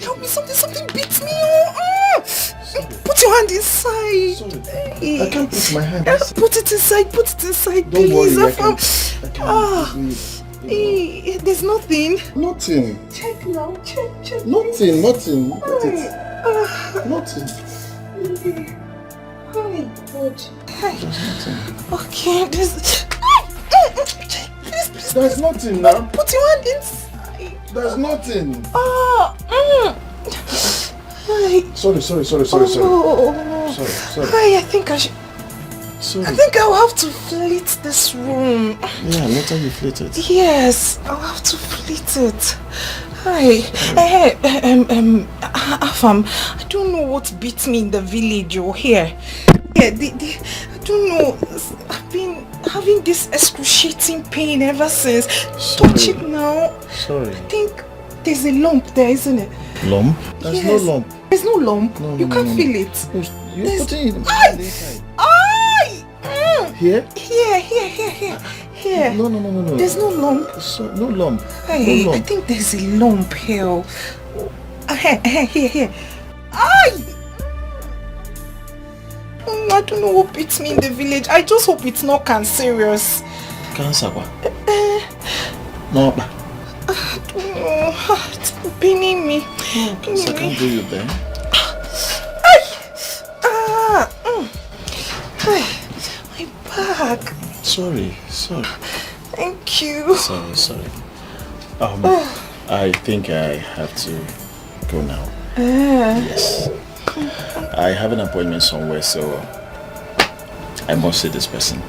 Help me, something beats me. Put your hand inside. Sorry. I can't put my hand inside. Put it inside, Don't please. worry, I can't. Hey, there's nothing. Nothing. Check now, check. Nothing. Nothing. Hi, God. Hi. There's nothing. Okay, Please. There's nothing now. Put your hand inside. There's nothing. Hi. Sorry. Sorry. Sorry. I think I should. Sorry. I think I'll have to flit this room. Yeah, later you flit it. Yes, I'll have to flit it. Hi. Afam, I don't know what beat me in the village or here. Yeah, I don't know. I've been having this excruciating pain ever since. Touch it now. Sorry. I think there's a lump there, isn't it? Lump? There's no lump. There's no lump. No, you can't feel it. You're putting it inside. Here? Here. No. There's no lump. No lump. Hey, No I lump. think there's a lump here. Here. I don't know what beats me in the village. I just hope it's not cancerous. Cancer? No. I don't know. It's paining me. Cancer can't do you then. My back. Sorry. Thank you. Sorry. I think I have to go now. Yes. I have an appointment somewhere, so I must see this person.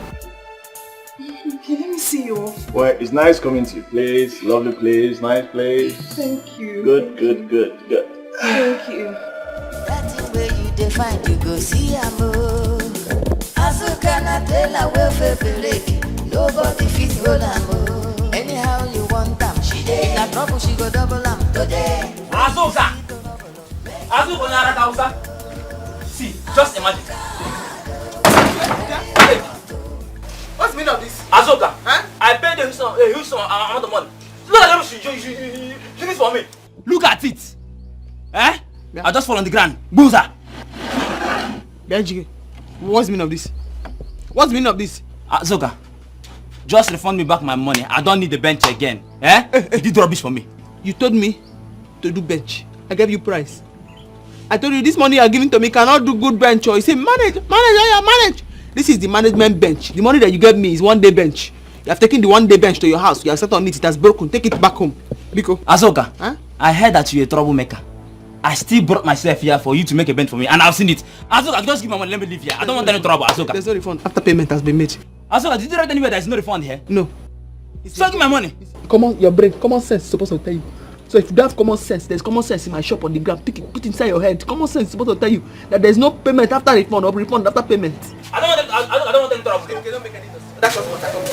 Okay, let me see you. Well, it's nice coming to your place. Lovely place, nice place. Thank you. Good. Thank you. That way you define, you go see a move. Azuka na tell well for nobody fit hold am. Anyhow you want them, she dey na trouble, she go double am today. Azuka na Hausa. See, just imagine. Hey, what's the meaning of this? Azuka, I paid a huge amount of money. Look at them, she needs for me. Look at it. I just fall on the ground. Boozer. Benji, what's the meaning of this? What's the meaning of this? Azuka, just refund me back my money. I don't need the bench again. You did rubbish for me. You told me to do bench. I gave you price. I told you this money you are giving to me cannot do good bench. Or you say manage. This is the management bench. The money that you gave me is 1 day bench. You have taken the 1 day bench to your house. You have sat on it. It has broken. Take it back home. Biko. Azuka, I heard that you're a troublemaker. I still brought myself here for you to make a bench for me, and I've seen it. Azuka, just give my money. Let me leave here. I don't want any trouble, Azuka. There's no refund after payment has been made. Azuka, did you write anywhere there's no refund here? No. So give my money. Your brain, common sense is supposed to tell you. So if you don't have common sense, there's common sense in my shop on the ground. Take it, put it inside your head. Common sense is supposed to tell you that there's no payment after refund or refund after payment. I don't want any trouble. Okay, don't make any sense. That's what I come.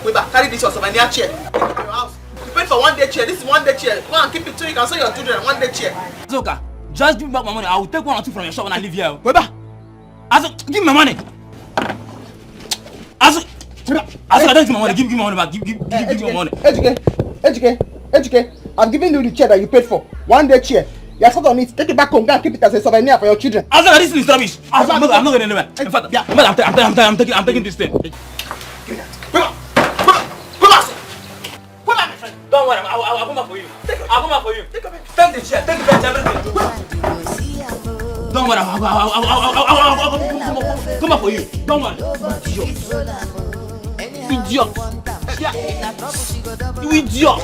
Wait back. Carry this your souvenir chair. Take it to your house. You paid for 1 day chair. This is 1 day chair. Go and keep it so you can sell your children 1 day chair. Azuka, just give me back my money. I will take 1 or 2 from your shop when I leave here. Wait back. Azuka, give me my money. Azuka, don't give me my money. Give me my money back. Give me my money. Ejike, I'm giving you the chair that you paid for. 1 day chair. You are sat on it. Take it back home. Go and keep it as a souvenir for your children. Azuka, this is rubbish. I'm not going anywhere. In fact, I'm taking this thing. Give me that. Come on, my friend. Don't worry, I'll come back for you. I'll come back for you. Take the chair, take the bench, everything. Don't worry, I'll come back for you. Don't worry. Idiot. You idiot.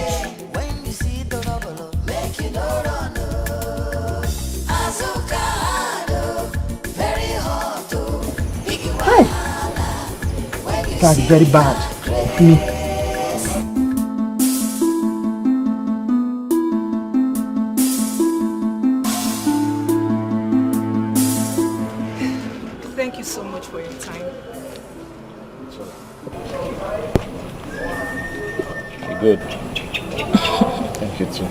fact, very bad. Me. Thank you so much for your time. You're good. Thank you too.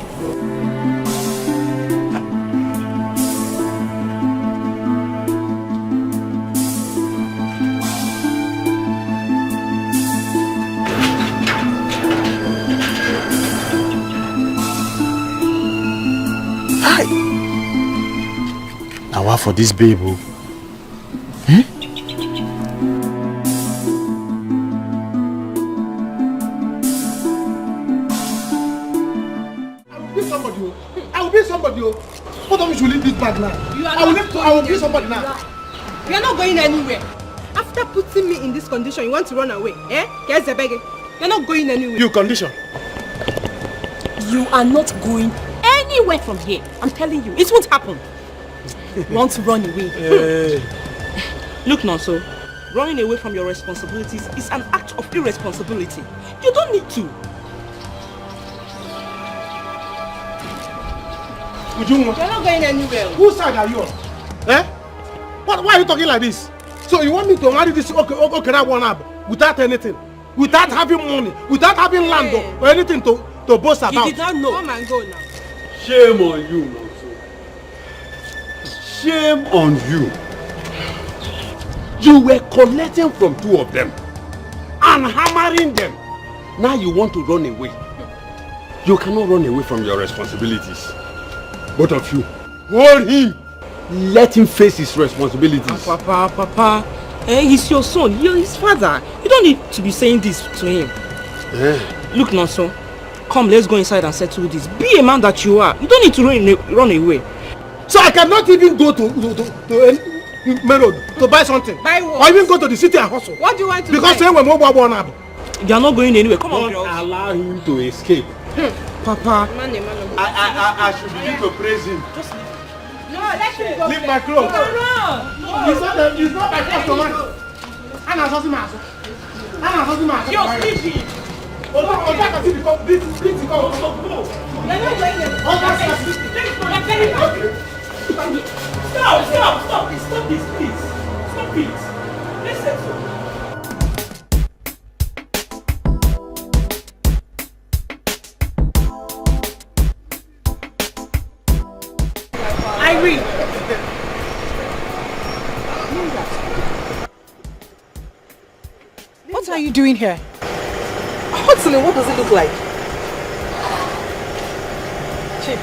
Hi. Now what for this baby? I will be somebody. What time you should leave this bag now? I will be somebody now. You are not going anywhere. After putting me in this condition, you want to run away? Eh? Yes, the beggar. You're not going anywhere. You condition. You are not going anywhere from here. I'm telling you, it won't happen. You want to run away? Look, Nonso, running away from your responsibilities is an act of irresponsibility. You don't need to. You're not going anywhere. Whose side are you on? Eh? Why are you talking like this? So you want me to marry this okay that one up without anything? Without having money? Without having land or anything to boast about? You did not know. Come and go now. Shame on you, Nonso. Shame on you. You were collecting from two of them and hammering them. Now you want to run away. You cannot run away from your responsibilities. Both of you, hold him. Let him face his responsibilities. Papa, he's your son. You're his father. You don't need to be saying this to him. Look, Nonso, come, let's go inside and settle this. Be a man that you are. You don't need to run away. So I cannot even go to Merod to buy something. Buy what? Or even go to the city and hustle. What do you want to because buy? Because you are not going anywhere. Come on, girls. Don't allow him to escape. Papa, I should begin to praise him. Just leave. No, let him go. Leave my clothes. No. It's not my customer. I'm not something else. You're sleeping. You're not going Stop this, please. Stop it. Let's settle. Irene. What are you doing here? Hudson, what does it look like? Chief,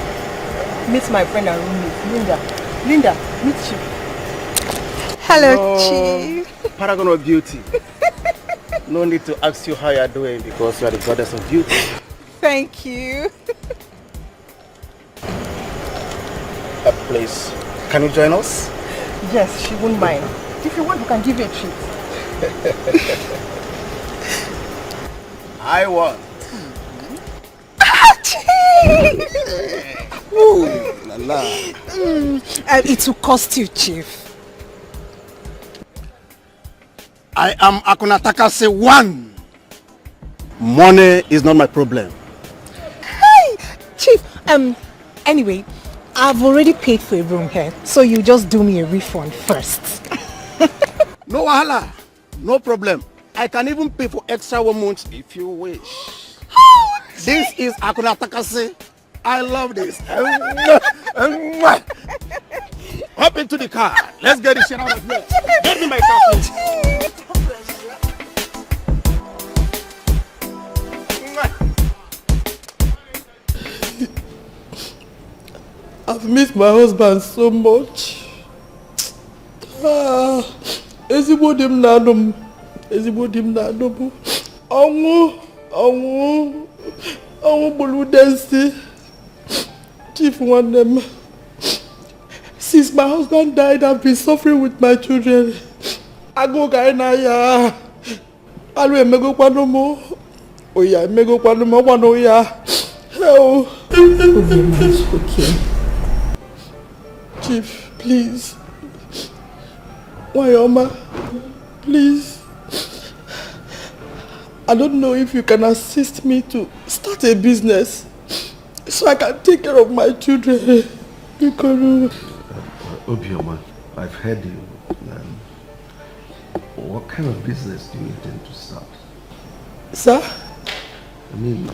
meet my friend and roommate, Linda, meet Chief. Hello, Chief. Paragon of beauty. No need to ask you how you are doing because you are the goddess of beauty. Thank you. Please, can you join us? Yes, she won't mind. If you want, we can give you a treat. I want. Ooh, la la. It will cost you, Chief. I am Akunatakase 1. Money is not my problem. Hey, Chief. Anyway, I've already paid for a room here, so you just do me a refund first. No wahala, no problem. I can even pay for extra 1 month if you wish. Oh, this is Akunatakase. I love this. Hop into the car. Let's get this shit out of here. Get me my car, please. I've missed my husband so much. Ezigbo di m na anụ m. Ọnwụ gburu Densi. Chief nwanne m. Since my husband died, I've been suffering with my children. Agụụ ga na ya. Alụ emegokwanụ m. Oya emegokwanụ m ọgbanụ ya. Hell. Okay. Chief, please. Wayoma, please. I don't know if you can assist me to start a business so I can take care of my children. Because Obioma, I've heard you. What kind of business do you intend to start? Sir? I mean,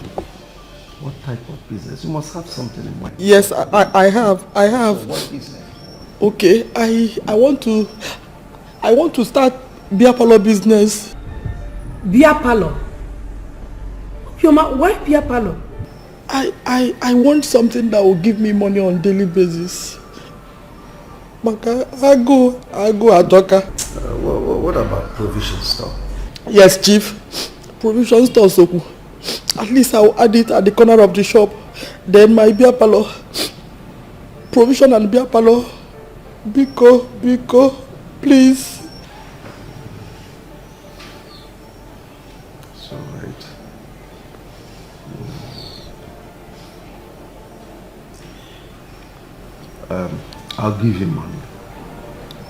what type of business? You must have something in mind. Yes, I have. So what business? Okay, I want to start beer parlor business. Beer parlor? Obioma, why beer parlor? I want something that will give me money on daily basis. Maka, I go Adoka. What about provision store? Yes, Chief. Provision store, Soku. At least I'll add it at the corner of the shop. Then my beer parlor. Provision and beer parlor. Biko, please. It's alright. I'll give you money.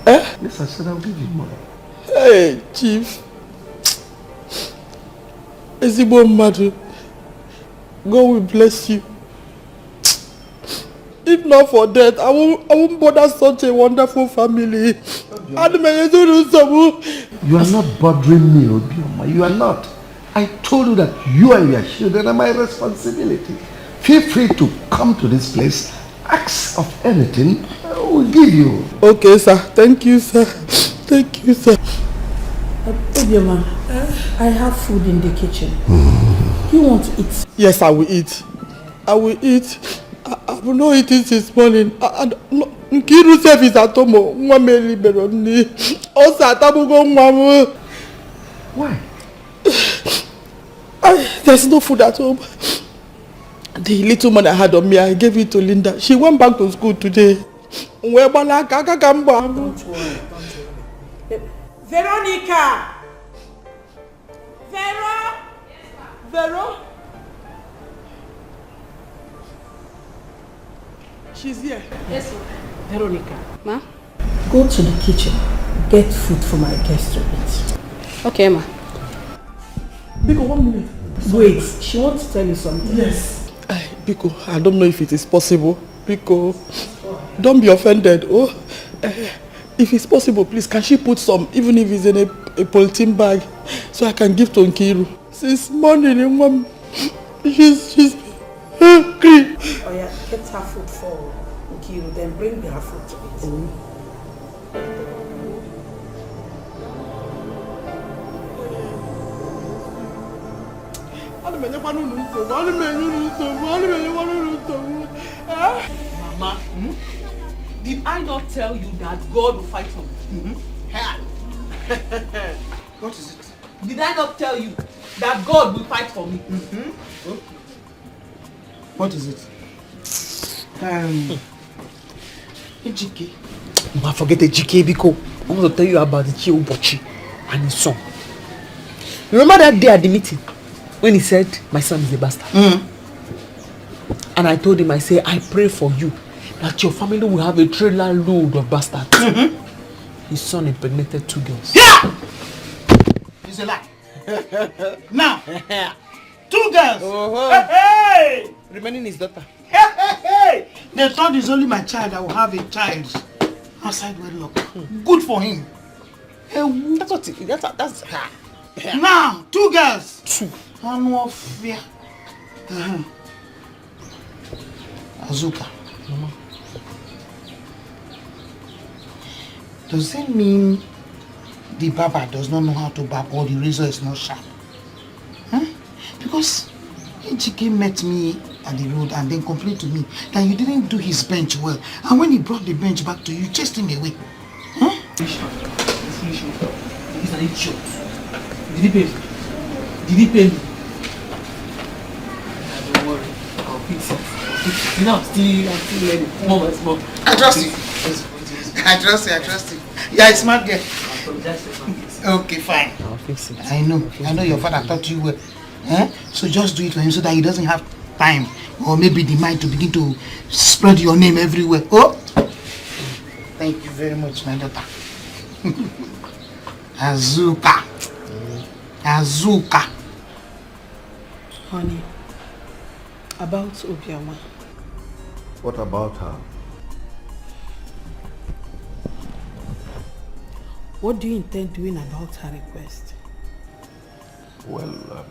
Eh? Yes, I said I'll give you money. Hey, Chief. Ezigbo mmadụ. God will bless you. If not for that, I won't bother such a wonderful family. You are not bothering me, Obioma. You are not. I told you that you and your children are my responsibility. Feel free to come to this place. Ask of anything, I will give you. Okay, sir. Thank you, sir. Thank you, sir. Obioma, I have food in the kitchen. You want to eat? Yes, I will eat. I will eat. I will not eat it this morning. Nkiru self is at home. Why? There's no food at home. The little money I had on me, I gave it to Linda. She went back to school today. Don't worry. Veronica! Vero? She's here. Yes, ma'am. Veronica. Ma? Go to the kitchen. Get food for my guests to eat. Okay, ma. Biko, 1 minute. Wait, she wants to tell you something. Yes. Biko, I don't know if it is possible. Biko, don't be offended. If it's possible, please, can she put some, even if it's in a polythene bag, so I can give to Nkiru? Since morning, Mom, she's hungry. Oh yeah, get her food for Nkiru, then bring her food to eat. Mama, did I not tell you that God will fight for me? What is it? Did I not tell you that God will fight for me? What is it? Ejike. I forget Ejike because I want to tell you about the Chiobochi and his son. Remember that day at the meeting when he said my son is a bastard? And I told him, I say, I pray for you that your family will have a trailer load of bastards. His son impregnated 2 girls. Yeah! It's a lie. Now, 2 girls. Hey! Remaining his daughter. Hey! They thought it's only my child that will have a child outside wedlock. Good for him. That's what that's Now, 2 girls. 2. No fear. Azuka. Mama. Does it mean the barber does not know how to barb or the razor is not sharp? Because Ejike met me at the road and then complained to me that you didn't do his bench well. And when he brought the bench back to you, chased him away. He's an idiot. Did he pay me? Did he pay me? Don't worry, I'll fix it. You know, I'm still learning. More and more. I trust you. I trust you. Yeah, a smart girl. Okay, fine. I'll fix it. I know your father taught you well. So just do it for him so that he doesn't have time or maybe the mind to begin to spread your name everywhere. Oh, thank you very much, my daughter. Azuka. Honey, about Obiama. What about her? What do you intend doing about her request? Well,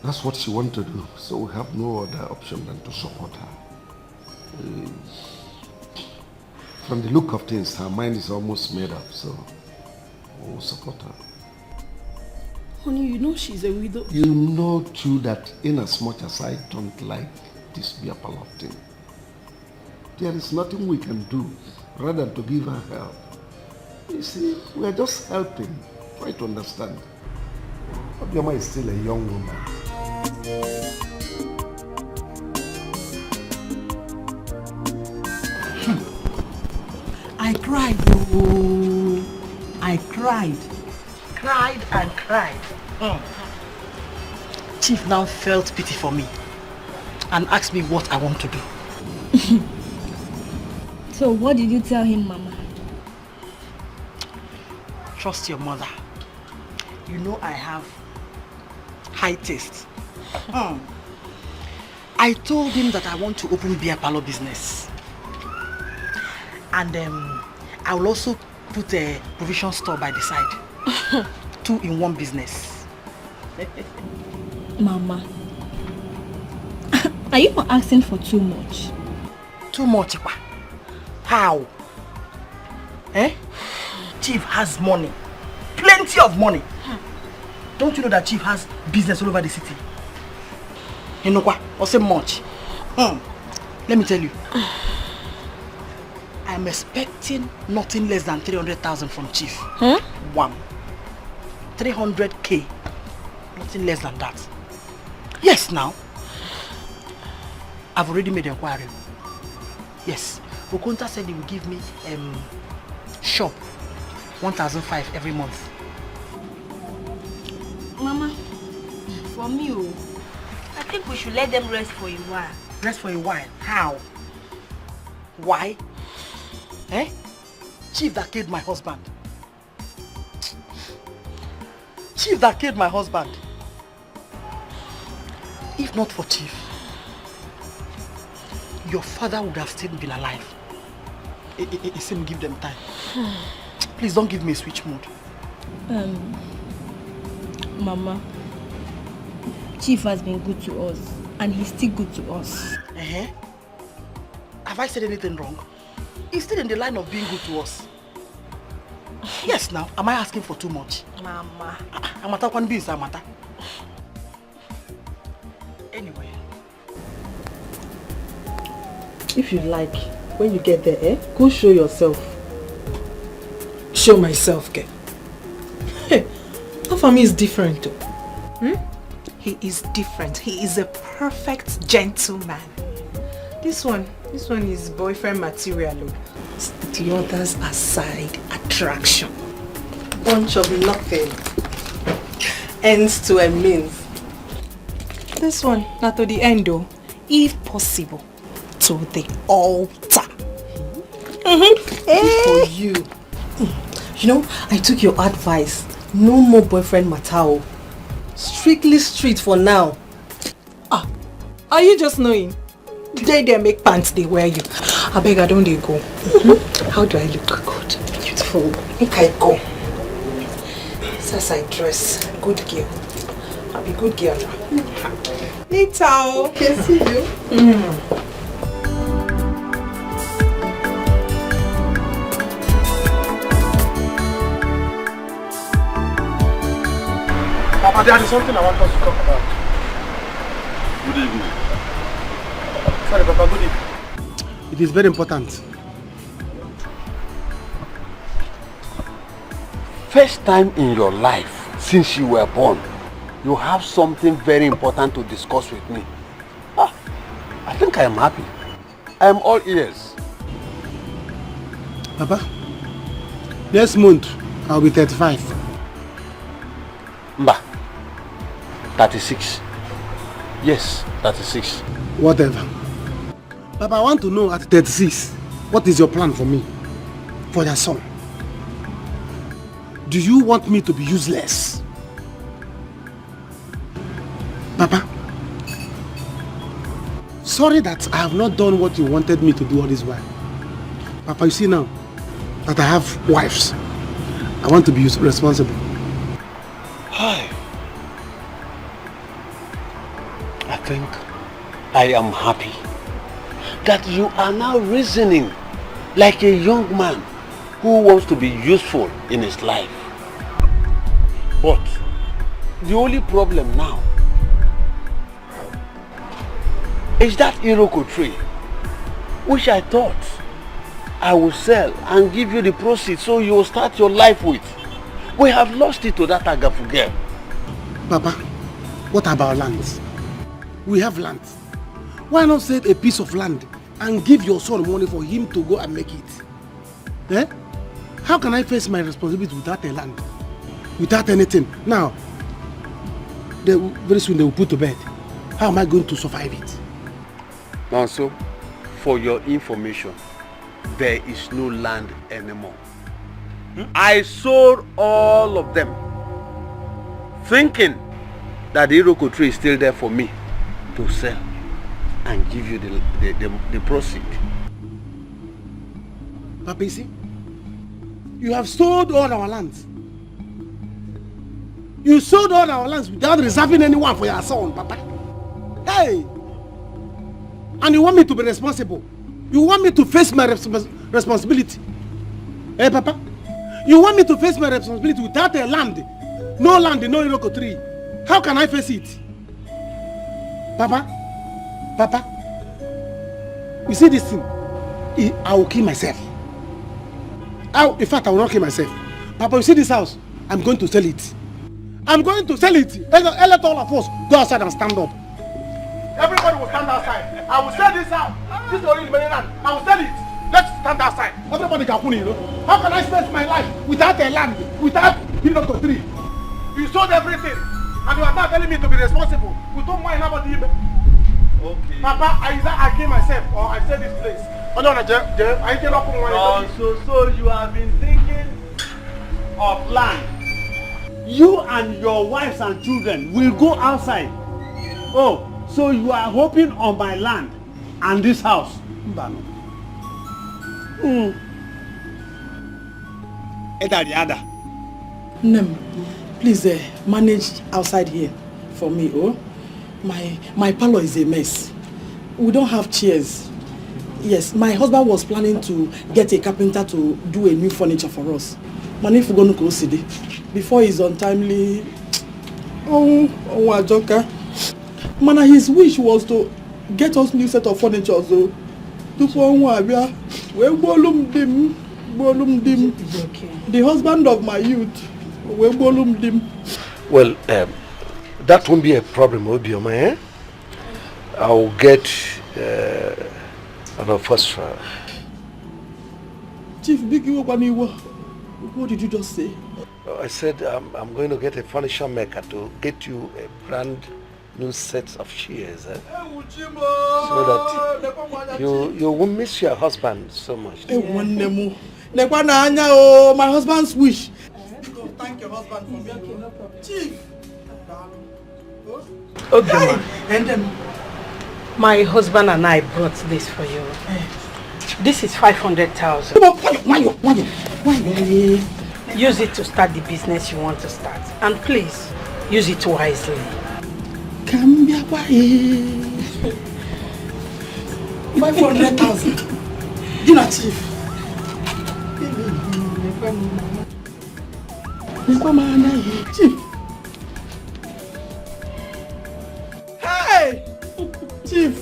that's what she wants to do, so we have no other option than to support her. From the look of things, her mind is almost made up, so we'll support her. Honey, you know she's a widow. You know too that in as much as I don't like this beer parlor thing, there is nothing we can do rather than to give her help. You see, we are just helping. Try to understand. Obiama is still a young woman. I cried, oh. I cried. Cried and cried. Chief now felt pity for me and asked me what I want to do. So what did you tell him, Mama? Trust your mother. You know I have high taste. I told him that I want to open beer parlor business. And I will also put a provision store by the side. 2-in-1 business. Mama, are you not asking for too much? Too much, Ipa? How? Chief has money. Plenty of money. Don't you know that Chief has business all over the city? You know what? Or say much. Let me tell you. I'm expecting nothing less than 300,000 from Chief. One. 300K. Nothing less than that. Yes, now. I've already made an inquiry. Yes. Okonta said he will give me shop 1,500 every month. Mama, for me, I think we should let them rest for a while. Rest for a while? How? Why? Chief that killed my husband. Chief that killed my husband. If not for Chief, your father would have still been alive. It seemed give them time. Please don't give me a switch mode. Mama, Chief has been good to us and he's still good to us. Have I said anything wrong? He's still in the line of being good to us. Yes, now, am I asking for too much? Mama. Amata can be Amata. Anyway. If you like, when you get there, go show yourself. Show myself, okay? Hey, that for me is different too. He is different. He is a perfect gentleman. This one is boyfriend material. The others are side attraction. Bunch of nothing. Ends to a means. This one, not to the end though. If possible, to the altar. For you. You know, I took your advice. No more boyfriend Matao. Strictly street for now. Are you just knowing? They make pants, they wear you. I beg, I don't they go. How do I look good? Beautiful. Make I go. As I dress, good girl. I'll be good girl now. Later. Okay, see you. Papa, there is something I want us to talk about. Good evening. Sorry, Papa, good evening. It is very important. First time in your life since you were born, you have something very important to discuss with me. I think I am happy. I am all ears. Papa, next month I'll be 35. Mba, 36. Yes, 36. Whatever. Papa, I want to know at 36, what is your plan for me? For your son? Do you want me to be useless? sorry that I have not done what you wanted me to do all this while. Papa, you see now that I have wives, I want to be responsible. Hi. I think I am happy that you are now reasoning like a young man who wants to be useful in his life. But the only problem now is that Iroko tree, which I thought I would sell and give you the proceeds so you will start your life with. We have lost it to that Agafu girl. Papa, what about lands? We have land. Why not save a piece of land and give your son money for him to go and make it? Eh? How can I face my responsibility without a land? Without anything? Now, very soon they will put to bed. How am I going to survive it? Now, so, for your information, there is no land anymore. I sold all of them, thinking that the Iroko tree is still there for me to sell and give you the proceed. Papa, you see, you have sold all our lands. You sold all our lands without reserving anyone for your son, Papa. Hey! And you want me to be responsible? You want me to face my responsibility? Hey, Papa? You want me to face my responsibility without a land? No land, no Iroko tree. How can I face it? Papa? Papa? You see this thing? I will kill myself. In fact, I will not kill myself. Papa, you see this house? I'm going to sell it. I'm going to sell it. Let all of us go outside and stand up. Everybody will stand outside. I will sell this house. This is already land. I will sell it. Let's stand outside. Everybody can you know. How can I spend my life without a land, without Iroko tree? You sold everything, and you are now telling me to be responsible. You don't mind about the okay. Papa, either I kill myself or I sell this place. Oh no, I cannot put one. So you have been thinking of land. You and your wives and children will go outside. Oh, so you are hoping on my land and this house. Nem, please manage outside here for me, oh. My parlor is a mess. We don't have chairs. Yes, my husband was planning to get a carpenter to do a new furniture for us. Man, if we're going to go see before he's untimely. Oh, Ajoka. Man, his wish was to get us new set of furniture, so. The husband of my youth. Well, that won't be a problem, Obioma, eh? I'll get an first. Chief Biggie, what did you just say? I said I'm going to get a furniture maker to get you a brand new set of chairs, eh? So that you won't miss your husband so much. My husband's wish. Thank your husband for me. Chief. Okay, and my husband and I brought this for you. This is 500,000. Use it to start the business you want to start, and please use it wisely. 500,000. Do not chief. Chief. Hey! Chief!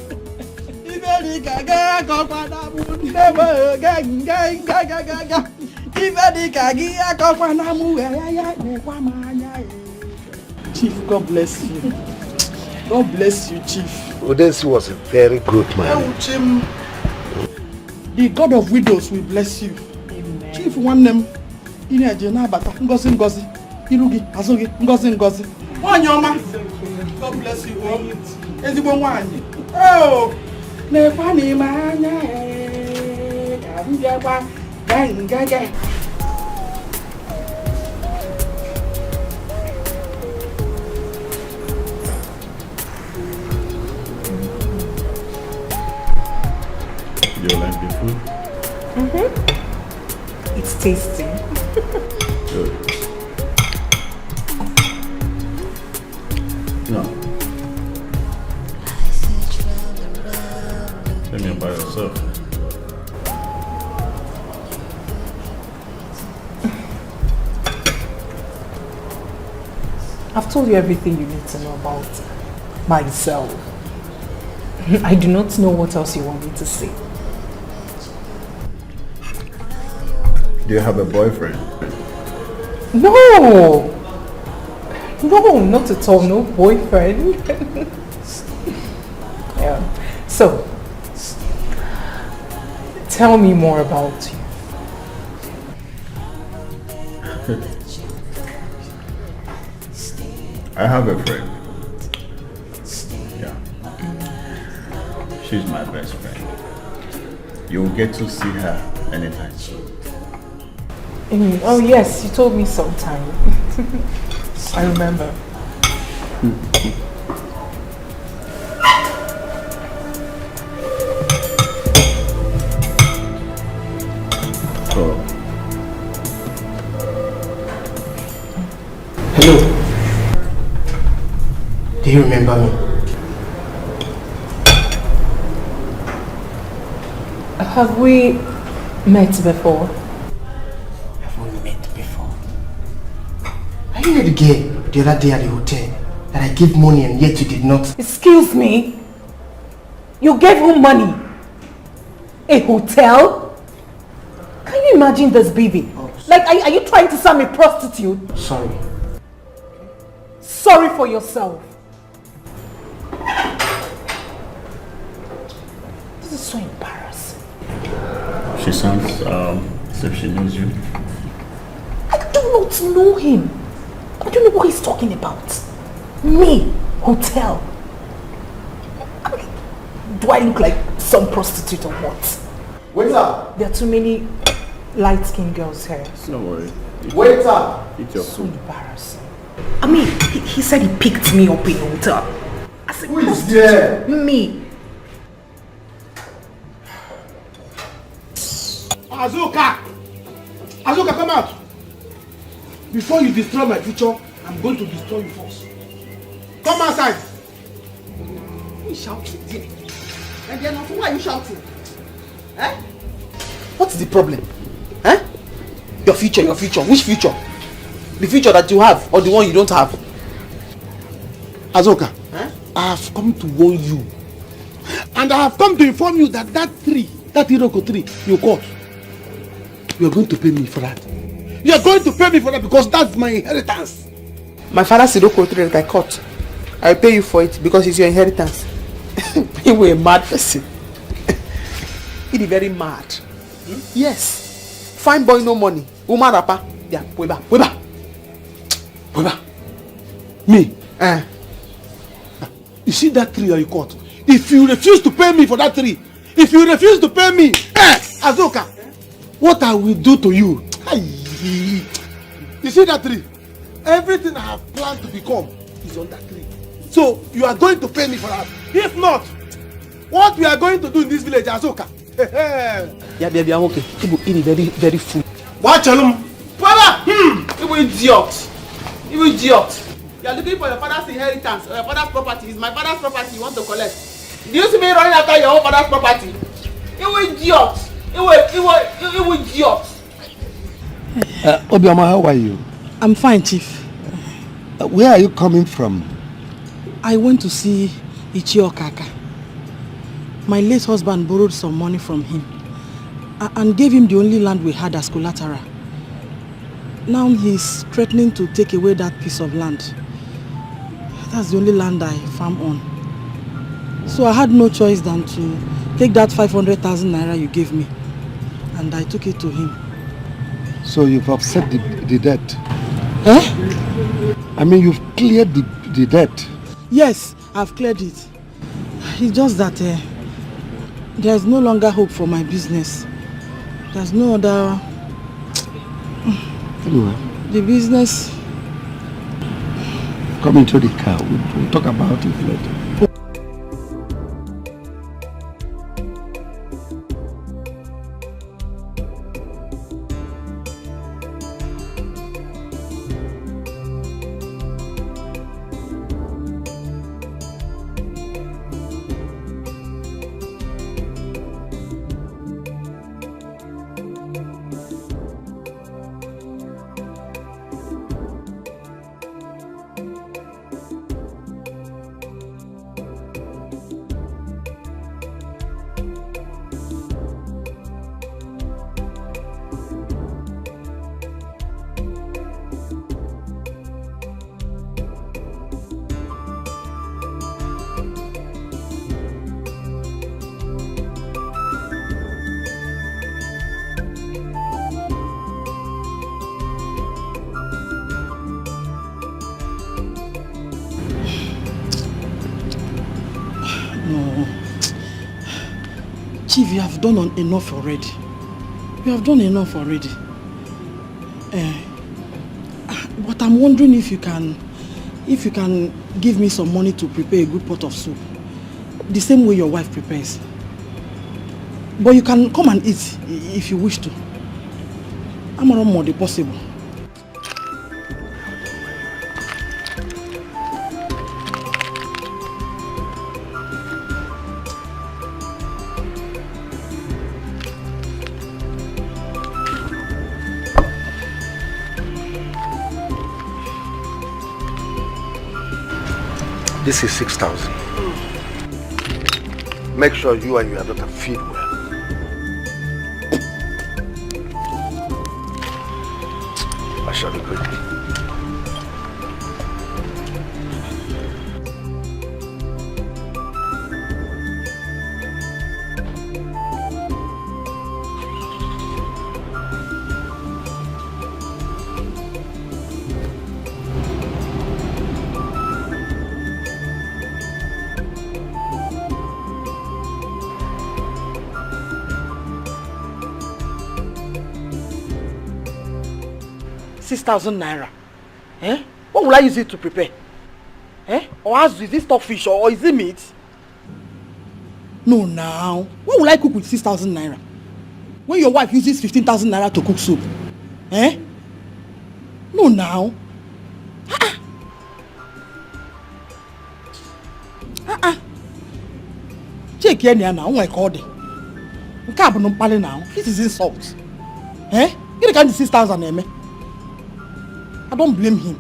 Chief, God bless you. God bless you, Chief. Odesi was a very good man. The God of widows will bless you. Amen. Chief, one name. Ini Edo ngozi ngozi. Irugi azogi ngozi ngozi. Onyoma. God bless you all. Ezigbo nwanyi. Oh. Nekwa ni manya ka mbia kwa gangaga. tasty. Good. No. Let me by yourself. I've told you everything you need to know about myself. I do not know what else you want me to say. Do you have a boyfriend? No! No, not at all. No boyfriend. Yeah. So, tell me more about you. I have a friend. Yeah. She's my best friend. You'll get to see her anytime soon. Oh yes, you told me sometime. I remember. Oh. Hello. Do you remember me? Have we met before? Have we met before? Are you not the girl the other day at the hotel that I gave money and yet you did not? Excuse me? You gave whom money? A hotel? Can you imagine this, baby? Like, are you trying to sell me a prostitute? Sorry. Sorry for yourself. This is so embarrassing. She sounds as if she knows you. I do not know him. I don't know what he's talking about. Me, hotel. I mean, do I look like some prostitute or what? Waiter! There are too many light-skinned girls here. Don't worry. Waiter! Eat your So food. embarrassing. I mean, he said he picked me up in a hotel. I said, who is there? Me. Azuka! Azuka, come out! Before you destroy my future, I'm going to destroy you first. Come outside! Who is shouting there? And then who are you shouting? Eh? What's the problem? Eh? Your future, your future. Which future? The future that you have or the one you don't have? Azuka, I have come to warn you. And I have come to inform you that that Iroko tree you caught, you are going to pay me for that. You are going to pay me for that because that's my inheritance. My father's Iroko tree that I caught. I'll pay you for it because it's your inheritance. You were a mad person. You're very mad. Yes. Fine boy, no money. Woman rapper. Yeah, weba. Me? You see that tree that you caught? If you refuse to pay me for that tree, Azuka, what I will do to you? You see that tree? Everything I have planned to become is on that tree. So you are going to pay me for that. If not, what we are going to do in this village, Azuka? Yeah, baby, I'm okay. You very, very fool. Watch him. Father! You idiot! You idiot! You are looking for your father's inheritance or your father's property. It's my father's property you want to collect. Do you see me running after your own father's property? You idiot! You idiot! Obioma, how are you? I'm fine, Chief. Where are you coming from? I went to see Ichio Kaka. My late husband borrowed some money from him and gave him the only land we had as collateral. Now he's threatening to take away that piece of land. That's the only land I farm on. So I had no choice than to take that 500,000 naira you gave me, and I took it to him. So you've offset the debt? Eh? I mean, you've cleared the debt? Yes, I've cleared it. It's just that there's no longer hope for my business. There's no other... Anyway. The business... Come into the car. We'll talk about it later. Chief, you have done enough already. You have done enough already. But I'm wondering if you can give me some money to prepare a good pot of soup. The same way your wife prepares. But you can come and eat if you wish to. I'm around more than possible. This is 6,000. Make sure you and your daughter feed well. I shall be quickly. ₦6,000. Eh? What will I use it to prepare? Eh? Or is it stockfish or is it meat? No, now. What will I cook with 6,000 naira? When your wife uses 15,000 naira to cook soup? Eh? No, now. Check here now. Oh my God. This is insult. Eh? You can't 6,000 naira. I don't blame him.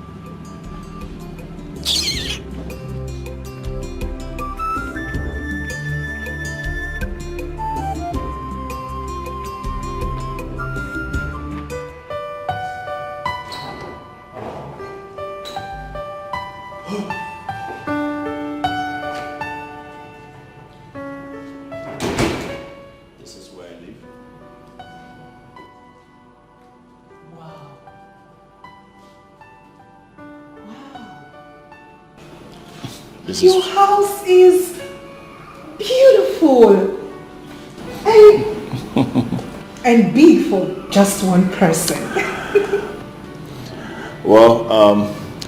This is where I live. Your house is beautiful and big for just one person. Well,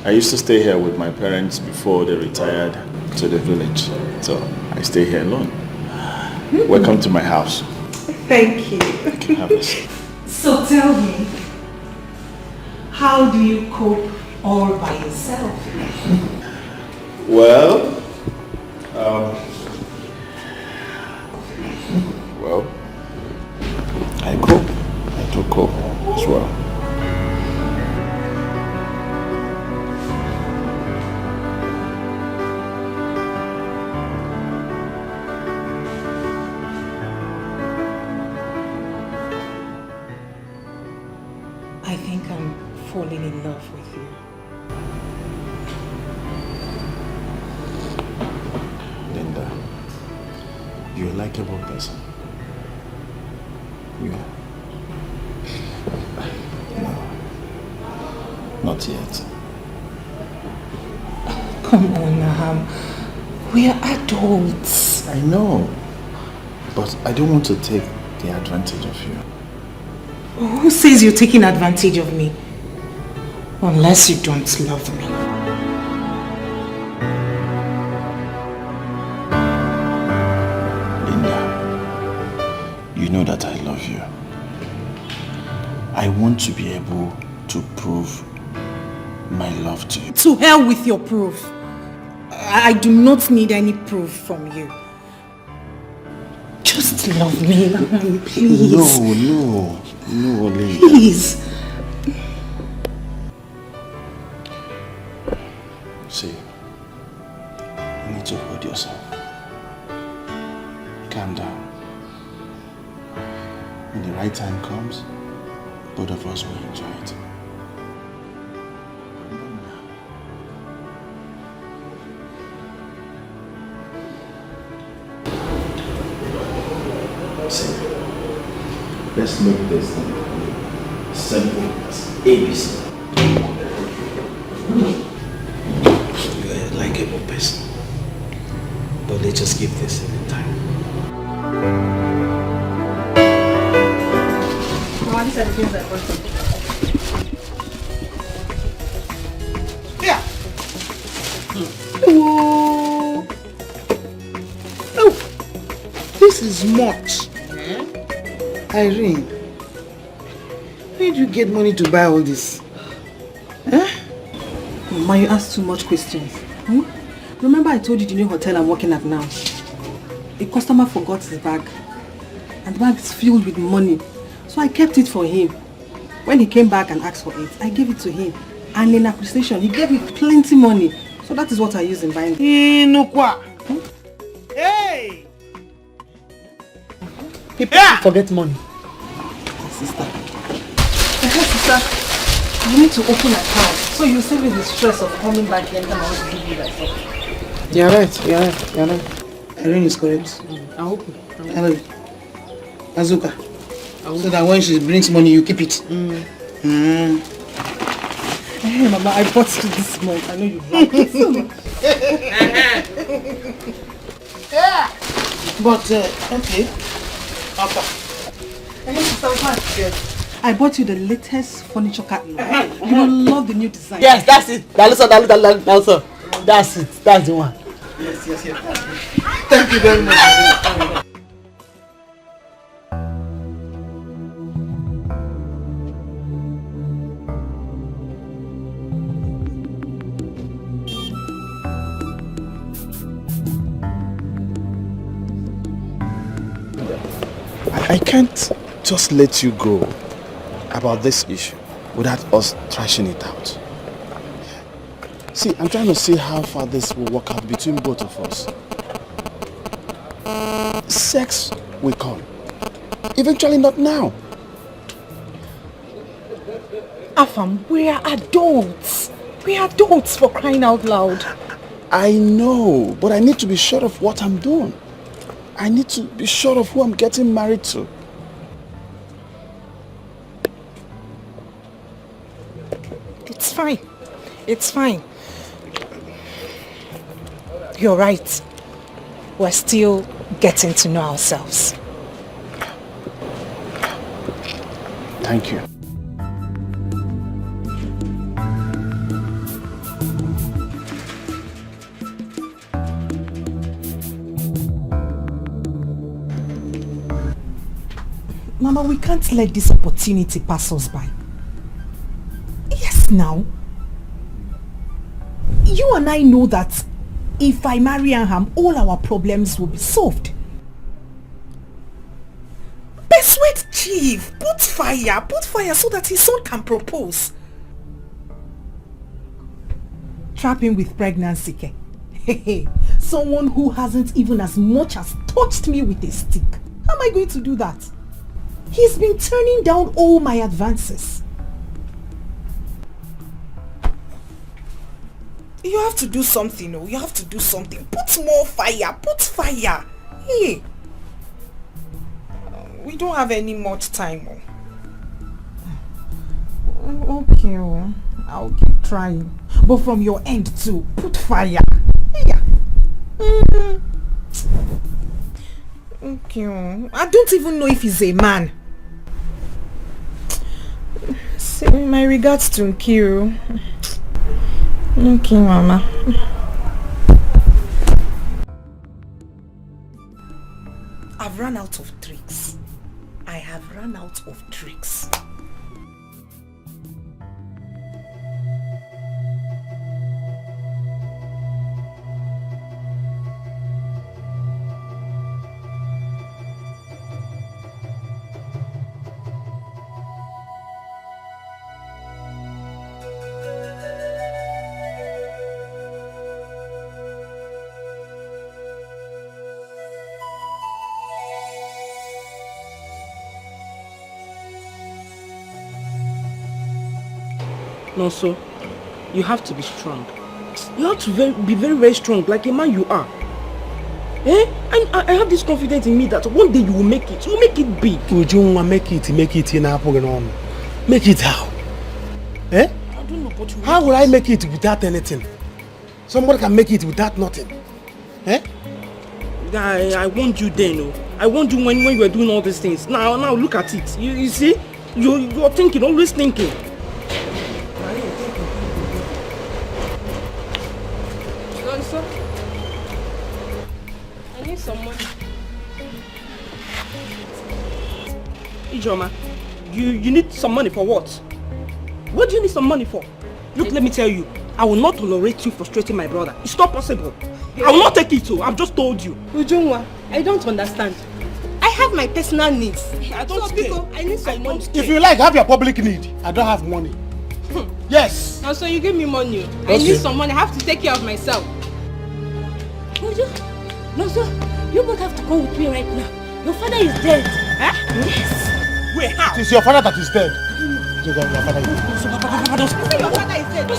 I used to stay here with my parents before they retired to the village. So I stay here alone. Welcome to my house. Thank you. Have a seat. So tell me, how do you cope all by yourself? Well, I cope. I do cope as well. I think I'm falling in love with you. Linda, you're a likable person. You are. No, not yet. Come on, Naham. We are adults. I know, but I don't want to take the advantage of you. Who says you're taking advantage of me? Unless you don't love me. You know that I love you. I want to be able to prove my love to you. To hell with your proof. I do not need any proof from you. Just love me, please. No, Linda. Please. See, you need to hold yourself. Calm down. When the right time comes, both of us will enjoy it. See, let's make this simple as ABC. You're a likable person, but let's just give this a time. These are the things I bought you. Here. Oh, oh, this is much. Irene, where did you get money to buy all this? Huh? Mama, you ask too much questions. Remember I told you the new hotel I'm working at now? A customer forgot his bag. And the bag is filled with money. So I kept it for him. When he came back and asked for it, I gave it to him. And in appreciation, he gave me plenty money. So that is what I use in buying. Inukwa. Hey! People forget money. Sister. Sister, you need to open an account so you save me the stress of coming back here and I want to give you that stuff. You're right. Irene is correct. I hope. Hello. Azuka. So that when she brings money, you keep it. Hey, Mama, I bought you this month. I know you like it so much. But, okay. Papa. I bought you the latest furniture catalog. You will love the new design. Yes, that's it. That's it. That's the one. Yes. Thank you very much. I can't just let you go about this issue without us thrashing it out. See, I'm trying to see how far this will work out between both of us. Sex will come. Eventually, not now. Afam, we are adults. We are adults, for crying out loud. I know, but I need to be sure of what I'm doing. I need to be sure of who I'm getting married to. It's fine. It's fine. You're right. We're still getting to know ourselves. Thank you. Mama, we can't let this opportunity pass us by. Yes, now. You and I know that if I marry Aham, all our problems will be solved. Persuade Chief, put fire so that his son can propose. Trap him with pregnancy. Someone who hasn't even as much as touched me with a stick. How am I going to do that? He's been turning down all my advances. You have to do something, you have to do something. Put more fire, put fire. Hey. We don't have any much time. Okay, I'll keep trying. But from your end too, put fire. Yeah. Okay. I don't even know if he's a man. Say my regards to Nkiru. Okay, Mama. I've run out of tricks. I have run out of tricks. No, so you have to be strong. You have to be very, very strong, like a man you are. Eh? And I have this confidence in me that one day you will make it. You will make it big. Would you make it in our program? Make it how? Eh? I don't know, but you how will I make it without anything? Somebody can make it without nothing. Eh? I warned you then, I warned you when you were doing all these things. Now look at it. You see? You're thinking, always thinking. Nonso, I need some money. Ijoma, you need some money for what? What do you need some money for? Look, let me tell you, I will not tolerate you frustrating my brother. It's not possible. I will not take it to. I've just told you. Ujungwa, I don't understand. I have my personal needs. I don't care. I need some money. If you like, have your public need. I don't have money. Yes. Now, so you give me money. I need some money. I have to take care of myself. No, sir. You both have to go with me right now. Your father is dead. Huh? Yes. Wait, how? It is your father that is dead. Your father is dead. Your father is dead.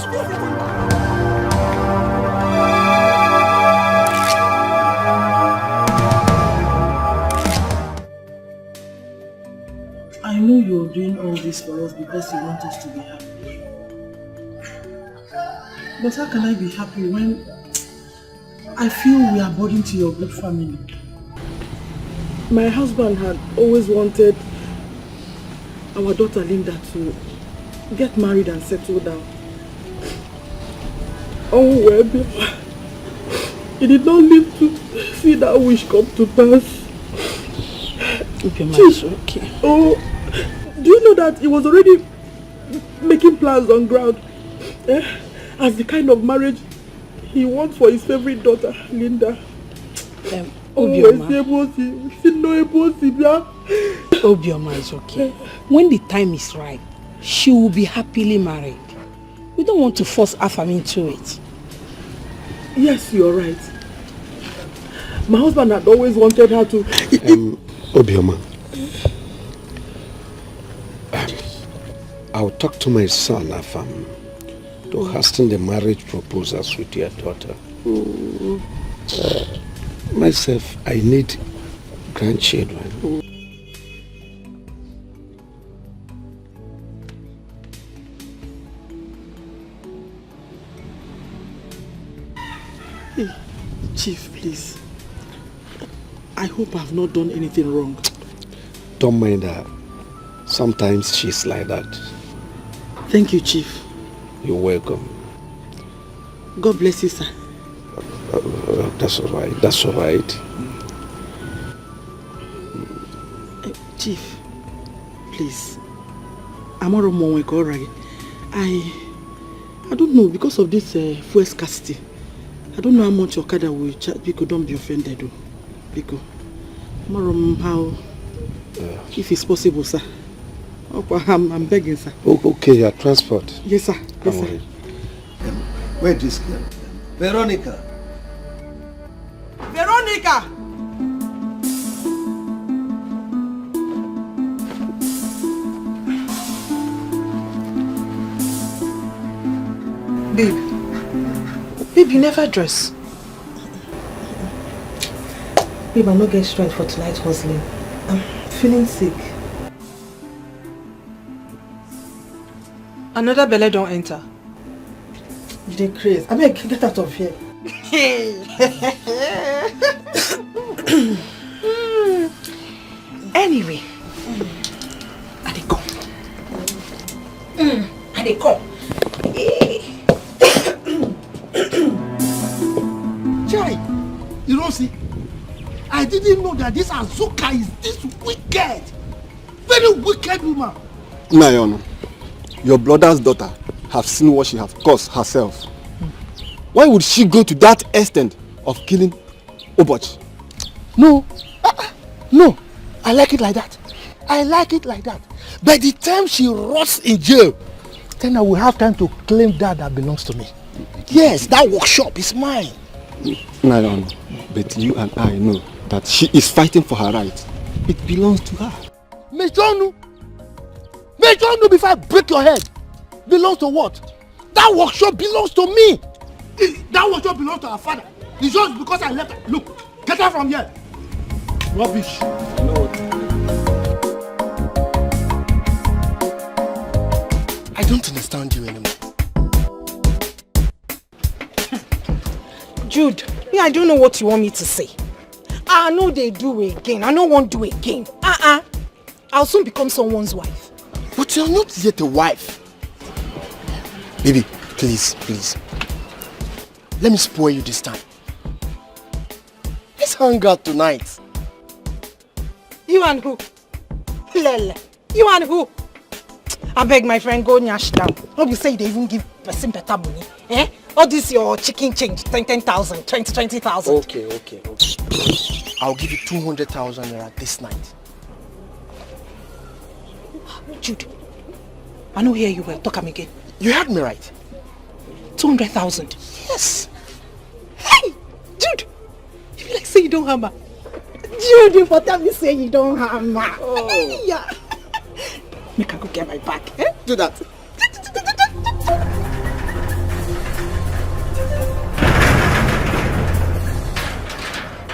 I know you're doing all this for us because you want us to be happy. But how can I be happy when I feel we are burden to your good family? My husband had always wanted our daughter Linda to get married and settle down. Oh well, he did not live to see that wish come to pass. Okay. Oh, do you know that he was already making plans on ground as the kind of marriage he wants for his favorite daughter, Linda? Obioma is okay. When the time is right, she will be happily married. We don't want to force Afam into it. Yes, you're right. My husband had always wanted her to... Obioma, I'll talk to my son, Afam, to hasten the marriage proposals with your daughter. Myself, I need grandchildren. Hey, Chief, please. I hope I've not done anything wrong. Don't mind her. Sometimes she's like that. Thank you, Chief. You're welcome. God bless you, sir. That's all right. That's all right. Chief, please. I don't know, because of this fuel scarcity. I don't know how much Okada will charge. Because don't be offended, though. Because how, if it's possible, sir. I'm begging, sir. Okay, your transport. Yes, sir. Yes, sir. Where is this girl? Veronica. Veronica! Babe, you never dress. Babe, I'm not getting strength for tonight's hustling. I'm feeling sick. Another belly don't enter. You dey crazy. I mean, get out of here. Anyway, I dey come. I dey come. Chai, you don't see? I didn't know that this Azuka is this wicked. Very wicked woman. Nayon, your brother's daughter have seen what she has caused herself. Why would she go to that extent of killing Oboch? No, no, I like it like that. I like it like that. By the time she rots in jail, then I will have time to claim that belongs to me. Yes, that workshop is mine. Nayon, but you and I know that she is fighting for her right. It belongs to her. Mejonu before I break your head. Belongs to what? That workshop belongs to me. That workshop belongs to her father. It's just because I left her. Look, get her from here. Rubbish. No. I don't understand you anymore. Jude, I don't know what you want me to say. I know they do again. I don't want to do again. I'll soon become someone's wife. But you're not yet a wife. Baby, please, please. Let me spoil you this time. Let's hang out tonight. You and who? Lele. You and who? I beg my friend, go nyash down. Hope you say they even give person better money. Eh? All this your chicken change, 10,000, 20,000. Okay. I'll give you 200,000 naira this night. Jude, I don't hear you well. Talk am again. You heard me right. 200,000. Yes. Hey, Jude, you like say you don't hammer. Jude, you for tell me say you don't hammer. Oh. Hey, yeah. Make I go get my bag. Eh? Do that.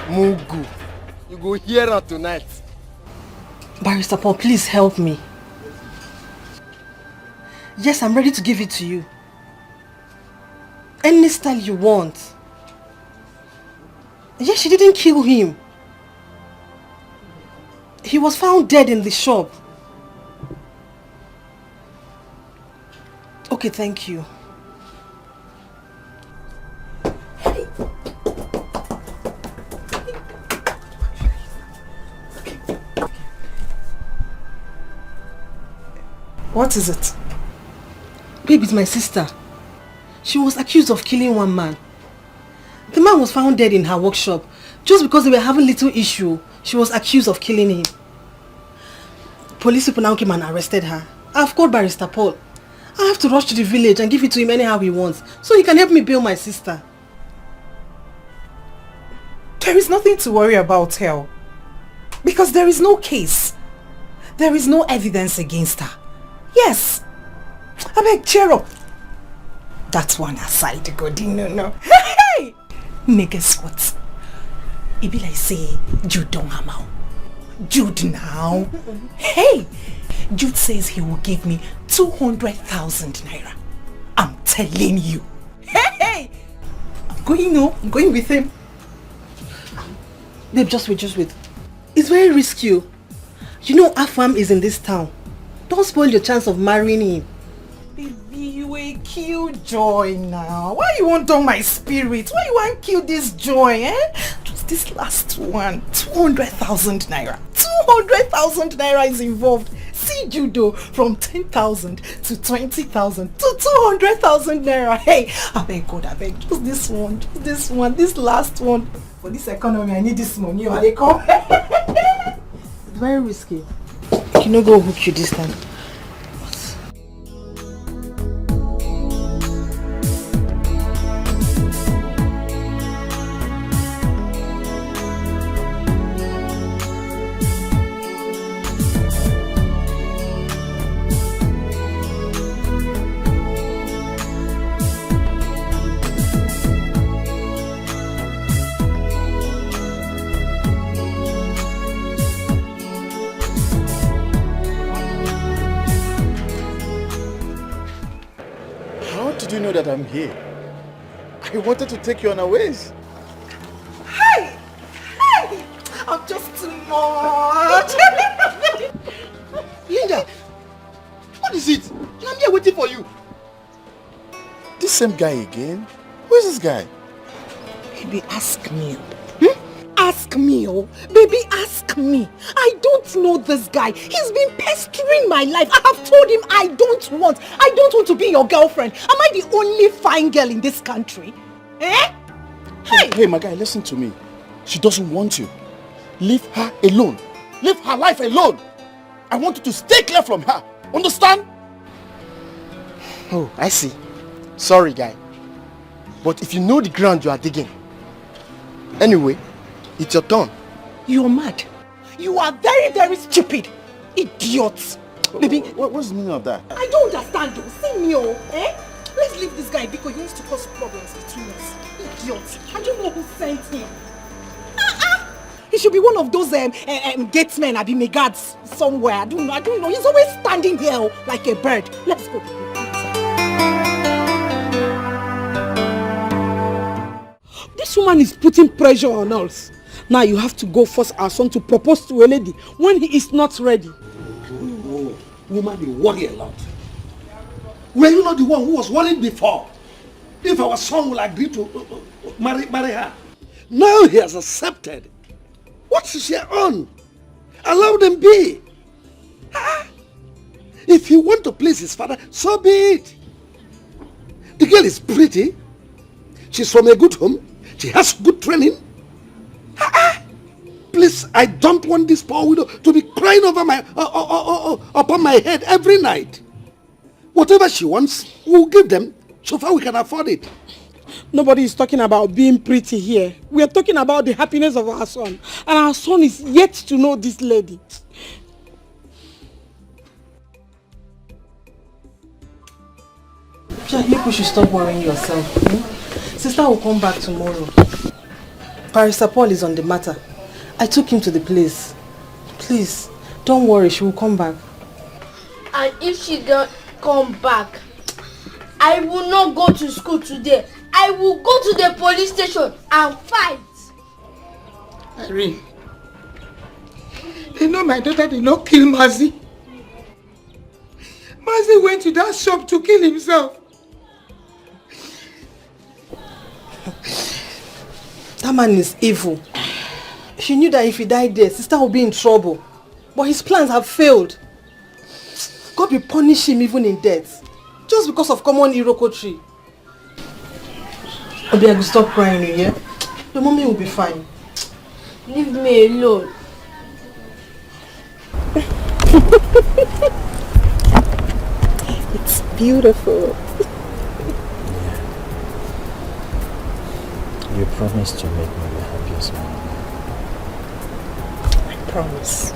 Mugu, you go hear her tonight. Barrister Paul, please help me. Yes, I'm ready to give it to you. Any style you want. Yes, she didn't kill him. He was found dead in the shop. Okay, thank you. What is it? Babe, it's my sister. She was accused of killing one man. The man was found dead in her workshop. Just because they were having little issue, she was accused of killing him. Police people now came and arrested her. I've called Barrister Paul. I have to rush to the village and give it to him anyhow he wants, so he can help me bail my sister. There is nothing to worry about, Hell. Because there is no case. There is no evidence against her. Yes. I beg, cheer up. That's one aside, Godi, no. Hey! Niggas what? It be like say, Jude don't hammer. Jude now. Hey! Jude says he will give me 200,000 naira. I'm telling you. Hey! I'm going with him. Babe, just wait. It's very risky. You know Afam is in this town. Don't spoil your chance of marrying him. Baby, you a cute joy now. Why you want on my spirit? Why you want kill this joy, eh? Just this last one. 200,000 naira. 200,000 naira is involved. See judo from 10,000 to 20,000 to 200,000 naira. Hey, I beg God, I beg. Just this one, this last one. For this economy, I need this money. Or they come. It's very risky. You no go hook you this time. Did you know that I'm here? I wanted to take you unawares. Hey! I'm just too much. Linda, what is it? I'm here waiting for you. This same guy again? Who is this guy? Baby, ask me. Ask me, oh. Baby, ask me. I don't know this guy. He's been pestering my life. I have told him I don't want to be your girlfriend. Am I the only fine girl in this country? Eh? Hey, my guy, listen to me. She doesn't want you. Leave her alone. Leave her life alone. I want you to stay clear from her. Understand? Oh, I see. Sorry, guy. But if you know the ground you are digging. Anyway, it's your turn. You are mad. You are very, very stupid. Idiot. Baby, what's the meaning of that? I don't understand though. See me, oh. Eh? Let's leave this guy because he wants to cause problems between us. Idiot. I don't know who sent him. He should be one of those gatesmen, I be guards somewhere. I don't know. He's always standing here like a bird. Let's go. This woman is putting pressure on us. Now you have to go force our son to propose to a lady when he is not ready. woman, you worry a lot. Were you not the one who was worried before? If our son will agree to marry her. Now he has accepted. What is he on? Allow them be. If he wants to please his father, so be it. The girl is pretty. She's from a good home. She has good training. Please, I don't want this poor widow to be crying over upon my head every night. Whatever she wants, we'll give them, so far we can afford it. Nobody is talking about being pretty here. We are talking about the happiness of our son. And our son is yet to know this lady. I think we should stop worrying yourself. Sister will come back tomorrow. Barrister Paul is on the matter. I took him to the place. Please, don't worry, she will come back. And if she don't come back, I will not go to school today. I will go to the police station and fight. Irene, you know my daughter did not kill Mazi. Mazi went to that shop to kill himself. That man is evil. She knew that if he died there, sister would be in trouble. But his plans have failed. God will punish him even in death. Just because of common Iroko tree. Obi, I will stop crying, yeah? Your mommy will be fine. Leave me alone. It's beautiful. You promised to make me the happiest man. I promise.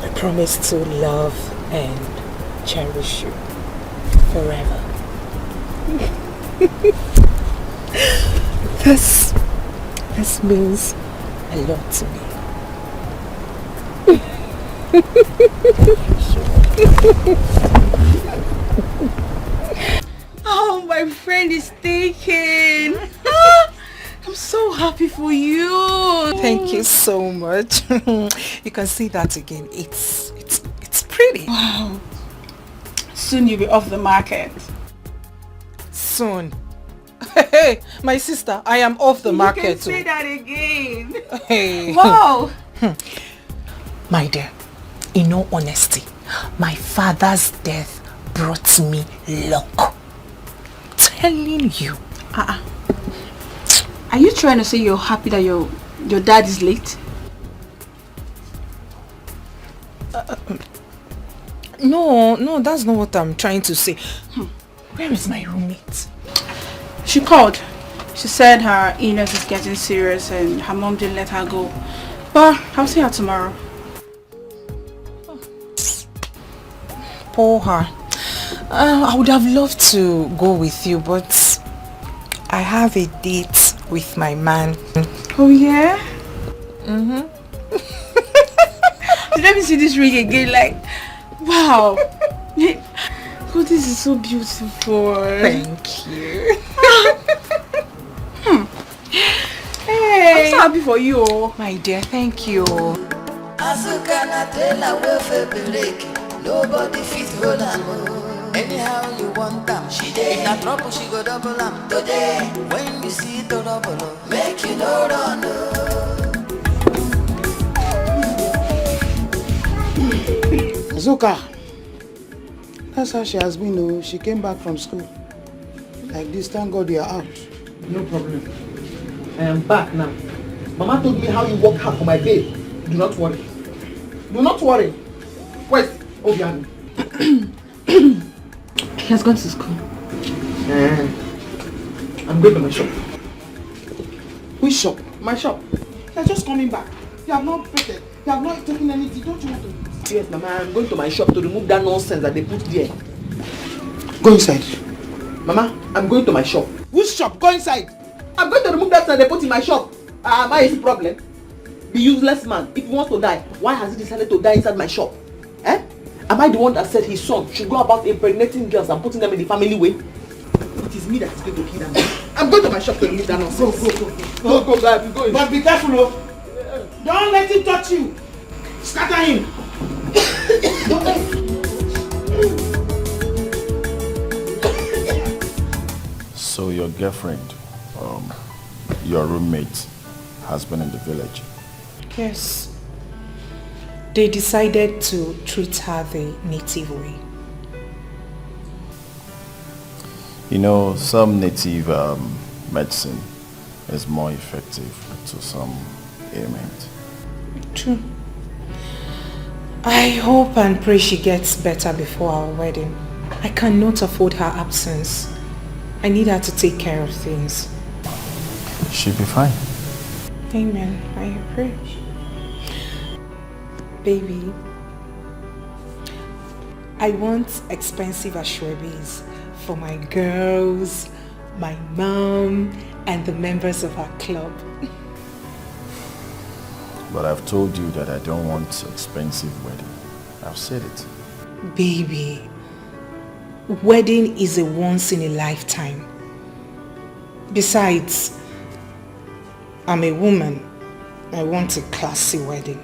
I promise to love and cherish you forever. This means a lot to me. Oh, my friend is taken. I'm so happy for you. Thank you so much. You can see that again. It's pretty. Wow. Soon you'll be off the market. Soon. Hey, my sister, I am off the market. You can say that again. Hey. Wow. My dear, in all honesty, my father's death brought me luck. Telling you. Are you trying to say you're happy that your dad is late? No, that's not what I'm trying to say. Where is my roommate? She called. She said her illness is getting serious and her mom didn't let her go. But I'll see her tomorrow. Poor her. I would have loved to go with you, but I have a date with my man. Oh yeah? Let me see this ring again. Like, wow. Oh, this is so beautiful. Thank you. Hey, I'm so happy for you. My dear, thank you. Nobody fit hold am. Anyhow you want them, she dey. If na trouble, she go double am. Today, when you see the double, make you no run. Zuka, that's how she has been. Oh, she came back from school. Like this, thank God you are out. No problem. I am back now. Mama told me how you work hard for my babe. Do not worry. Do not worry. Where's Obiani? He has gone to school. I'm going to my shop. Which shop? My shop. You're just coming back. You have not paid. You have not taken anything. Don't you want to? Yes, Mama, I'm going to my shop to remove that nonsense that they put there. Go inside. Mama, I'm going to my shop. Which shop? Go inside. I'm going to remove that stuff they put in my shop. Why is the problem? The useless man, if he wants to die, why has he decided to die inside my shop? Am I the one that said his son should go about impregnating girls and putting them in the family way? It is me that is going to kill them. I'm going to my shop to remove that nonsense. Go, I'm going. But be careful, oh. Don't let him touch you. Scatter him. So your girlfriend, your roommate, has been in the village? Yes. They decided to treat her the native way. You know, some native medicine is more effective to some ailment. True. I hope and pray she gets better before our wedding. I cannot afford her absence. I need her to take care of things. She'll be fine. Amen. I pray. Baby, I want expensive ashwebis for my girls, my mom, and the members of our club. But I've told you that I don't want expensive wedding. I've said it. Baby, wedding is a once in a lifetime. Besides, I'm a woman. I want a classy wedding.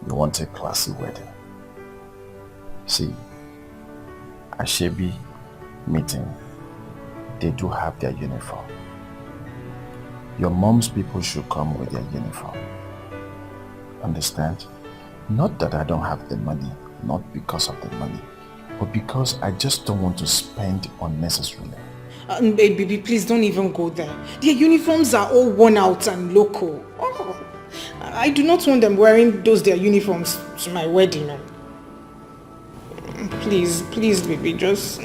You want a classy wedding. See, Ashebi meeting, they do have their uniform. Your mom's people should come with their uniform. Understand? Not that I don't have the money, not because of the money, but because I just don't want to spend unnecessarily. Baby, please don't even go there. Their uniforms are all worn out and local. Oh, I do not want them wearing their uniforms to my wedding. Please, baby, just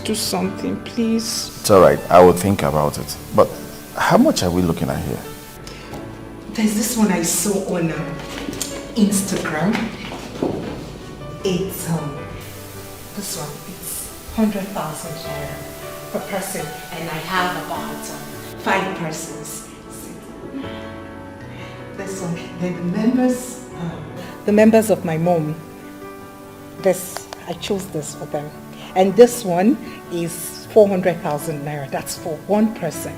do something, please. It's alright, I will think about it. But how much are we looking at here? There's this one I saw on Instagram. It's this one. It's 100,000 naira per person, and I have about 5 persons. This one, the members of my mom. I chose this for them, and this one is 400,000 naira. That's for one person.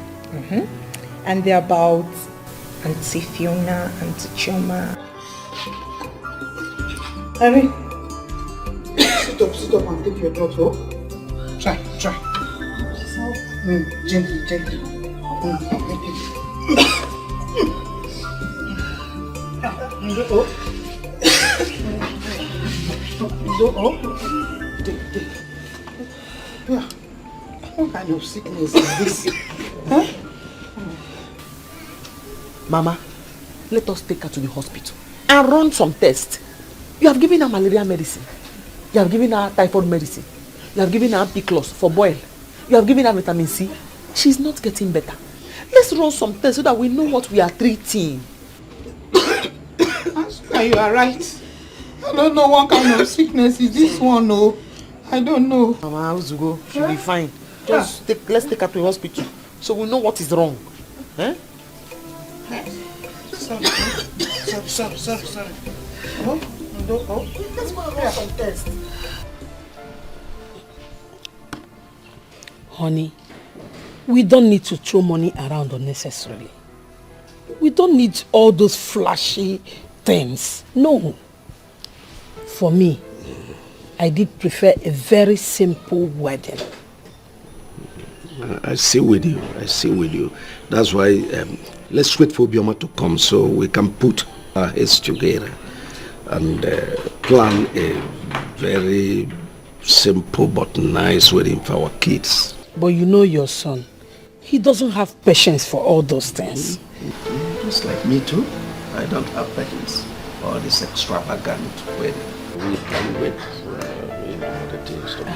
And they're about Auntie Fiona, Auntie Choma. Harry, sit up and take your daughter. Try. Gently. What kind of sickness is this? Huh? Mama, let us take her to the hospital and run some tests. You have given her malaria medicine. You have given her typhoid medicine. You have given her Piclos for boil. You have given her vitamin C. She's not getting better. Let's run some tests so that we know what we are treating. You are right. I don't know what kind of sickness is this one, no. I don't know. Mama, how's to go? She'll be fine. Let's take her to the hospital so we know what is wrong. Eh? Sorry. Let's go and run some tests. Honey, we don't need to throw money around unnecessarily. We don't need all those flashy things. No. For me, I did prefer a very simple wedding. I see with you. That's why let's wait for Bioma to come so we can put our heads together and plan a very simple but nice wedding for our kids. But you know your son, he doesn't have patience for all those things. Just like me too. I don't have patience for this extravagant wedding. We can wait for the things to be.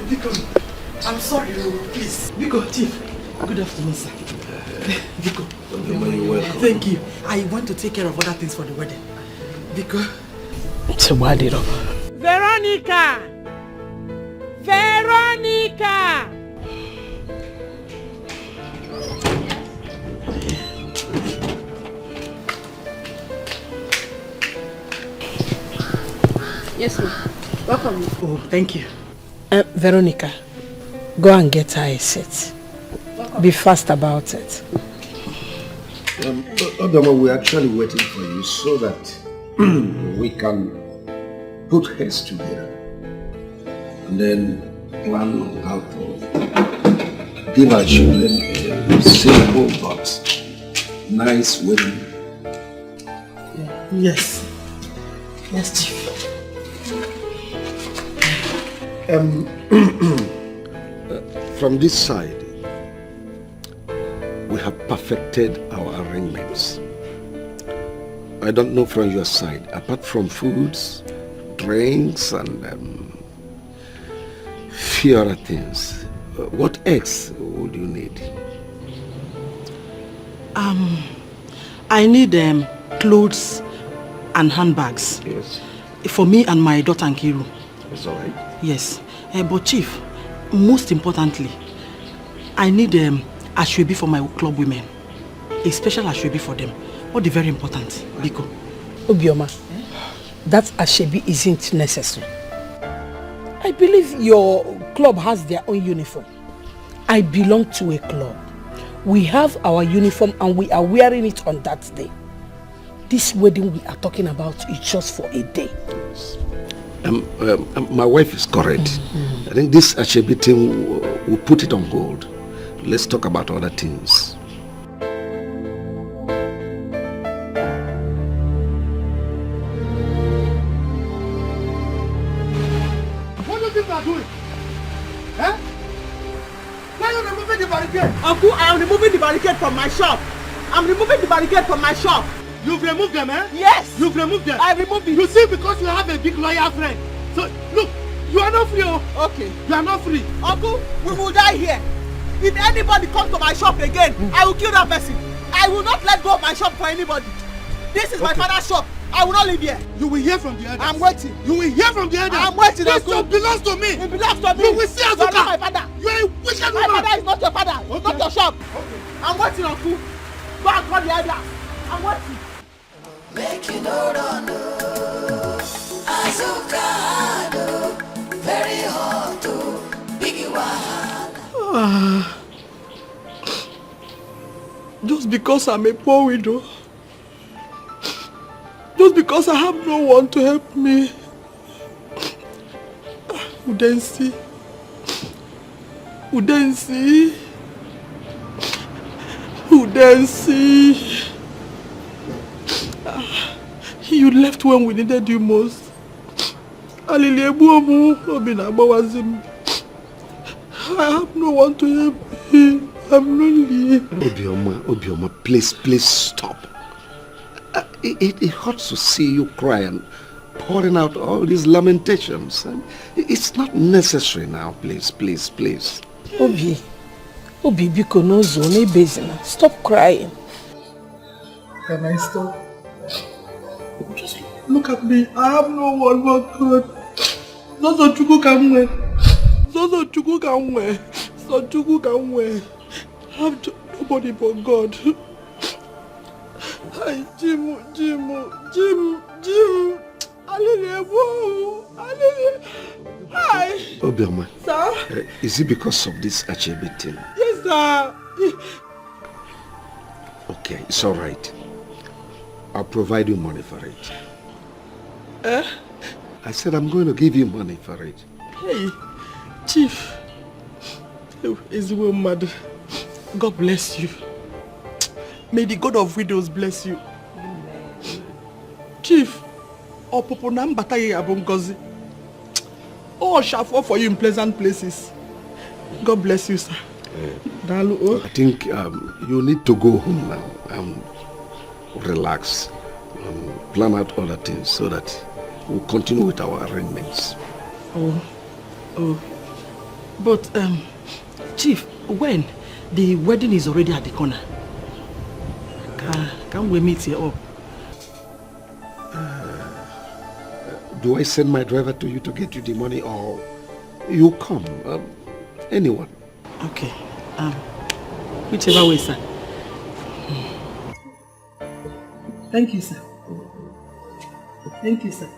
Biko. I'm sorry, please. Biko, Chief. Good afternoon, sir. Biko. You're welcome. Thank you. I want to take care of other things for the wedding. Biko. It's a wedding. Veronica! Yes, ma'am. Welcome. Oh, thank you. Veronica, go and get her a seat. Be fast about it. Odoma, we're actually waiting for you so that we can put heads together and then plan on how to give our children a simple but nice wedding. Yes. Yes, Chief. From this side, we have perfected our arrangements. I don't know from your side, apart from foods, drinks, and few other things, what else would you need? I need clothes and handbags. Yes. For me and my daughter Nkiru. That's all right. Yes. But Chief, most importantly, I need ashwebi for my club women. A special ashwebi for them. What is very important, Biko. Obioma, that ashwebi isn't necessary. I believe your club has their own uniform. I belong to a club. We have our uniform and we are wearing it on that day. This wedding we are talking about is just for a day. My wife is correct. I think this ashwebi thing, we'll put it on hold. Let's talk about other things. What do you think you are doing? Eh? Why are you removing the barricade? Uncle, I am removing the barricade from my shop. I'm removing the barricade from my shop. You've removed them, eh? Yes. You've removed them. I removed it. You see, because you have a big loyal friend. So, look, you are not free, oh. Okay. You are not free. Uncle, we will die here. If anybody comes to my shop again, I will kill that person. I will not let go of my shop for anybody. This is my father's shop. I will not live here. You will hear from the elders. I'm waiting. You will hear from the elders. I'm waiting. This shop belongs to me. It belongs to me. You will see Azuka. You are not my father. You are a wicked woman. My father is not your father. It's not your shop. Okay. I'm waiting, Uncle. Go and call the elders. I'm waiting. Make you no run, no. Azuka, no. Very hot, no. Biggie one. Just because I'm a poor widow, just because I have no one to help me, Udensi, you left when we needed you most. I have no one to help me. I'm lonely. Obioma, please stop. It hurts to see you cry and pouring out all these lamentations. And it's not necessary now, please. Obi, biko no zone bezina. Stop crying. Can I stop? Just look at me. I have no one but God. Zozo Chuku can wear. I have nobody but God. Hi, Jim. Hi. Obioma. Sir? Is it because of this ashwebi thing? Yes, sir. Okay, it's all right. I'll provide you money for it. I said I'm going to give you money for it. Hey, Chief. Is well mad. God bless you. May the God of widows bless you. Chief, Opoponam Bataye Abongozi. All shall fall for you in pleasant places. God bless you, sir. I think you need to go home now and relax and plan out other things so that we'll continue with our arrangements. But, Chief, when? The wedding is already at the corner. Can we meet here up? Do I send my driver to you to get you the money or you come? Anyone? Okay. Whichever way, sir. Thank you, sir. Thank you, sir.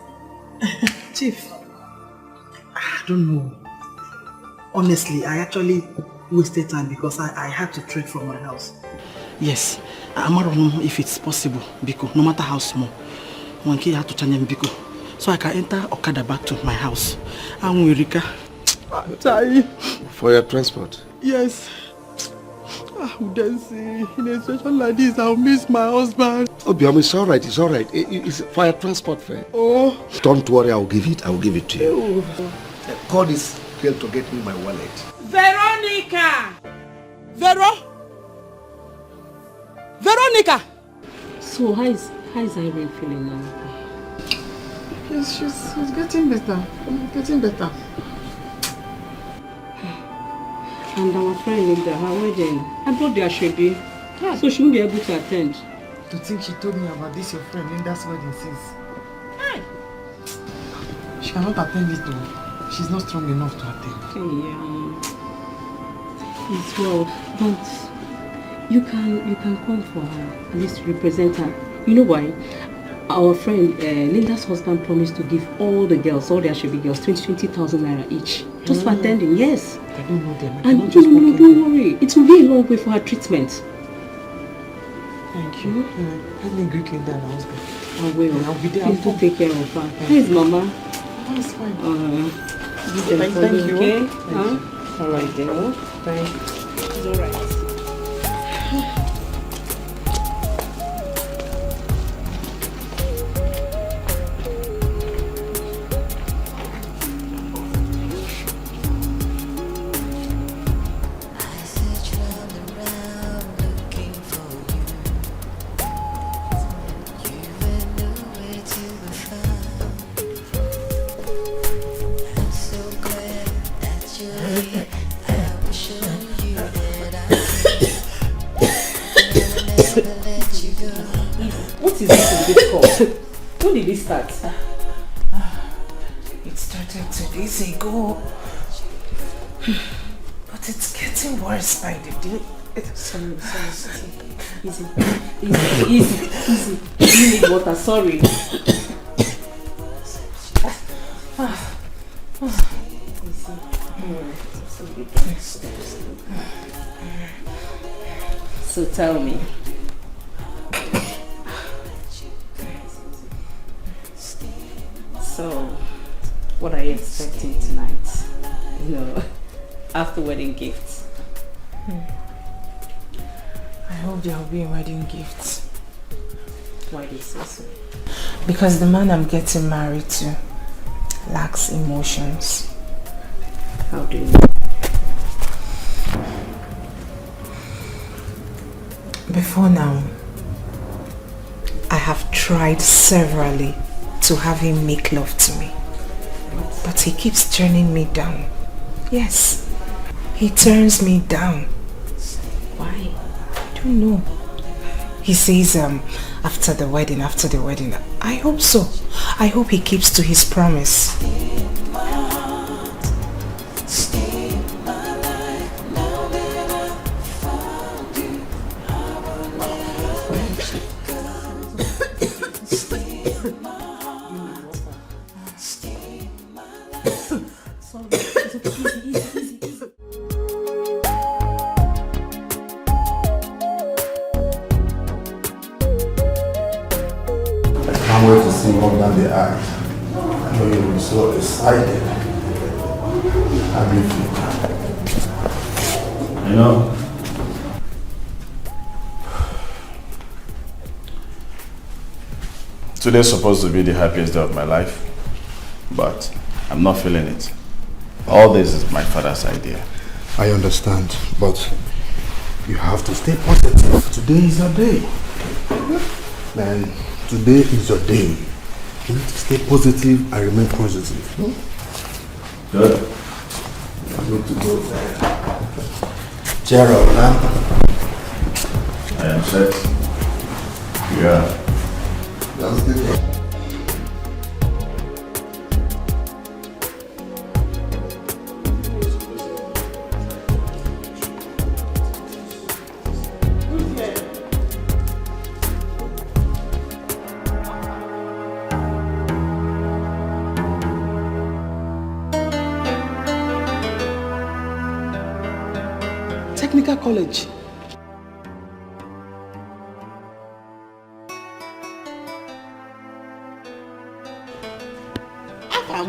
Chief, I don't know. Honestly, I actually wasted time because I had to trek from my house. Yes, I'm not know if it's possible, Biko, no matter how small. One kid had to change Biko, so I can enter Okada back to my house. I'm with Rika. For your transport? Yes. Dancing in a situation like this, I'll miss my husband. Obiam, it's alright, it's alright. It's for your transport fare. Oh. Don't worry, I'll give it to you. Call this girl to get me my wallet. Veronica! Veronica! So how is Irene feeling now? Yes, she's getting better. Getting better. And our friend Linda, her wedding, I brought the Ashwebi, so she won't be able to attend. To think she told me about this, your friend Linda's wedding, sis. Hey. She cannot attend it though. She's not strong enough to attend. Yeah. It's well, but you can come for her, at least represent her. You know why? Our friend Linda's husband promised to give all the girls, all the Ashwebi girls, 20,000 naira each. Just for attending, yes. I don't know them. And don't worry, it will be a long way for her treatment. Thank you. Let me greet Linda and her husband. I will. And I'll be there. Please do take care of her. Where is Mama? That's fine. Thank you. Okay? All right, then. Thanks. It's all right. What is this called? When did it start? It started 2 days ago. But it's getting worse by the day. Sorry. Easy. You need water, sorry. So tell me. So, what are you expecting tonight? You know, after wedding gifts. I hope there will be wedding gifts. Why do you say so? Because the man I'm getting married to lacks emotions. How do you know? Before now, I have tried severally to have him make love to me. But he keeps turning me down. Yes, he turns me down. Why? I don't know. He says after the wedding. I hope so. I hope he keeps to his promise. Can't wait to see what down the act. I know you'll be so excited. How do you feel? You know, today's supposed to be the happiest day of my life, but I'm not feeling it. All this is my father's idea. I understand, but you have to stay positive. Today is your day. Man, today is your day. You need to stay positive and remain positive. Good. I'm going to go there. Gerald, huh? I am set. Yeah. That's good. college. Afam.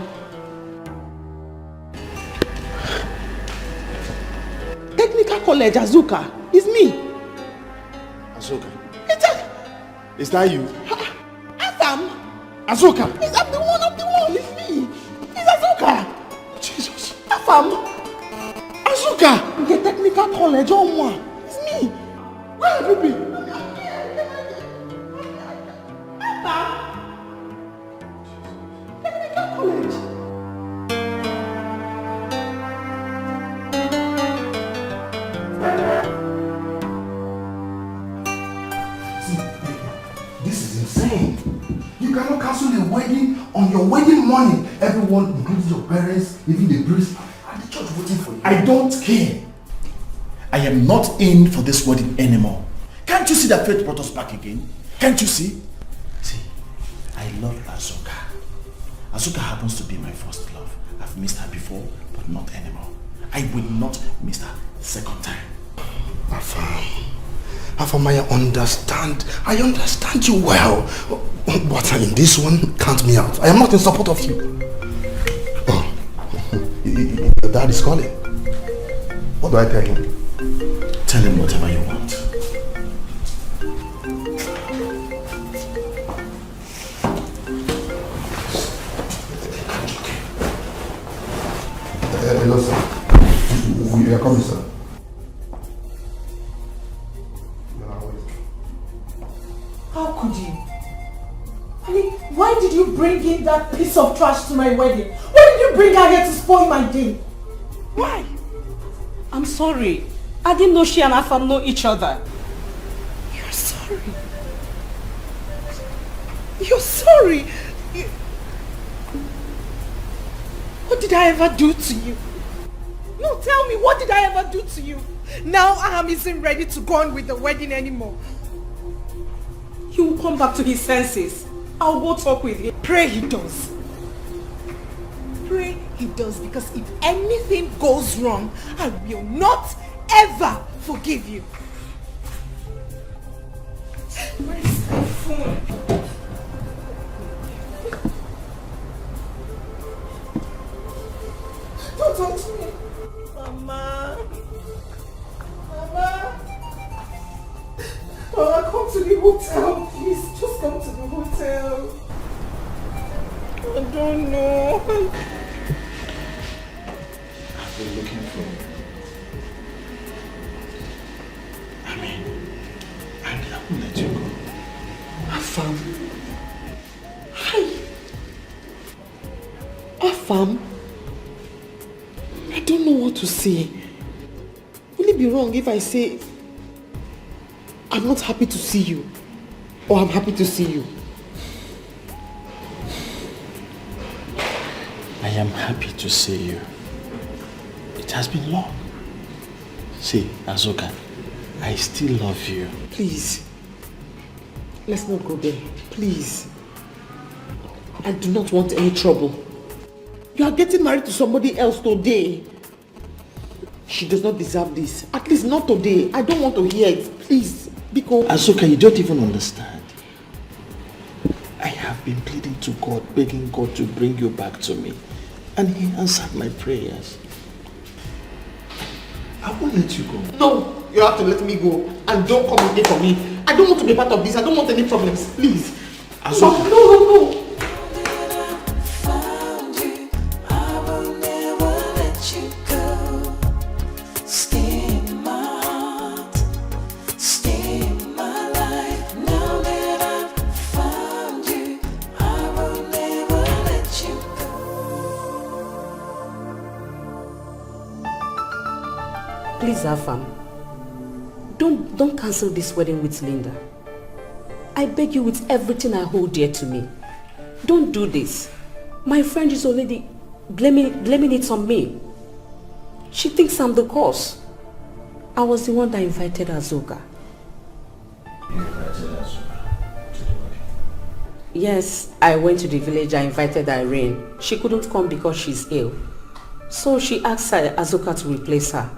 Technical college, Azuka. It's me. Azuka. Is that you? Afam. Azuka. I'm the one. It's me. It's Azuka. Jesus. Afam. Azuka. The technical college, it's me. Where have you been? Technical college. This is insane. You cannot cancel a wedding on your wedding morning. Everyone, including your parents, even the priest, and the church voting for you. I don't care. I am not in for this wedding anymore. Can't you see that fate brought us back again? Can't you see? See, I love Azuka. Azuka happens to be my first love. I've missed her before, but not anymore. I will not miss her the second time. Afam, I understand. I understand you well. But in this one, count me out. I am not in support of you. Oh, your dad is calling. What do I tell him? Tell him whatever you want. Hello, sir. We are coming, sir. How could you? I mean, why did you bring in that piece of trash to my wedding? Why did you bring her here to spoil my day? Why? I'm sorry. I didn't know she and Afam know each other. You're sorry. You're sorry. What did I ever do to you? No, tell me, what did I ever do to you? Now Aham isn't ready to go on with the wedding anymore. He will come back to his senses. I'll go talk with him. Pray he does. Pray he does, because if anything goes wrong, I will not ever forgive you. Where's my phone? Don't talk to me. Mama. Mama, come to the hotel, please. Just come to the hotel. I don't know. I've been looking for you. And I will let you go. Afam. Hi. Afam. I don't know what to say. Will it be wrong if I say I'm not happy to see you, or I'm happy to see you? I am happy to see you. It has been long. See, Azuka, I still love you. Please, let's not go there. Please. I do not want any trouble. You are getting married to somebody else today. She does not deserve this. At least not today. I don't want to hear it. Please, because... Azuka, you don't even understand. I have been pleading to God, begging God to bring you back to me. And he answered my prayers. I won't let you go. No, you have to let me go. And don't come again for me. I don't want to be part of this. I don't want any problems. Please. Azuka. No. Please, Afam, don't cancel this wedding with Linda. I beg you with everything I hold dear to me. Don't do this. My friend is already blaming it on me. She thinks I'm the cause. I was the one that invited Azuka. You invited Azuka to the wedding? Yes, I went to the village. I invited Irene. She couldn't come because she's ill. So she asked Azuka to replace her.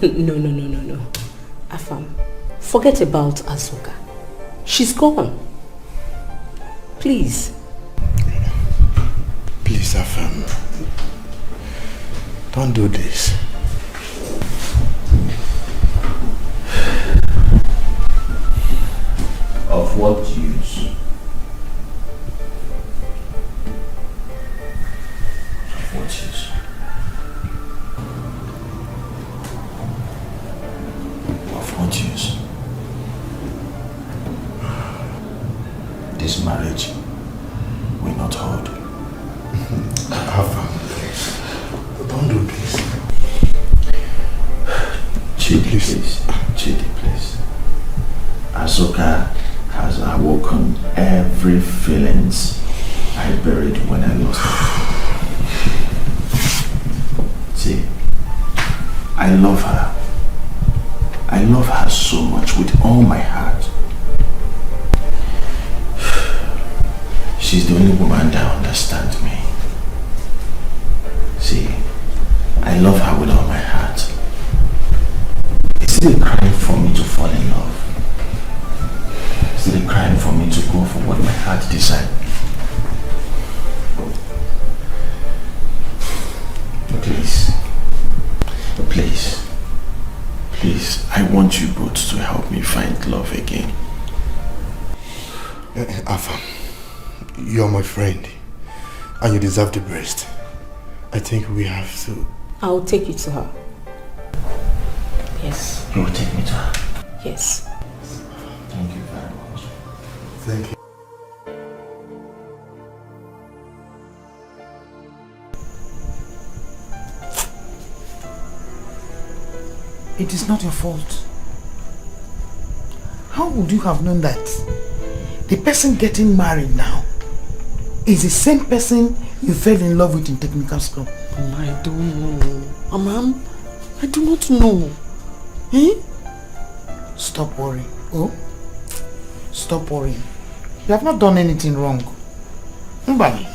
No. Afam, forget about Azuka. She's gone. Please. Please, Afam. Don't do this. Of what use? Of what use? Of what use? This marriage will not hold. Afam, please. Don't do this. Chidi, please. Chidi, please. Azuka has awoken every feelings I buried when I lost her. See, I love her. I love her so much with all my heart. She's the only woman that understands me. See, I love her with all my heart. Is it a crime for me to fall in love? Is it a crime for me to go for what my heart decides? Please, I want you both to help me find love again. Afam, you're my friend, and you deserve the best. I think we have to... I'll take you to her. Yes. You will take me to her? Yes. Thank you very much. Thank you. It is not your fault. How would you have known that the person getting married now is the same person you fell in love with in technical school? I don't know. Ma'am, I do not know. Eh? Stop worrying. Oh? Stop worrying. You have not done anything wrong. Mbali.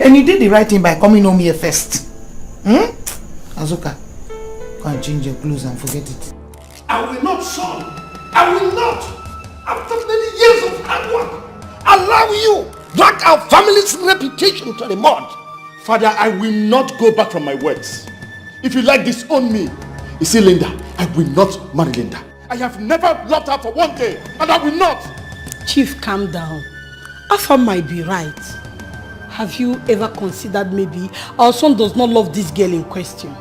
And you did the right thing by coming home here first. Azuka, go and change your clothes and forget it. I will not, son. I will not. After many years of hard work, allow you drag our family's reputation to the mud. Father, I will not go back from my words. If you like, disown me. You see, Linda, I will not marry Linda. I have never loved her for one day, and I will not. Chief, calm down. Afam might be right. Have you ever considered maybe our son does not love this girl in question?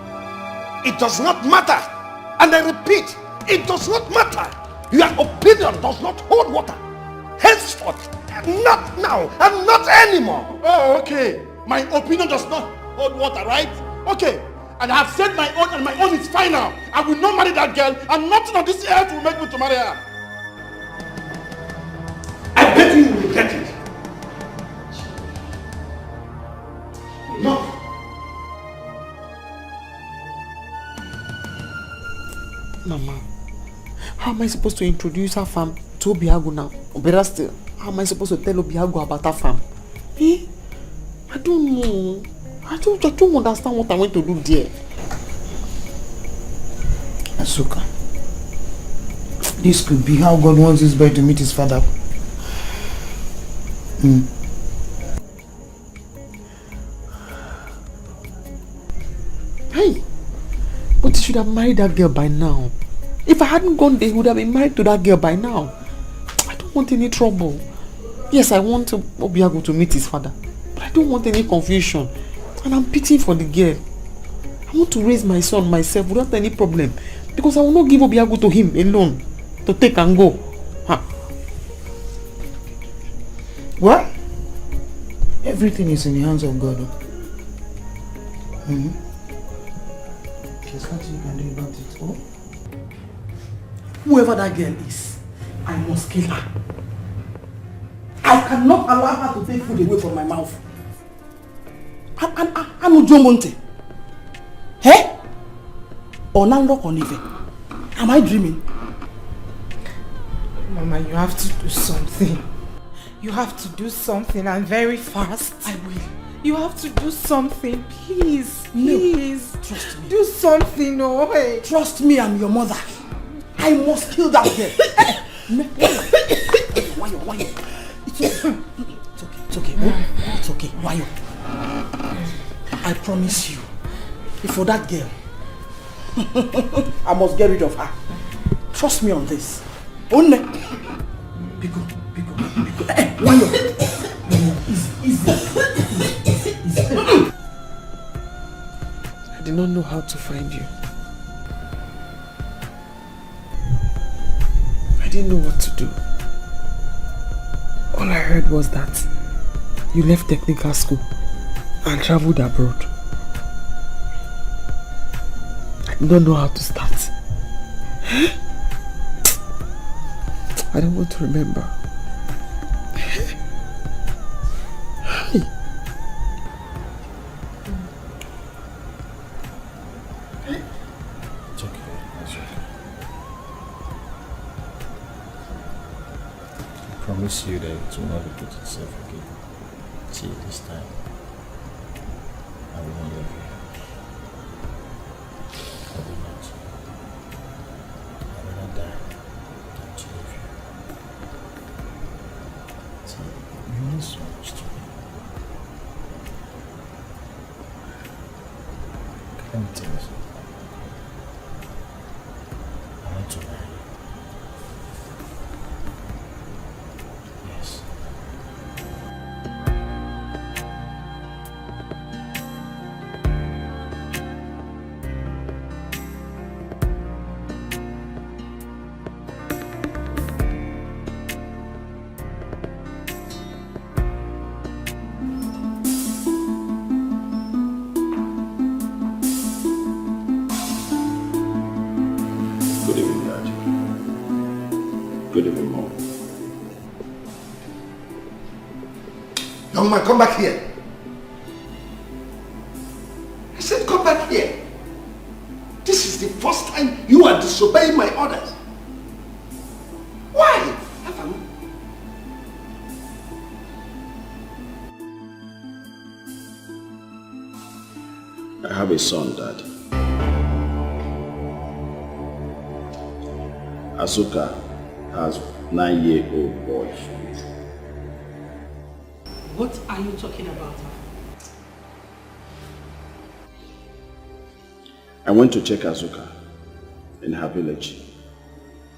It does not matter. And I repeat, it does not matter. Your opinion does not hold water. Henceforth, not now, and not anymore. Oh, okay. My opinion does not hold water, right? Okay. And I have said my own, and my own is final. I will not marry that girl, and nothing on this earth will make me to marry her. I bet you will get it. No. Mama, how am I supposed to introduce her farm to Obiago now? Better still, how am I supposed to tell Obiago about her farm? Eh? I don't know. I don't understand what I want to do there. Asuka, this could be how God wants this boy to meet his father. Hey, but he should have married that girl by now. If I hadn't gone there, he would have been married to that girl by now. I don't want any trouble. Yes, I want Obiago to meet his father, but I don't want any confusion. And I'm pitying for the girl. I want to raise my son myself without any problem, because I will not give Obiago to him alone to take and go. Huh. What? Everything is in the hands of God. There's nothing you can do about it. Oh? Whoever that girl is, I must kill her. I cannot allow her to take food away from my mouth. I'm Ujomonte. Hey? Onanro Konive. Am I dreaming? Mama, you have to do something. You have to do something and very fast. I will. You have to do something, please. Please. No. Trust me. Do something, oh hey. Trust me, I'm your mother. I must kill that girl. Why? It's okay. It's okay. Oh, it's okay. Why? I promise you, for that girl, I must get rid of her. Trust me on this. Only. Pico. Why? Easy. I did not know how to find you. I didn't know what to do. All I heard was that you left technical school and traveled abroad. I don't know how to start. I don't want to remember. It's okay. It's okay. I promise you that it will not repeat itself again. See, this time I will not leave you. I will not. I will not die than to leave you. See, you mean so much to me. Let me tell you something. I want to marry you. Yes. Good evening, Dad. Good evening, Mom. Young man, come back here. I said, come back here. This is the first time you are disobeying my orders. Why? I have a son, Dad. Asuka has 9-year-old boy. What are you talking about? I went to check Asuka in her village,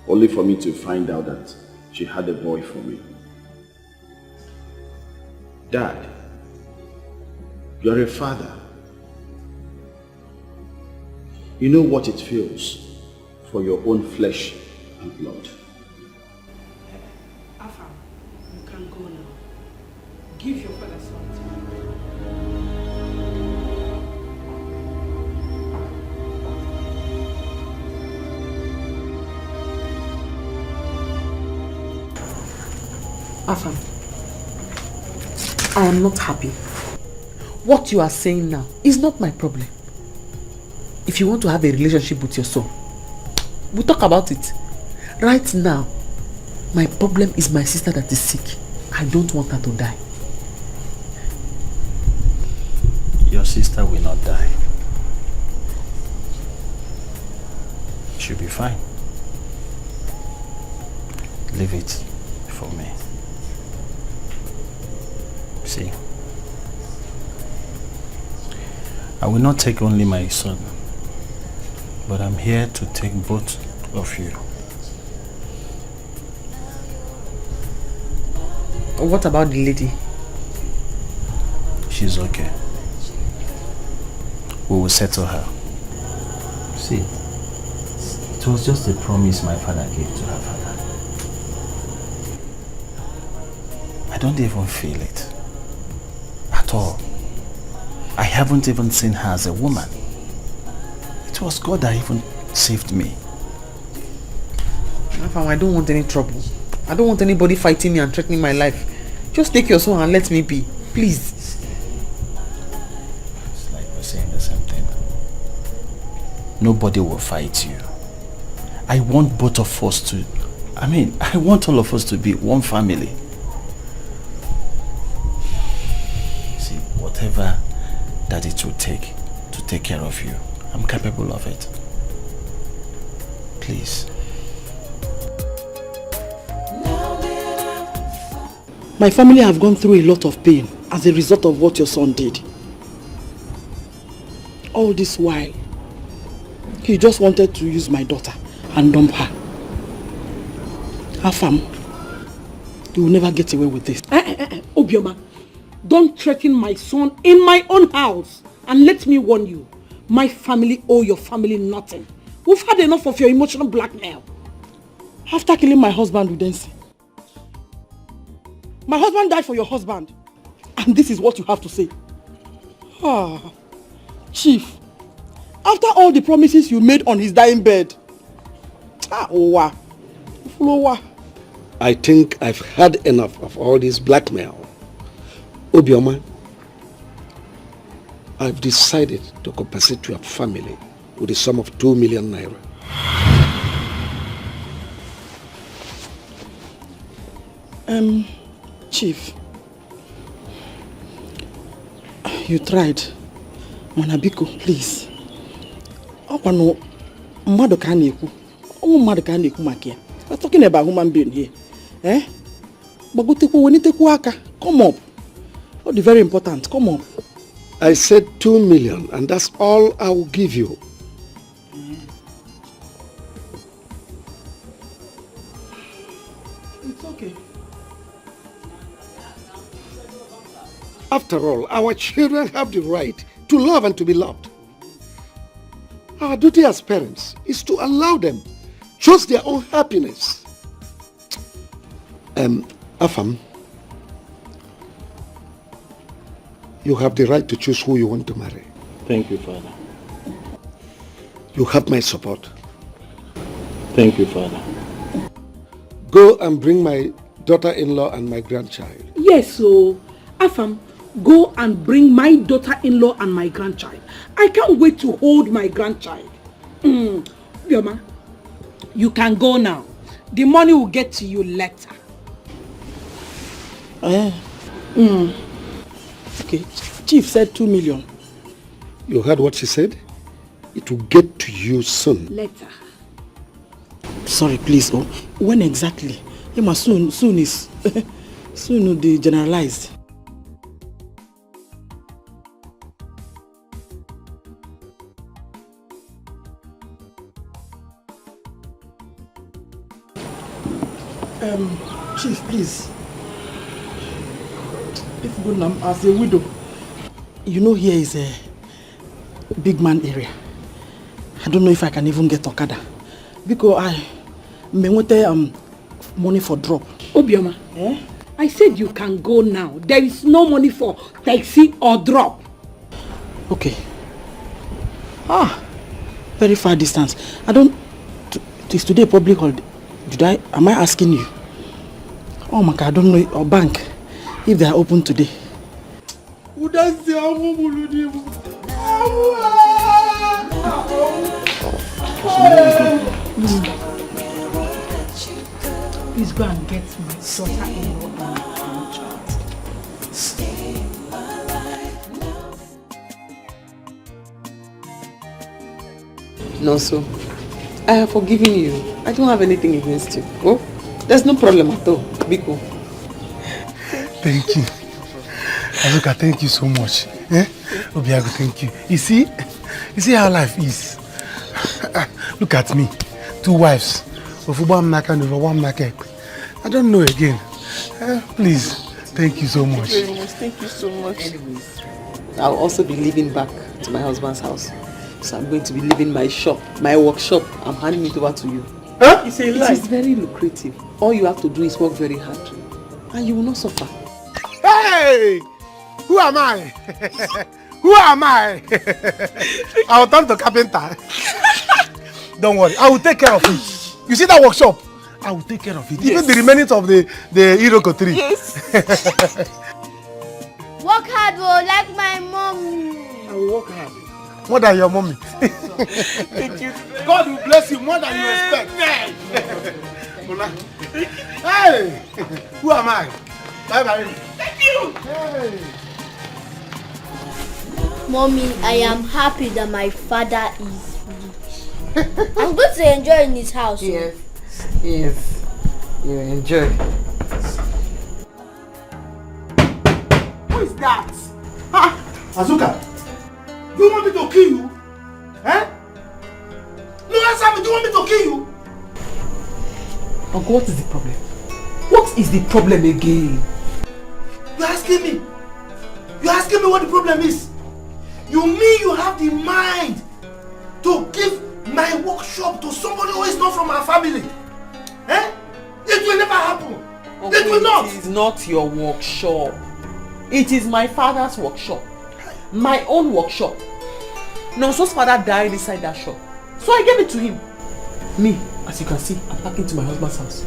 only for me to find out that she had a boy for me. Dad, you're a father. You know what it feels for your own flesh and blood. Afam, you can go now. Give your father something. Afam, I am not happy. What you are saying now is not my problem. If you want to have a relationship with your son, we'll talk about it. Right now, my problem is my sister that is sick. I don't want her to die. Your sister will not die. She'll be fine. Leave it for me. See, I will not take only my son, but I'm here to take both of you. What about the lady? She's okay. We will settle her. See, it was just a promise my father gave to her father. I don't even feel it. At all. I haven't even seen her as a woman. It was God that even saved me. I don't want any trouble. I don't want anybody fighting me and threatening my life. Just take your son and let me be. Please. It's like we're saying the same thing. Nobody will fight you. I want both of us to... I want all of us to be one family. it will take to take care of you. I'm capable of it. Please. My family have gone through a lot of pain as a result of what your son did. All this while, he just wanted to use my daughter and dump her. Afam, you will never get away with this. Obioma, don't threaten my son in my own house. And let me warn you, my family owe your family nothing. We've had enough of your emotional blackmail. After killing my husband, Udensi, my husband died for your husband. And this is what you have to say. Chief, after all the promises you made on his dying bed. I think I've had enough of all this blackmail. Obioma, I've decided to compensate your family with a sum of 2 million naira. Chief, you tried. Manabiko, please. We're talking about human being here. Come up. What is very important? Come up. I said 2 million, and that's all I will give you. It's okay. After all, our children have the right to love and to be loved. Our duty as parents is to allow them choose their own happiness. Afam, you have the right to choose who you want to marry. Thank you, Father. You have my support. Thank you, Father. Go and bring my daughter-in-law and my grandchild. Yes, so Afam, go and bring my daughter-in-law and my grandchild. I can't wait to hold my grandchild. Bioma, you can go now. The money will get to you later. Okay, Chief said 2 million. You heard what she said? It will get to you soon. Later. Sorry, please. Oh, when exactly? Soon is soon the generalized. Chief, please. If Gunam as a widow, you know here is a big man area. I don't know if I can even get Okada. Because I may want money for drop. Obioma, I said you can go now. There is no money for taxi or drop. Okay. Very far distance. I don't... Is today public holiday? Am I asking you? Oh my God, I don't know, or bank, if they are open today. Please go and get my daughter-in-law and grandchild. No, so I have forgiven you. I don't have anything against you. Oh, there's no problem at all. Biko. Thank you. Azuka, thank you so much. Obiago, thank you. You see how life is. Look at me. 2 wives. I don't know again. Please, thank you so much. Thank you very much. Thank you so much. Anyways, I'll also be leaving back to my husband's house. So I'm going to be leaving my shop, my workshop. I'm handing it over to you. Huh? It is very lucrative. All you have to do is work very hard. And you will not suffer. Hey! Who am I? Who am I? I will turn to carpenter. Don't worry, I will take care of it. You see that workshop? I will take care of it. Yes. Even the remaining of the Iroko tree. Yes. Work hard, like my mom. I will work hard. More than your mommy. Thank you. God will bless you more than you expect. Hey! Who am I? Bye bye. Thank you. Hey! Mommy, I am happy that my father is rich. I'm going to enjoy in his house. Yes. Yes. You enjoy. Who is that? Ah! Azuka! Do you want me to kill you? Eh? No, answer me. Do you want me to kill you? Uncle, what is the problem? What is the problem again? You're asking me? You're asking me what the problem is? You mean you have the mind to give my workshop to somebody who is not from our family? Eh? It will never happen. Uncle, it will not. It is not your workshop. It is my father's workshop. My own workshop. Nonso's father died inside that shop. So I gave it to him. Me, as you can see, I'm packing to my husband's house.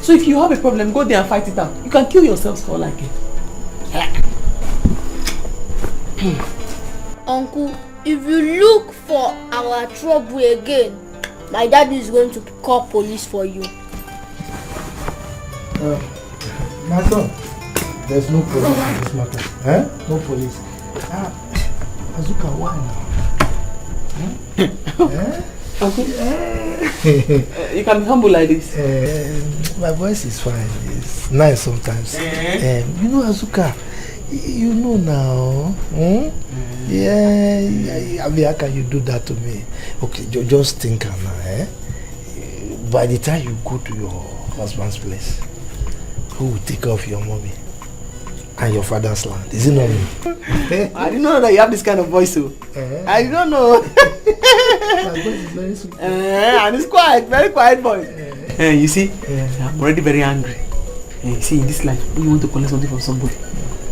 So if you have a problem, go there and fight it out. You can kill yourselves for all I care. Uncle, if you look for our trouble again, my dad is going to call police for you. My son, there's no police in this matter. Eh? No police. Azuka, why now? Eh? Uncle, you can be humble like this. My voice is fine. It's nice sometimes. You know, Azuka, you know now. Yeah, I mean, how can you do that to me? Okay, just think now. By the time you go to your husband's place, who will take care of your mommy and your father's land? Is it not me? I didn't know that you have this kind of voice, so. I don't know. My voice is very sweet. And it's quiet, very quiet voice. You see, I'm already very angry. You see, in this life, when you want to collect something from somebody,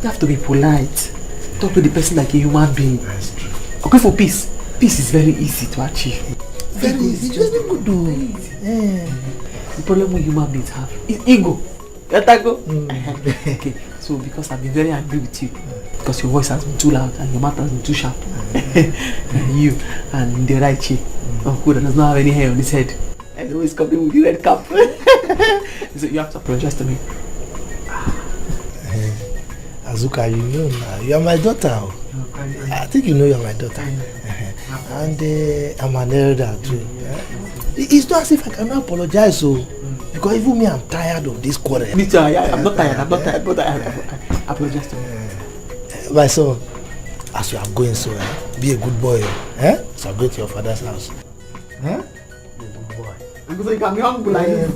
you have to be polite. Talk to the person like a human being. That's true. Okay, for peace. Peace is very easy to achieve. Very easy. Just good to do. The problem with human beings have is ego. Okay, so because I've been very angry with you, because your voice has been too loud and your mouth has been too sharp, you and the right cheek, Uncle that does not have any hair on his head, and always coming with the red cap. So you have to apologize to me. Azuka, you know now, you are my daughter. I think you know you are my daughter. And I'm an elder too. It's not as if I cannot apologize, so because even me, I'm tired of this quarrel. Me too. I'm not tired. I'm not tired. But I apologize to you. My son, as you are going, so be a good boy. So go to your father's house. Be a good boy. I'm going to come humble like this.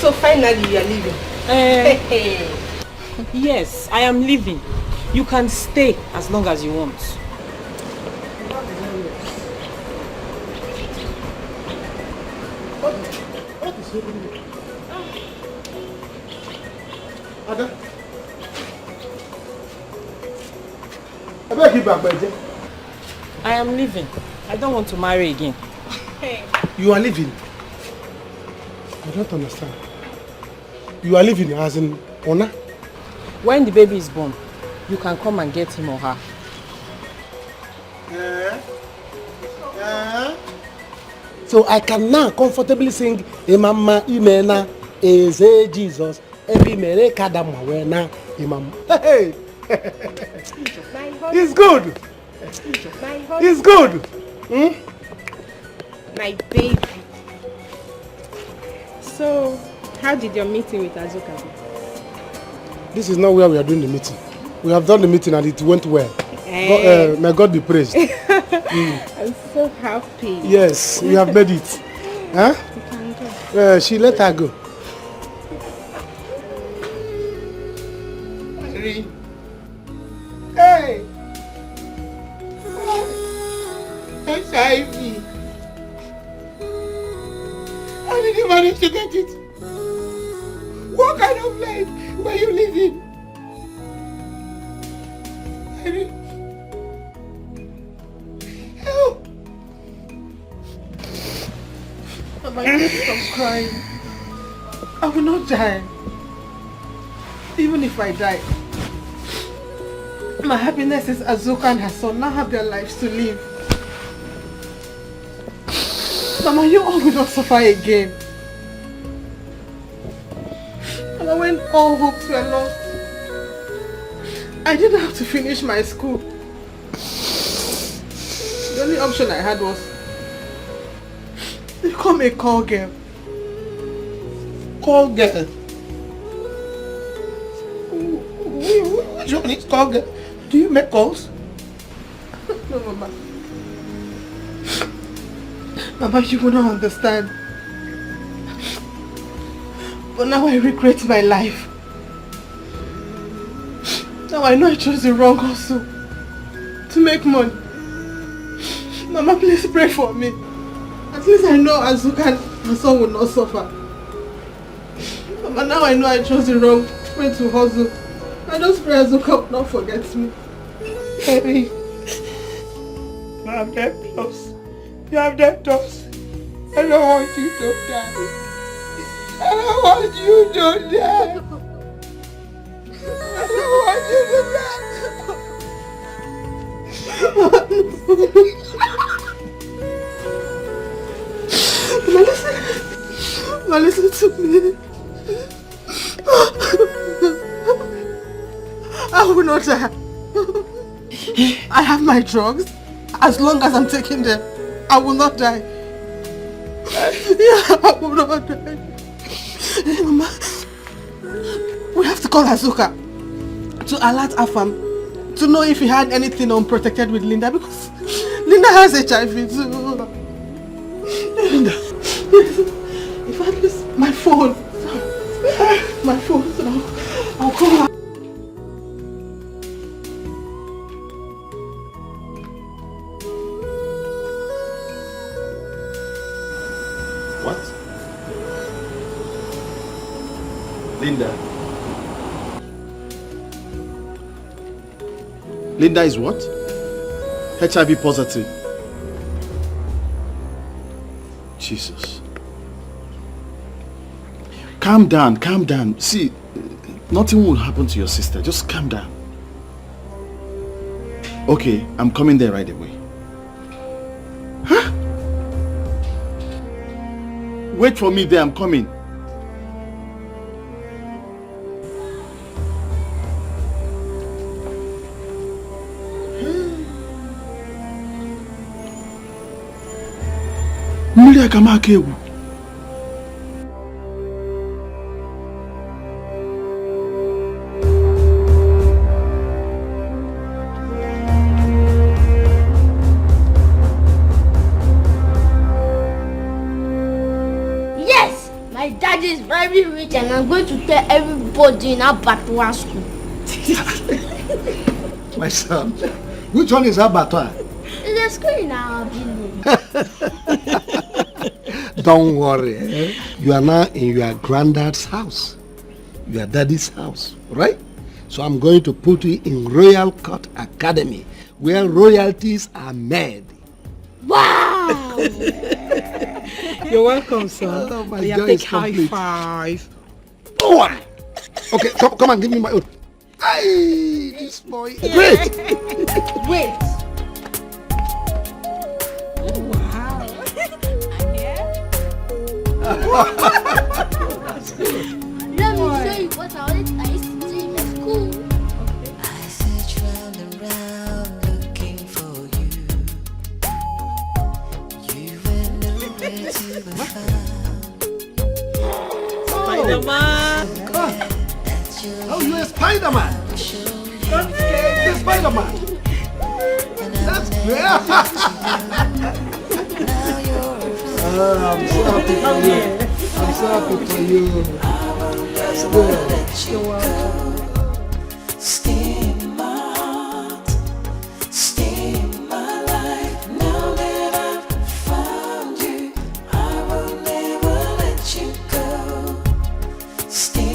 So finally you are leaving. Yes, I am leaving. You can stay as long as you want. What is happening? Ada? I better keep back, Benji. I am leaving. I don't want to marry again. You are leaving? I don't understand. You are leaving as in honor? When the baby is born, you can come and get him or her. So I can now comfortably sing Imama Imena Eze Jesus Ebi Mere Kadama Wena Imam. Hey! It's good! It's good! My baby. So, how did your meeting with Azuka go? This is not where we are doing the meeting. We have done the meeting and it went well. May God be praised. I'm so happy. Yes, we have made it. Huh? You can go. She let her go. Hey! HIV. How did you manage to get it? What kind of life were you living? Help! Am I going to stop crying? I will not die. Even if I die, My happiness is Azuka and her son now have their lives to live. Mama, you all will not suffer again. Mama, when all hopes were lost, I didn't have to finish my school. The only option I had was become a call girl. Call girl? Which one is call girl? Do you make calls? No, Mama. Mama, you will not understand. But now I regret my life. Now I know I chose the wrong hustle to make money. Mama, please pray for me. At least I know Azuka and her son will not suffer. Mama, now I know I chose the wrong way to hustle. I just pray Azuka will not forget me. Baby, you have that close. You have that close. I don't want you to die. I don't want you to die. I don't want you to die. Listen to me. I will not die. I have my drugs. As long as I'm taking them, I will not die. Yeah, I will not die. Mama, we have to call Azuka to alert Afam to know if he had anything unprotected with Linda, because Linda has HIV too. Linda? If I lose my phone, so I'll call her. Linda. Linda is what? HIV positive. Jesus. Calm down, calm down. See, nothing will happen to your sister. Just calm down. Okay, I'm coming there right away. Huh? Wait for me there, I'm coming. Mmiri akama aka egwu. Yes, my dad is very rich and I'm going to tell everybody in Abattoir school. My son, which one is Abattoir? It's a school in our village. Don't worry, eh? You are now in your granddad's house, your daddy's house, right? So I'm going to put you in Royal Court Academy, where royalties are made. Wow! You're welcome, son. Oh, my yeah, joy take is high complete. five. Oh, okay, come and give me my own. Hey, this boy. Yeah. Great. Wait. That's good. Let me show you what I used to do in my school. I search round and round looking for you. You were nowhere to be found. Spider-Man. Oh, you're a Spider-Man. You're Spider-Man. That's great. I'm so happy for you. I'm so happy for you. That's good. You're welcome. Stay in my heart, stay in my life. Now that I've found you, I will never let you go. Stay